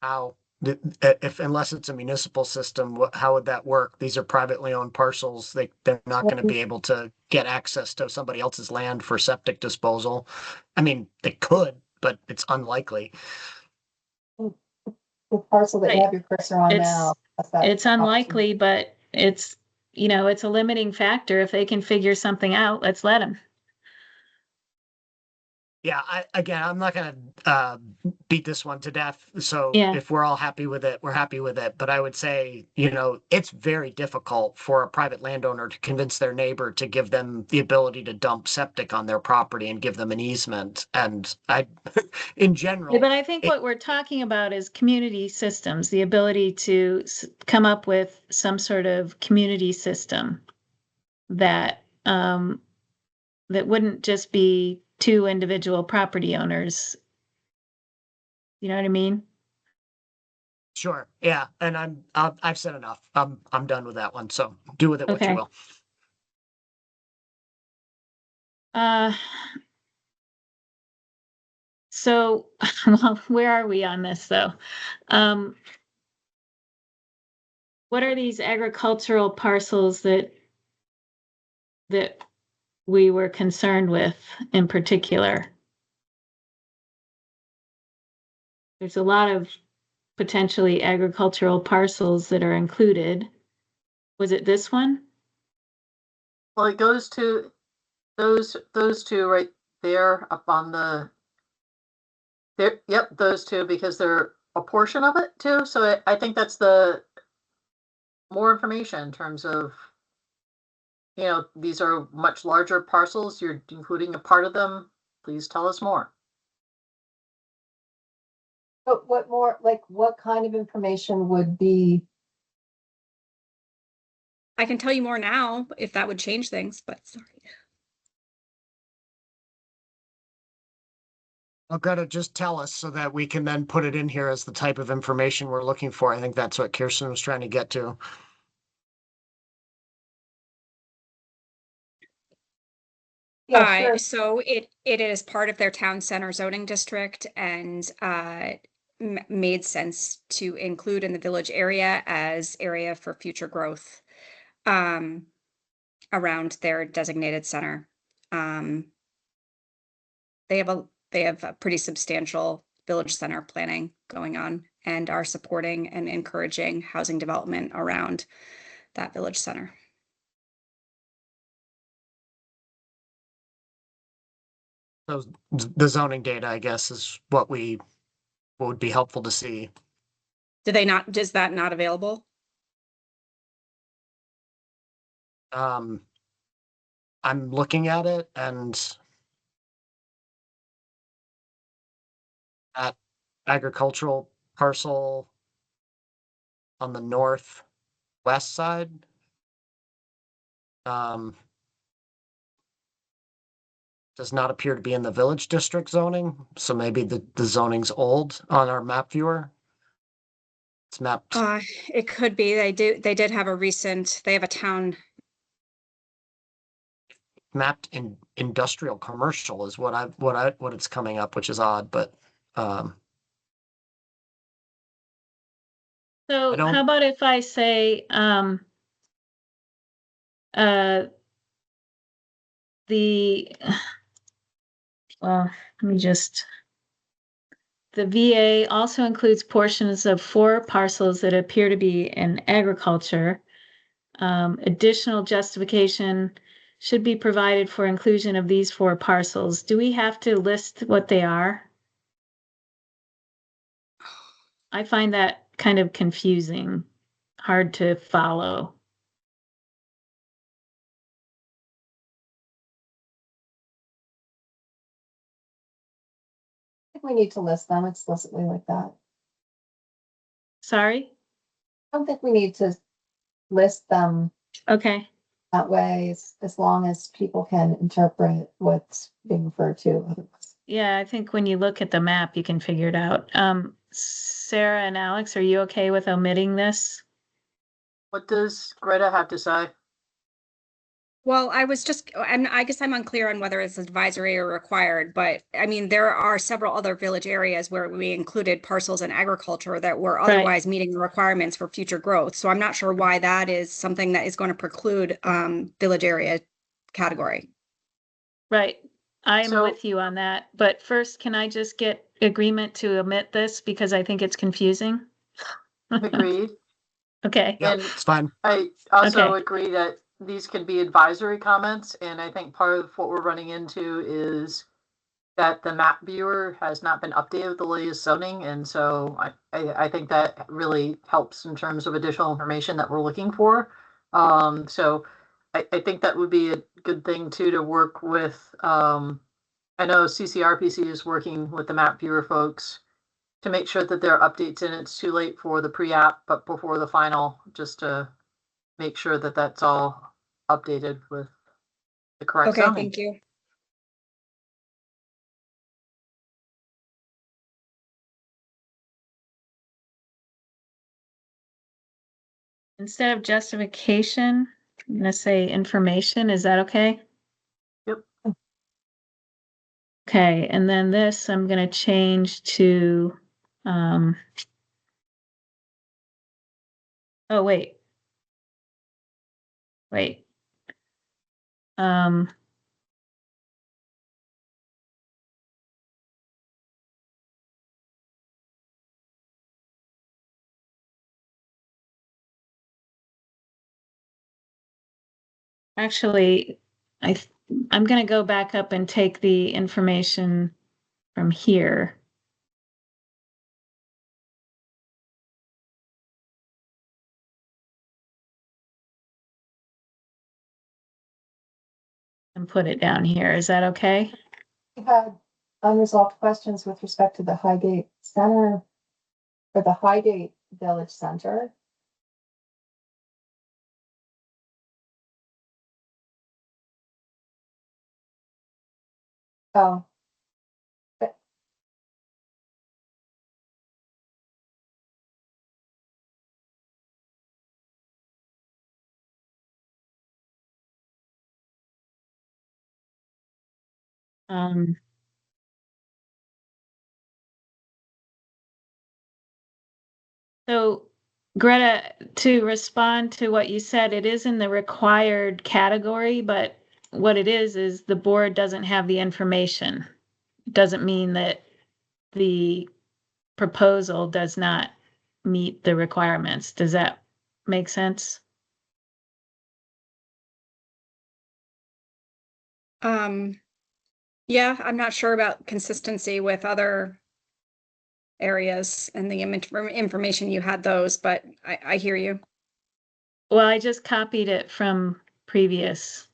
How, if, unless it's a municipal system, how would that work? These are privately owned parcels. They're not going to be able to get access to somebody else's land for septic disposal. I mean, they could, but it's unlikely. The parcel that you Right. have your cursor on It's- now. has that It's option. unlikely, but it's a limiting factor. If they can figure something out, let's let them. Yeah, I'm not gonna beat this one to death. So Yeah. if we're all happy with it, we're happy with it. But I would say, it's very difficult for a private landowner to convince their neighbor to give them the ability to dump septic on their property and give them an easement. And in general, But I think what we're talking about is community systems, the ability to come up with some sort of community system that that wouldn't just be two individual property owners. You know what I mean? sure, yeah, and I've said enough. I'm done with that one. So do with it what you Okay. will. So, well, where are we on this though? What are these agricultural parcels that we were concerned with in particular? There's a lot of potentially agricultural parcels that are included. Was it this one? Well, it goes to those two right there up on the there. Yep, those two, because they're a portion of it too. So I think that's the more information in terms of, these are much larger parcels. You're including a part of them. Please tell us more. But what more, like, what kind of information would be? I can tell you more now if that would change things, but sorry. I've got to just tell us so that we can then put it in here as the type of information we're looking for. I think that's what Kirsten was trying to get to. Yeah, sure. So it is part of their town center zoning district, and made sense to include in the village area as area for future growth around their designated center. They have a pretty substantial village center planning going on and are supporting and encouraging housing development around that village center. So the zoning data, I guess, is what would be helpful to see. Is that not available? I'm looking at it, and that agricultural parcel on the northwest side, does not appear to be in the village district zoning, so maybe the zoning's old on our map viewer. It's mapped, It could be. They did have they have a town. mapped in industrial commercial is what it's coming up, which is odd, but So I don't- how about if I say, well, let me just, the VA also includes portions of 4 parcels that appear to be in agriculture. Additional justification should be provided for inclusion of these 4 parcels. Do we have to list what they are? I find that kind of confusing, hard to follow. I think we need to list them explicitly like that. Sorry? I don't think we need to list them Okay. that way, as long as people can interpret what's being referred to otherwise. Yeah, I think when you look at the map, you can figure it out. Sarah and Alex, are you okay with omitting this? What does Greta have to say? Well, I guess I'm unclear on whether it's advisory or required, but I mean, there are several other village areas where we included parcels in agriculture that were otherwise meeting the requirements for future growth. So I'm not sure why that is something that is going to preclude village area category. Right. I'm So- with you on that. But first, can I just get agreement to omit this because I think it's confusing? Agreed. Okay. yeah, And it's fine. I also Okay. agree that these can be advisory comments, and I think part of what we're running into is that the map viewer has not been updated with the latest zoning, and so I think that really helps in terms of additional information that we're looking for. So I think that would be a good thing too to work with. I know CCRPC is working with the map viewer folks to make sure that there are updates, and it's too late for the pre-app, but before the final, just to make sure that that's all updated with the correct Okay, zoning. thank you. Instead of justification, I'm gonna say information. Is that okay? Yep. Okay, and then this I'm gonna change to, oh, wait. Wait. Um, Actually, I'm gonna go back up and take the information from here. And put it down here. Is that okay? We had unresolved questions with respect to the Highgate Center, or the Highgate Village Center. Oh. Um, So Greta, to respond to what you said, it is in the required category, but what it is the board doesn't have the information. Doesn't mean that the proposal does not meet the requirements. Does that make sense? Yeah, I'm not sure about consistency with other areas and the information you had those, but I hear you. Well, I just copied it from previous.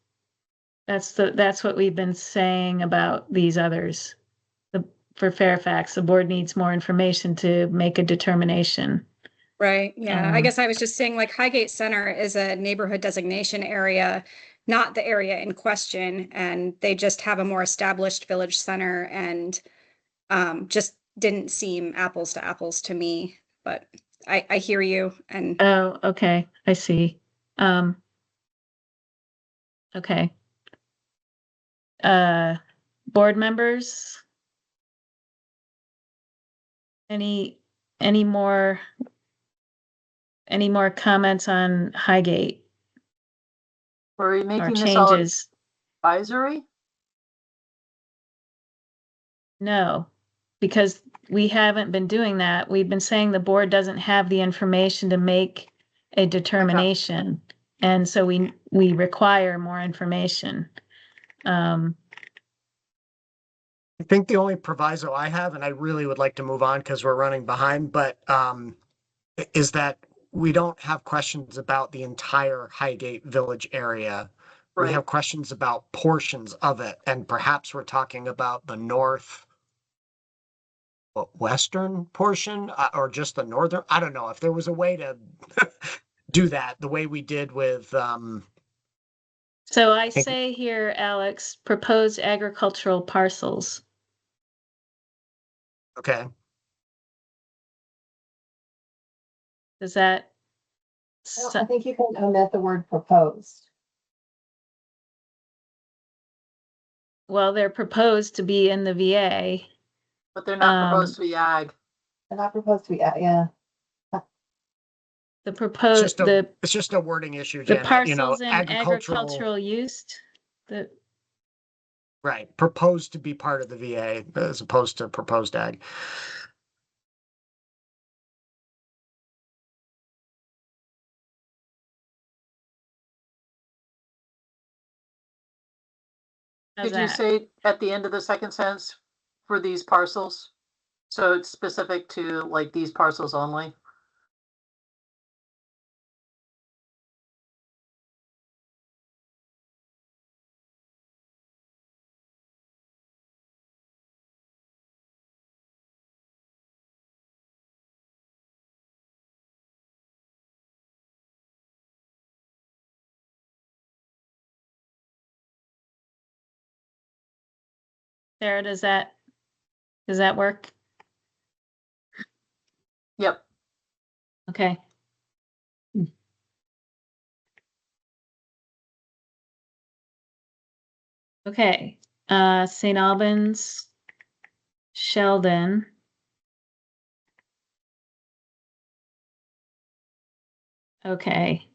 That's what we've been saying about these others. For Fairfax, the board needs more information to make a determination. Right, yeah, I Um, guess I was just saying like Highgate Center is a neighborhood designation area, not the area in question, and they just have a more established village center and just didn't seem apples to apples to me, but I hear you and Oh, okay, I see. Okay. Board members? Any, any more, any more comments on Highgate Were we or making this all changes? advisory? No, because we haven't been doing that. We've been saying the board doesn't have the information to make a determination. And so we require more information. I think the only proviso I have, and I really would like to move on because we're running behind, but is that we don't have questions about the entire Highgate Village area. We Right. have questions about portions of it, and perhaps we're talking about the western portion or just the northern. I don't know if there was a way to do that the way we did with So I think- say here, Alex, proposed agricultural parcels. okay. Does that? I think you can omit the word proposed. Well, they're proposed to be in the VA. But they're not proposed to be ag. They're not proposed to be, yeah. The proposed, It's just a wording issue, the Janet, you know, parcels in agricultural use, the, right, proposed to be part of the VA as opposed to proposed ag. how's Did you that? say at the end of the second sentence for these parcels? So it's specific to like these parcels only? Sarah, does that work? Yep. Okay. Okay, St. Albans, Sheldon. Okay.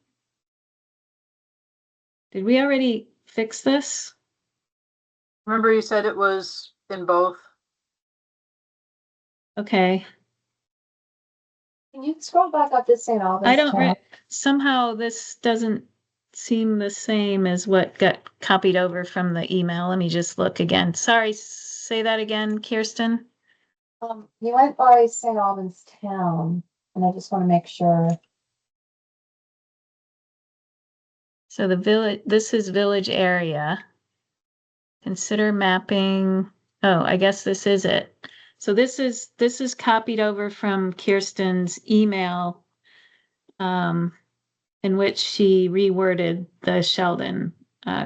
Did we already fix this? Remember you said it was in both? Okay, Can you scroll back up to St. Albans? I don't, Town? somehow this doesn't seem the same as what got copied over from the email. Let me just look again. Sorry, say that again, Kirsten. You went by St. Albans Town, and I just want to make sure. So the village, this is village area. Consider mapping. Oh, I guess this is it. So this is copied over from Kirsten's email, in which she reworded the Sheldon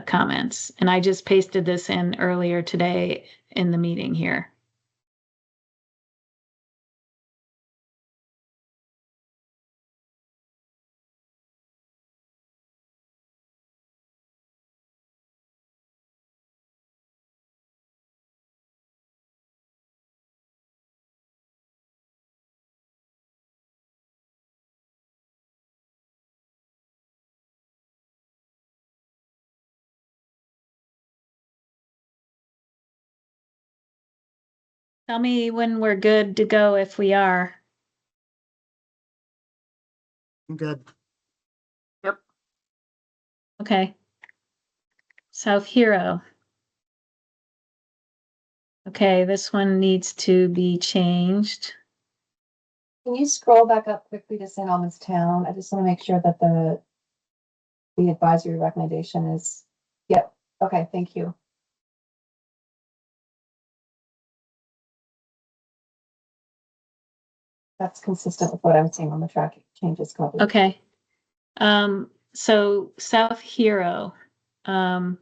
comments, and I just pasted this in earlier today in the meeting here. Tell me when we're good to go if we are. I'm good. Yep. Okay. South Hero. Okay, this one needs to be changed. Can you scroll back up quickly to St. Albans Town? I just want to make sure that the advisory recommendation is, yep, okay, thank you. That's consistent with what I'm seeing on the track changes copy. Okay. So South Hero. Um,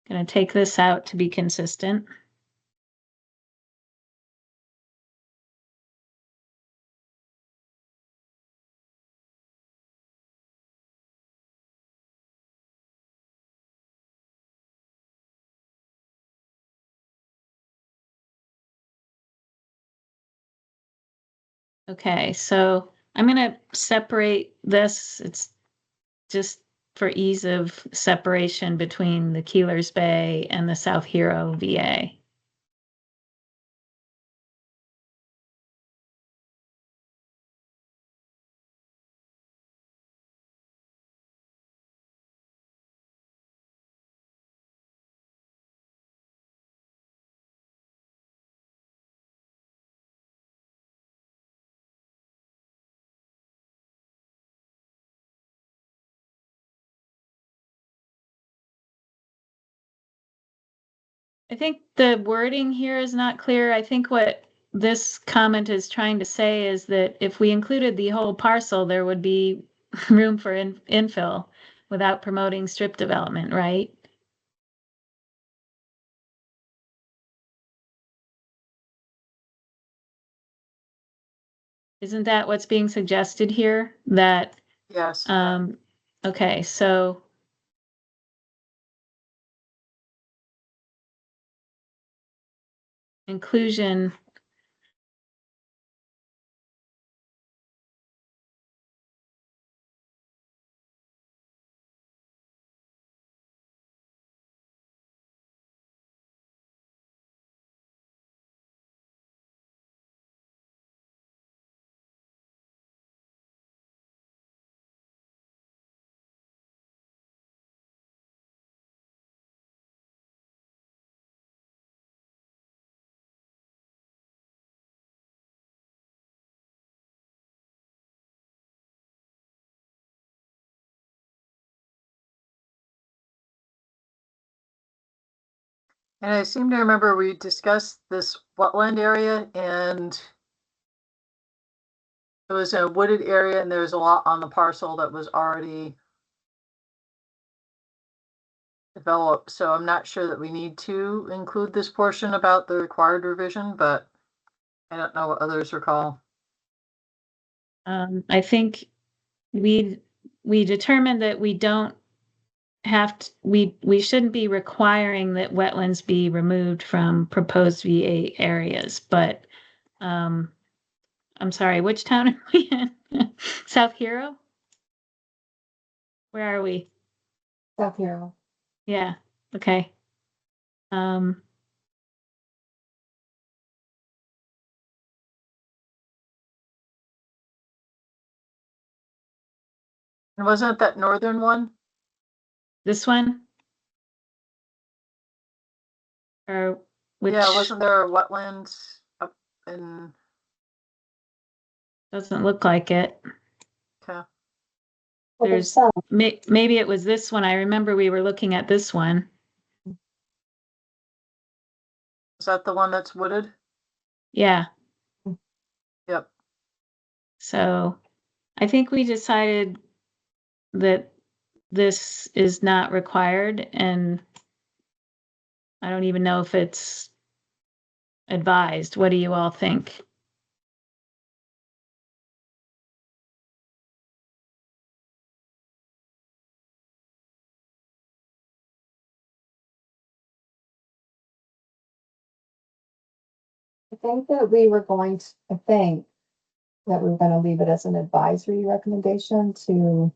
Gonna take this out to be consistent. Okay, so I'm gonna separate this. It's just for ease of separation between the Keeler's Bay and the South Hero VA. I think the wording here is not clear. I think what this comment is trying to say is that if we included the whole parcel, there would be room for infill without promoting strip development, right? Isn't that what's being suggested here? That, Yes. okay, so inclusion. And I seem to remember we discussed this wetland area, and it was a wooded area, and there was a lot on the parcel that was already developed. So I'm not sure that we need to include this portion about the required revision, but I don't know what others recall. I think we determined that we don't have to, we shouldn't be requiring that wetlands be removed from proposed VA areas, but I'm sorry, which town are we in? South Hero? Where are we? South Hero. Yeah, okay. Um, And wasn't it that northern one? this one? Or which Yeah, wasn't there a wetlands up in, doesn't look like it. okay. Well, There's some. maybe it was this one. I remember we were looking at this one. Is that the one that's wooded? Yeah. Yep. So I think we decided that this is not required, and I don't even know if it's advised. What do you all think? I think that we were going to, I think that we were gonna leave it as an advisory recommendation to,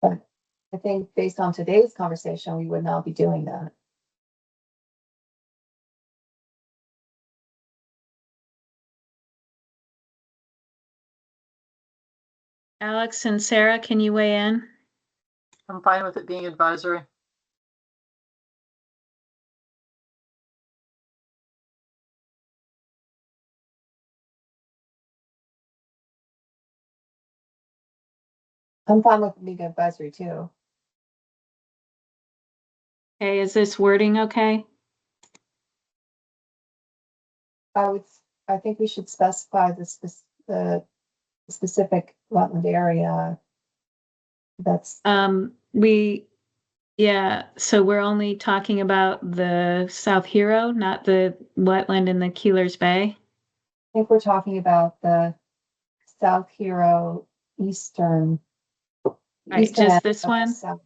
but I think based on today's conversation, we would not be doing that. Alex and Sarah, can you weigh in? I'm fine with it being advisory. I'm fine with it being advisory too. Okay, is this wording okay? I think we should specify the specific wetland area. That's, Yeah, so we're only talking about the South Hero, not the wetland in the Keeler's Bay? I think we're talking about the South Hero Eastern. Right, eastern just end this of the one? south-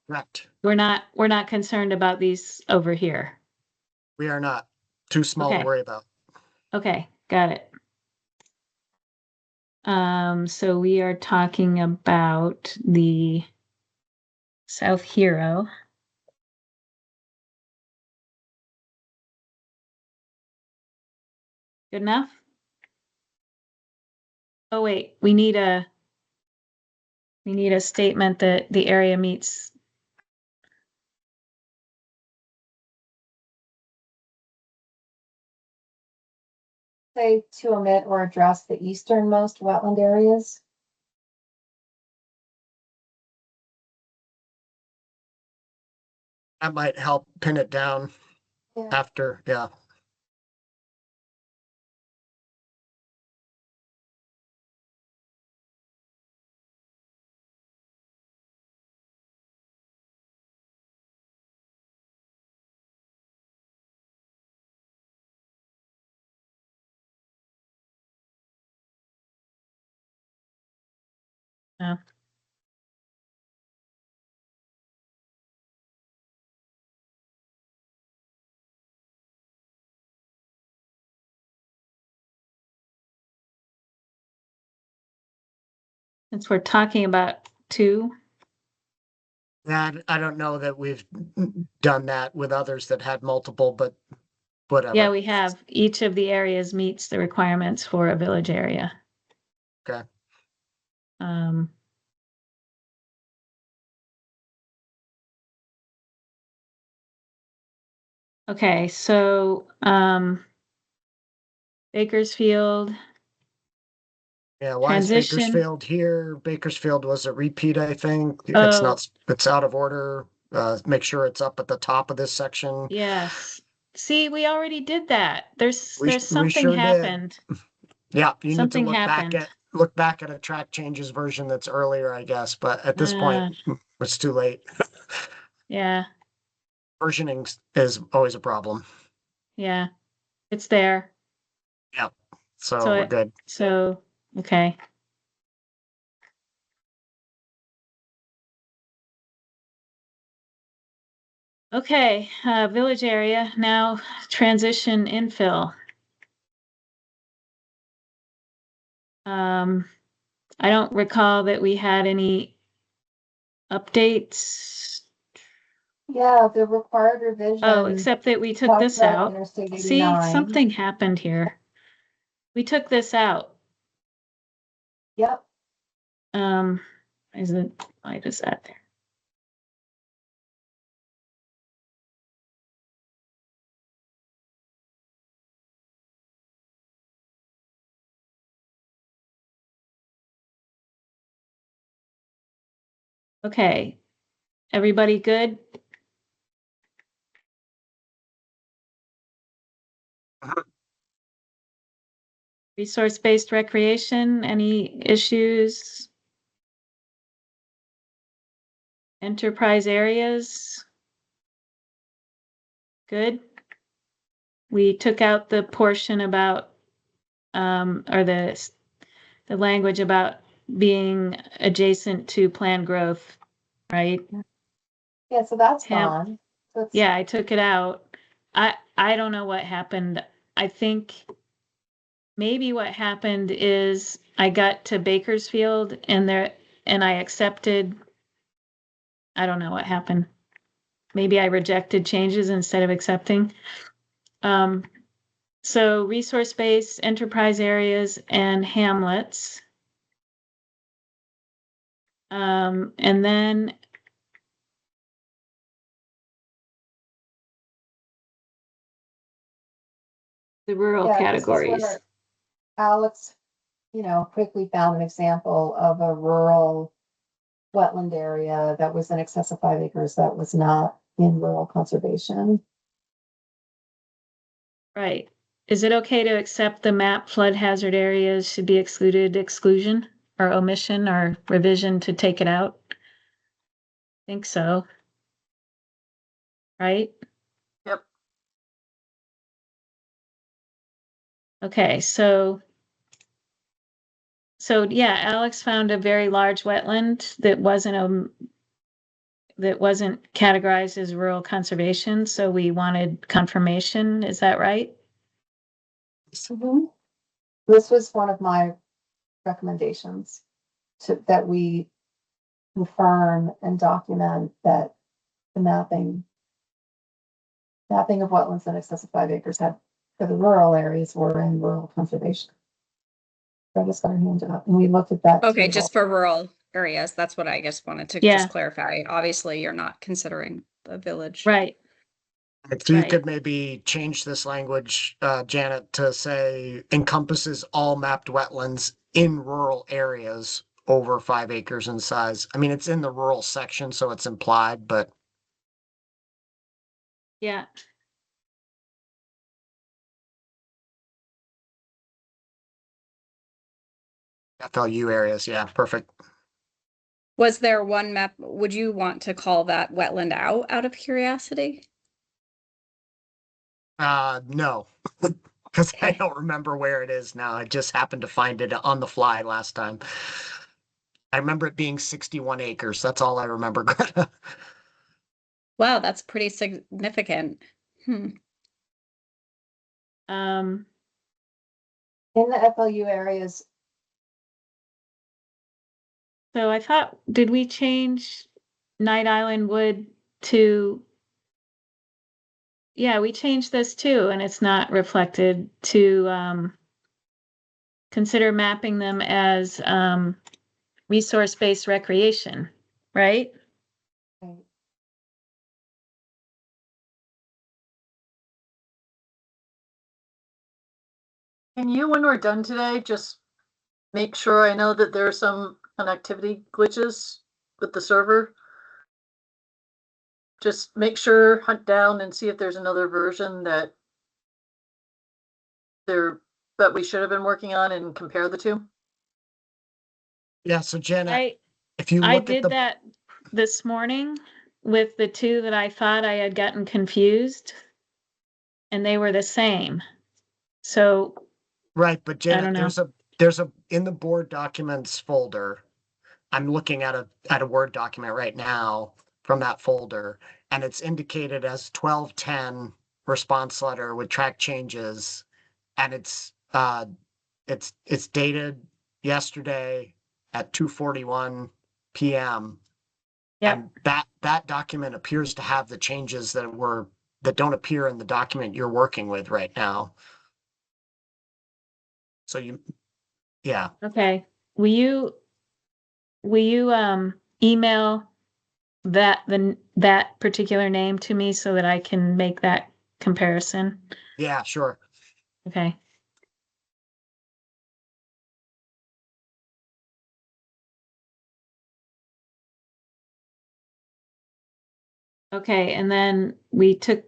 Correct. We're not concerned about these over here. We are not too small to Okay. worry about. Okay, got it. So we are talking about the South Hero. Good enough? Oh, wait, we need a statement that the area meets. Say to omit or address the easternmost wetland areas. That might help pin it down Yeah. after, yeah. No. Since we're talking about two, Yeah, I don't know that we've done that with others that had multiple, but whatever. yeah, we have, each of the areas meets the requirements for a village area. Okay. Okay, so, Bakersfield, Yeah, why is Transition. Bakersfield here? Bakersfield was a repeat, I think. Oh. It's not, it's out of order. Make sure it's up at the top of this section. yes. See, we already did that. There's We something sure did. happened. Yeah, you need to Something look happened. look back at a track changes version that's earlier, I guess, but at this point, it's too late. Yeah, Versioning is always a problem. yeah, it's there. Yeah, so So we're it- good. So, okay. Okay, village area, now transition infill. I don't recall that we had any updates. Yeah, the required revision. Oh, except that we took talks this about out. Interstate See, 89. something happened here. We took this out. Yep, Why is that there? Okay, everybody good? Resource-based recreation, any issues? Enterprise areas? Good. We took out the portion about, or the language about being adjacent to planned growth, right? yeah, so that's Hemp. gone. So it's- Yeah, I took it out. I don't know what happened. I think maybe what happened is I got to Bakersfield and I accepted, I don't know what happened. Maybe I rejected changes instead of accepting. So resource-based enterprise areas and hamlets. And then the rural Yeah, this is where categories. Alex, quickly found an example of a rural wetland area that was in excess of 5 acres that was not in rural conservation. Right. Is it okay to accept the map flood hazard areas should be exclusion or omission or revision to take it out? Think so. Right? Yep. Okay, so yeah, Alex found a very large wetland that wasn't categorized as rural conservation, so we wanted confirmation. Is that right? This was one of my recommendations that we confirm and document that the mapping of wetlands in excess of 5 acres had for the rural areas were in rural conservation. Greta's got her hand up, and we looked at that. Okay, table. just for rural areas. That's what I guess wanted to Yeah. just clarify. Obviously, you're not considering the village. Right. If you Right. could maybe change this language, Janet, to say encompasses all mapped wetlands in rural areas over 5 acres in size. I mean, it's in the rural section, so it's implied, but Yeah. FLU areas, yeah, perfect. Was there one map? Would you want to call that wetland out of curiosity? No, because I don't remember where it is now. I just happened to find it on the fly last time. I remember it being 61 acres. That's all I remember, Greta. Wow, that's pretty significant. Um, In the FLU areas, so I thought, did we change Night Island Wood to? Yeah, we changed this too, and it's not reflected to consider mapping them as resource-based recreation, right? Can you, when we're done today, just make sure, I know that there are some connectivity glitches with the server. Just make sure, hunt down and see if there's another version that we should have been working on and compare the two. Yeah, so Janet, if you I look at did the that this morning with the two that I thought I had gotten confused, and they were the same. So right, but I don't Janet, know. there's a in the board documents folder. I'm looking at a Word document right now from that folder, and it's indicated as 1210 response letter with track changes, and it's dated yesterday at 2:41 p.m. Yeah. And that document appears to have the changes that don't appear in the document you're working with right now. So yeah. Okay. Will you email that particular name to me so that I can make that comparison? Yeah, sure. Okay. Okay, and then we took,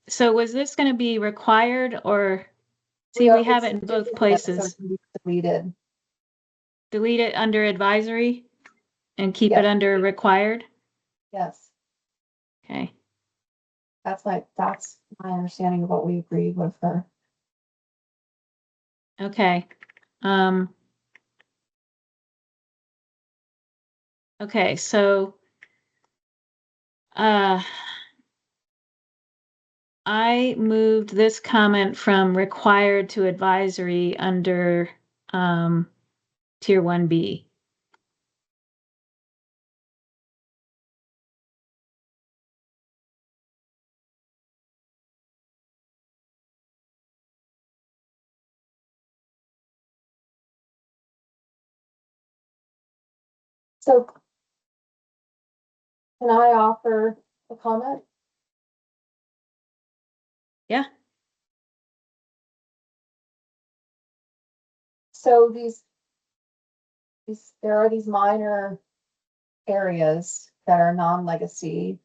so was this going to be required or, see, we have it in both places. Deleted. Delete it under advisory and keep it Yes. under required? Yes, Okay. that's my understanding of what we agreed with her. Okay. Okay, so I moved this comment from required to advisory under tier 1B. So can I offer a comment? Yeah. So there are these minor areas that are non-legacy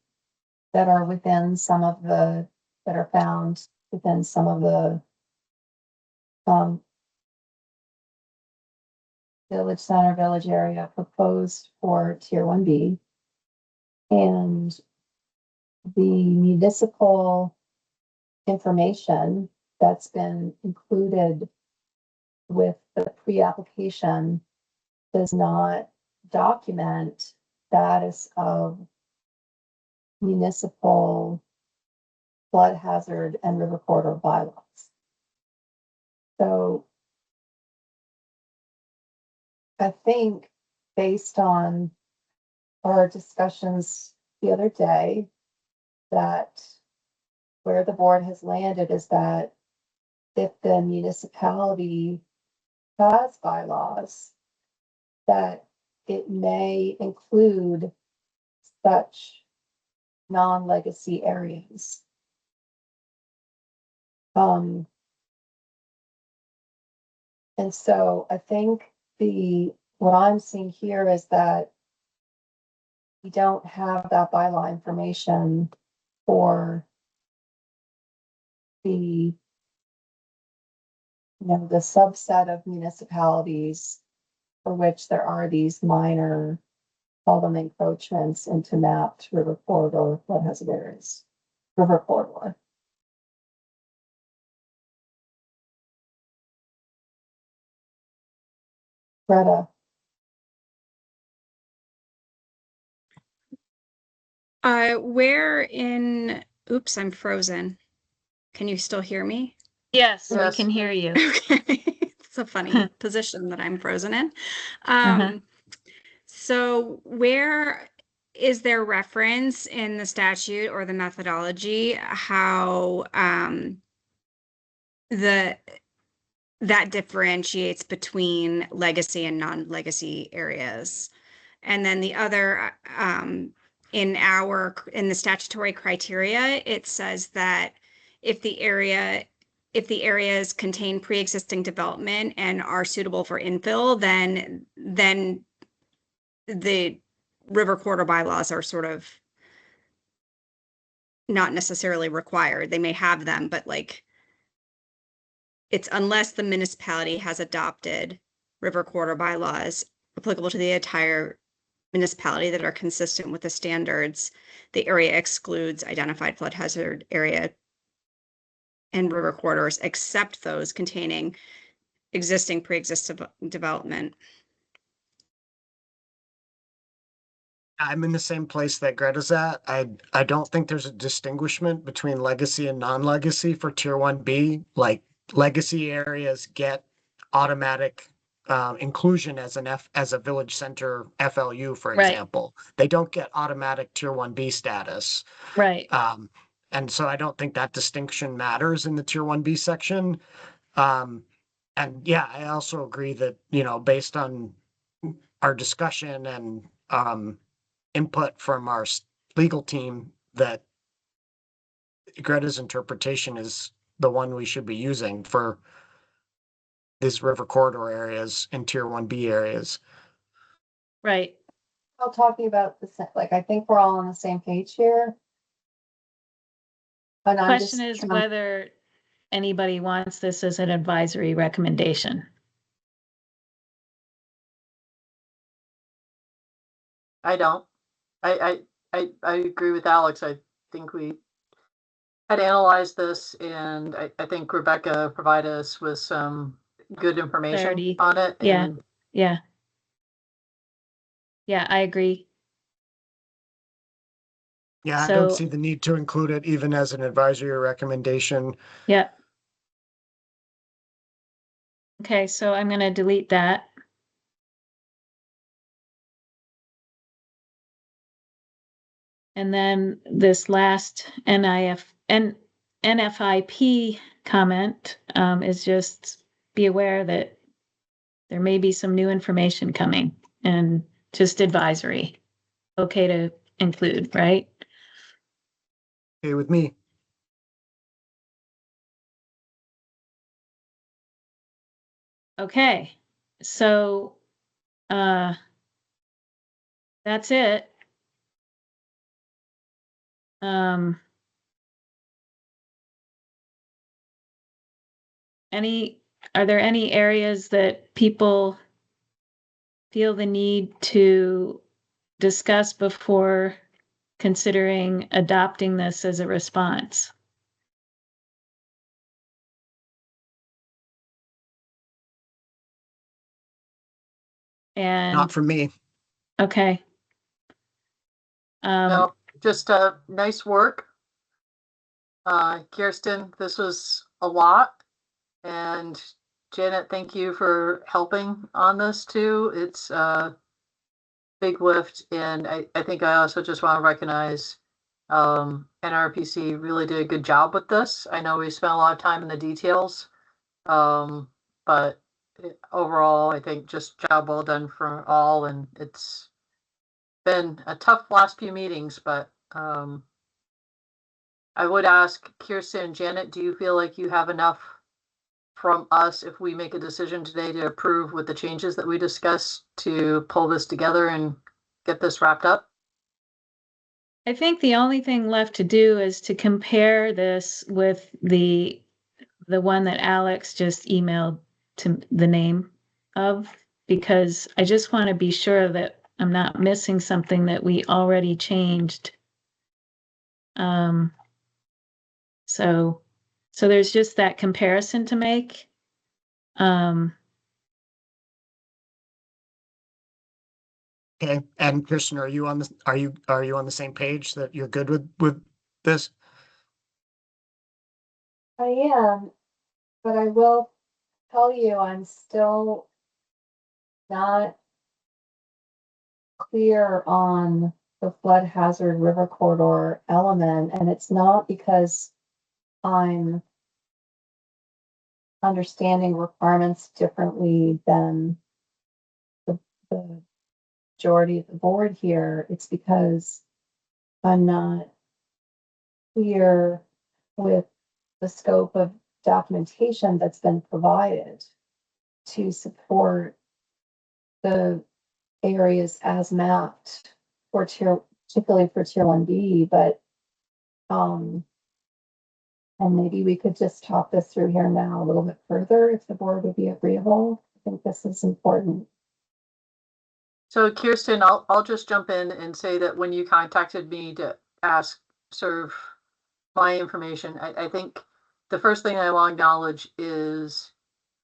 that are within some of the, that are found within some of the um, village center, village area proposed for tier 1B. And the municipal information that's been included with the pre-application does not document status of municipal flood hazard and river corridor bylaws. So I think based on our discussions the other day, that where the board has landed is that if the municipality has bylaws, that it may include such non-legacy areas. And so I think what I'm seeing here is that we don't have that bylaw information for the subset of municipalities for which there are these minor, call them encroachments into mapped river corridor flood hazard areas, river corridor. Greta. Where in, oops, I'm frozen. Can you still hear me? Yes, we Yes. can hear you. Okay. It's a funny position that I'm frozen in. So where is there reference in the statute or the methodology how that differentiates between legacy and non-legacy areas? And then the other, in the statutory criteria, it says that if the areas contain pre-existing development and are suitable for infill, then the river corridor bylaws are sort of not necessarily required. They may have them, but like it's unless the municipality has adopted river corridor bylaws applicable to the entire municipality that are consistent with the standards, the area excludes identified flood hazard area and river corridors, except those containing existing pre-existing development. I'm in the same place that Greta's at. I don't think there's a distinguishment between legacy and non-legacy for tier 1B. Like legacy areas get automatic inclusion as as a village center FLU, for Right. example. They don't get automatic tier 1B status. Right. And so I don't think that distinction matters in the tier 1B section. And yeah, I also agree that, based on our discussion and input from our legal team, that Greta's interpretation is the one we should be using for these river corridor areas and tier 1B areas. Right. All talking about like, I think we're all on the same page here. And I'm Question is whether anybody wants this as an advisory recommendation. I don't. I agree with Alex. I think we had analyzed this, and I think Rebecca provided us with some good information Clarity. on it. Yeah. And Yeah. Yeah, I agree. Yeah, I don't So- see the need to include it even as an advisory or recommendation. Yeah. Okay, so I'm gonna delete that. And then this last NFIP comment is just be aware that there may be some new information coming and just advisory. Okay to include, right? Okay with me. Okay, so that's it. Um, are there any areas that people feel the need to discuss before considering adopting this as a response? And Not for me. okay. No, just nice work. Kirsten, this was a lot. And Janet, thank you for helping on this too. It's a big lift. And I think I also just want to recognize NRPC really did a good job with this. I know we spent a lot of time in the details. But overall, I think just job well done for all. And it's been a tough last few meetings, but I would ask Kirsten and Janet, do you feel like you have enough from us if we make a decision today to approve with the changes that we discussed to pull this together and get this wrapped up? I think the only thing left to do is to compare this with the one that Alex just emailed to the name of, because I just want to be sure that I'm not missing something that we already changed. So there's just that comparison to make. Okay, and Kirsten, are you on the same page that you're good with this? I am, but I will tell you, I'm still not clear on the flood hazard river corridor element, and it's not because I'm understanding requirements differently than the majority of the board here. It's because I'm not clear with the scope of documentation that's been provided to support the areas as mapped for particularly for tier 1B, but and maybe we could just talk this through here now a little bit further if the board would be agreeable. I think this is important. So Kirsten, I'll just jump in and say that when you contacted me to ask sort of my information, I think the first thing I want to acknowledge is,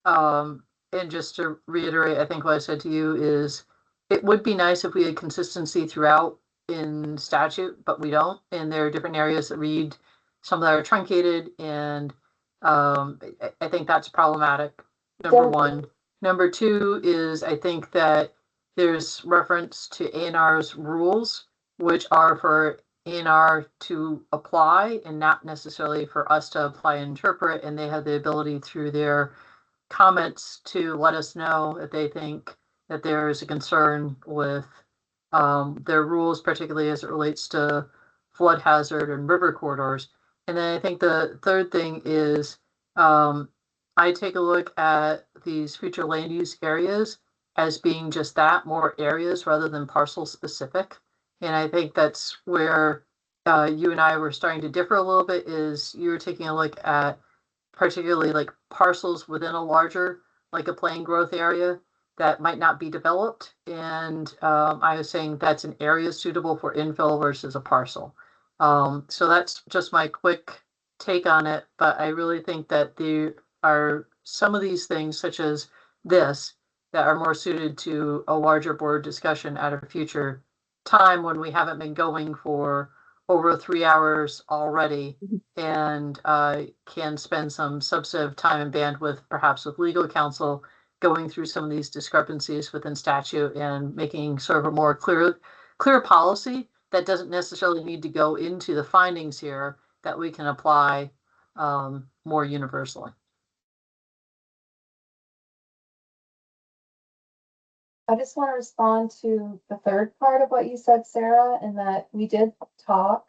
and just to reiterate, I think what I said to you is, it would be nice if we had consistency throughout in statute, but we don't. And there are different areas that read, some that are truncated, and I think that's problematic. Number one. Number two is I think that there's reference to A&R's rules, which are for A&R to apply and not necessarily for us to apply and interpret. And they have the ability through their comments to let us know if they think that there is a concern with their rules, particularly as it relates to flood hazard and river corridors. And then I think the third thing is I take a look at these future land use areas as being just that, more areas rather than parcel specific. And I think that's where you and I were starting to differ a little bit, is you were taking a look at particularly like parcels within a larger, like a plain growth area that might not be developed. And I was saying that's an area suitable for infill versus a parcel. So that's just my quick take on it. But I really think that there are some of these things, such as this, that are more suited to a larger board discussion at a future time when we haven't been going for over 3 hours already and can spend some substantive time and bandwidth, perhaps with legal counsel, going through some of these discrepancies within statute and making sort of a more clear policy that doesn't necessarily need to go into the findings here, that we can apply more universally. I just want to respond to the third part of what you said, Sarah, in that we did talk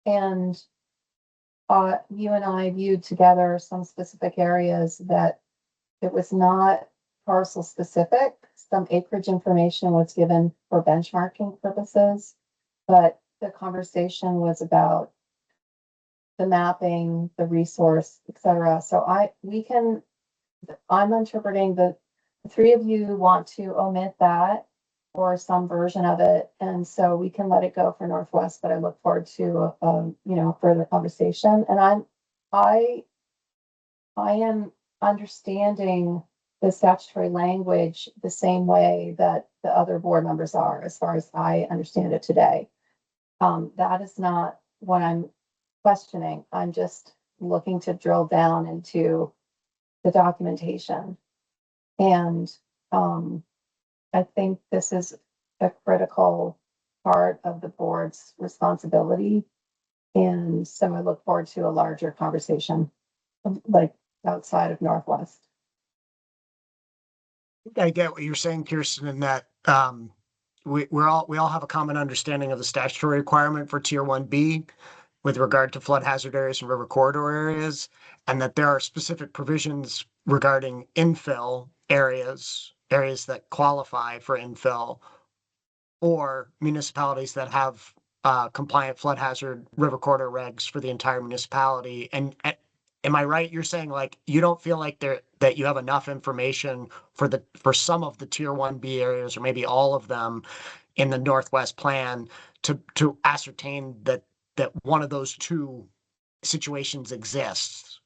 and you and I viewed together some specific areas that it was not parcel specific. Some acreage information was given for benchmarking purposes, but the conversation was about the mapping, the resource, et cetera. So I'm interpreting the three of you want to omit that or some version of it. And so we can let it go for Northwest, but I look forward to, further conversation. And I am understanding the statutory language the same way that the other board members are, as far as I understand it today. That is not what I'm questioning. I'm just looking to drill down into the documentation. And I think this is a critical part of the board's responsibility. And so I look forward to a larger conversation, like outside of Northwest. I get what you're saying, Kirsten, in that we all have a common understanding of the statutory requirement for Tier 1B with regard to flood hazard areas and river corridor areas, and that there are specific provisions regarding infill areas that qualify for infill, or municipalities that have compliant flood hazard river corridor regs for the entire municipality. And am I right? You're saying like you don't feel like that you have enough information for some of the Tier 1B areas, or maybe all of them in the Northwest plan to ascertain that one of those two situations exists.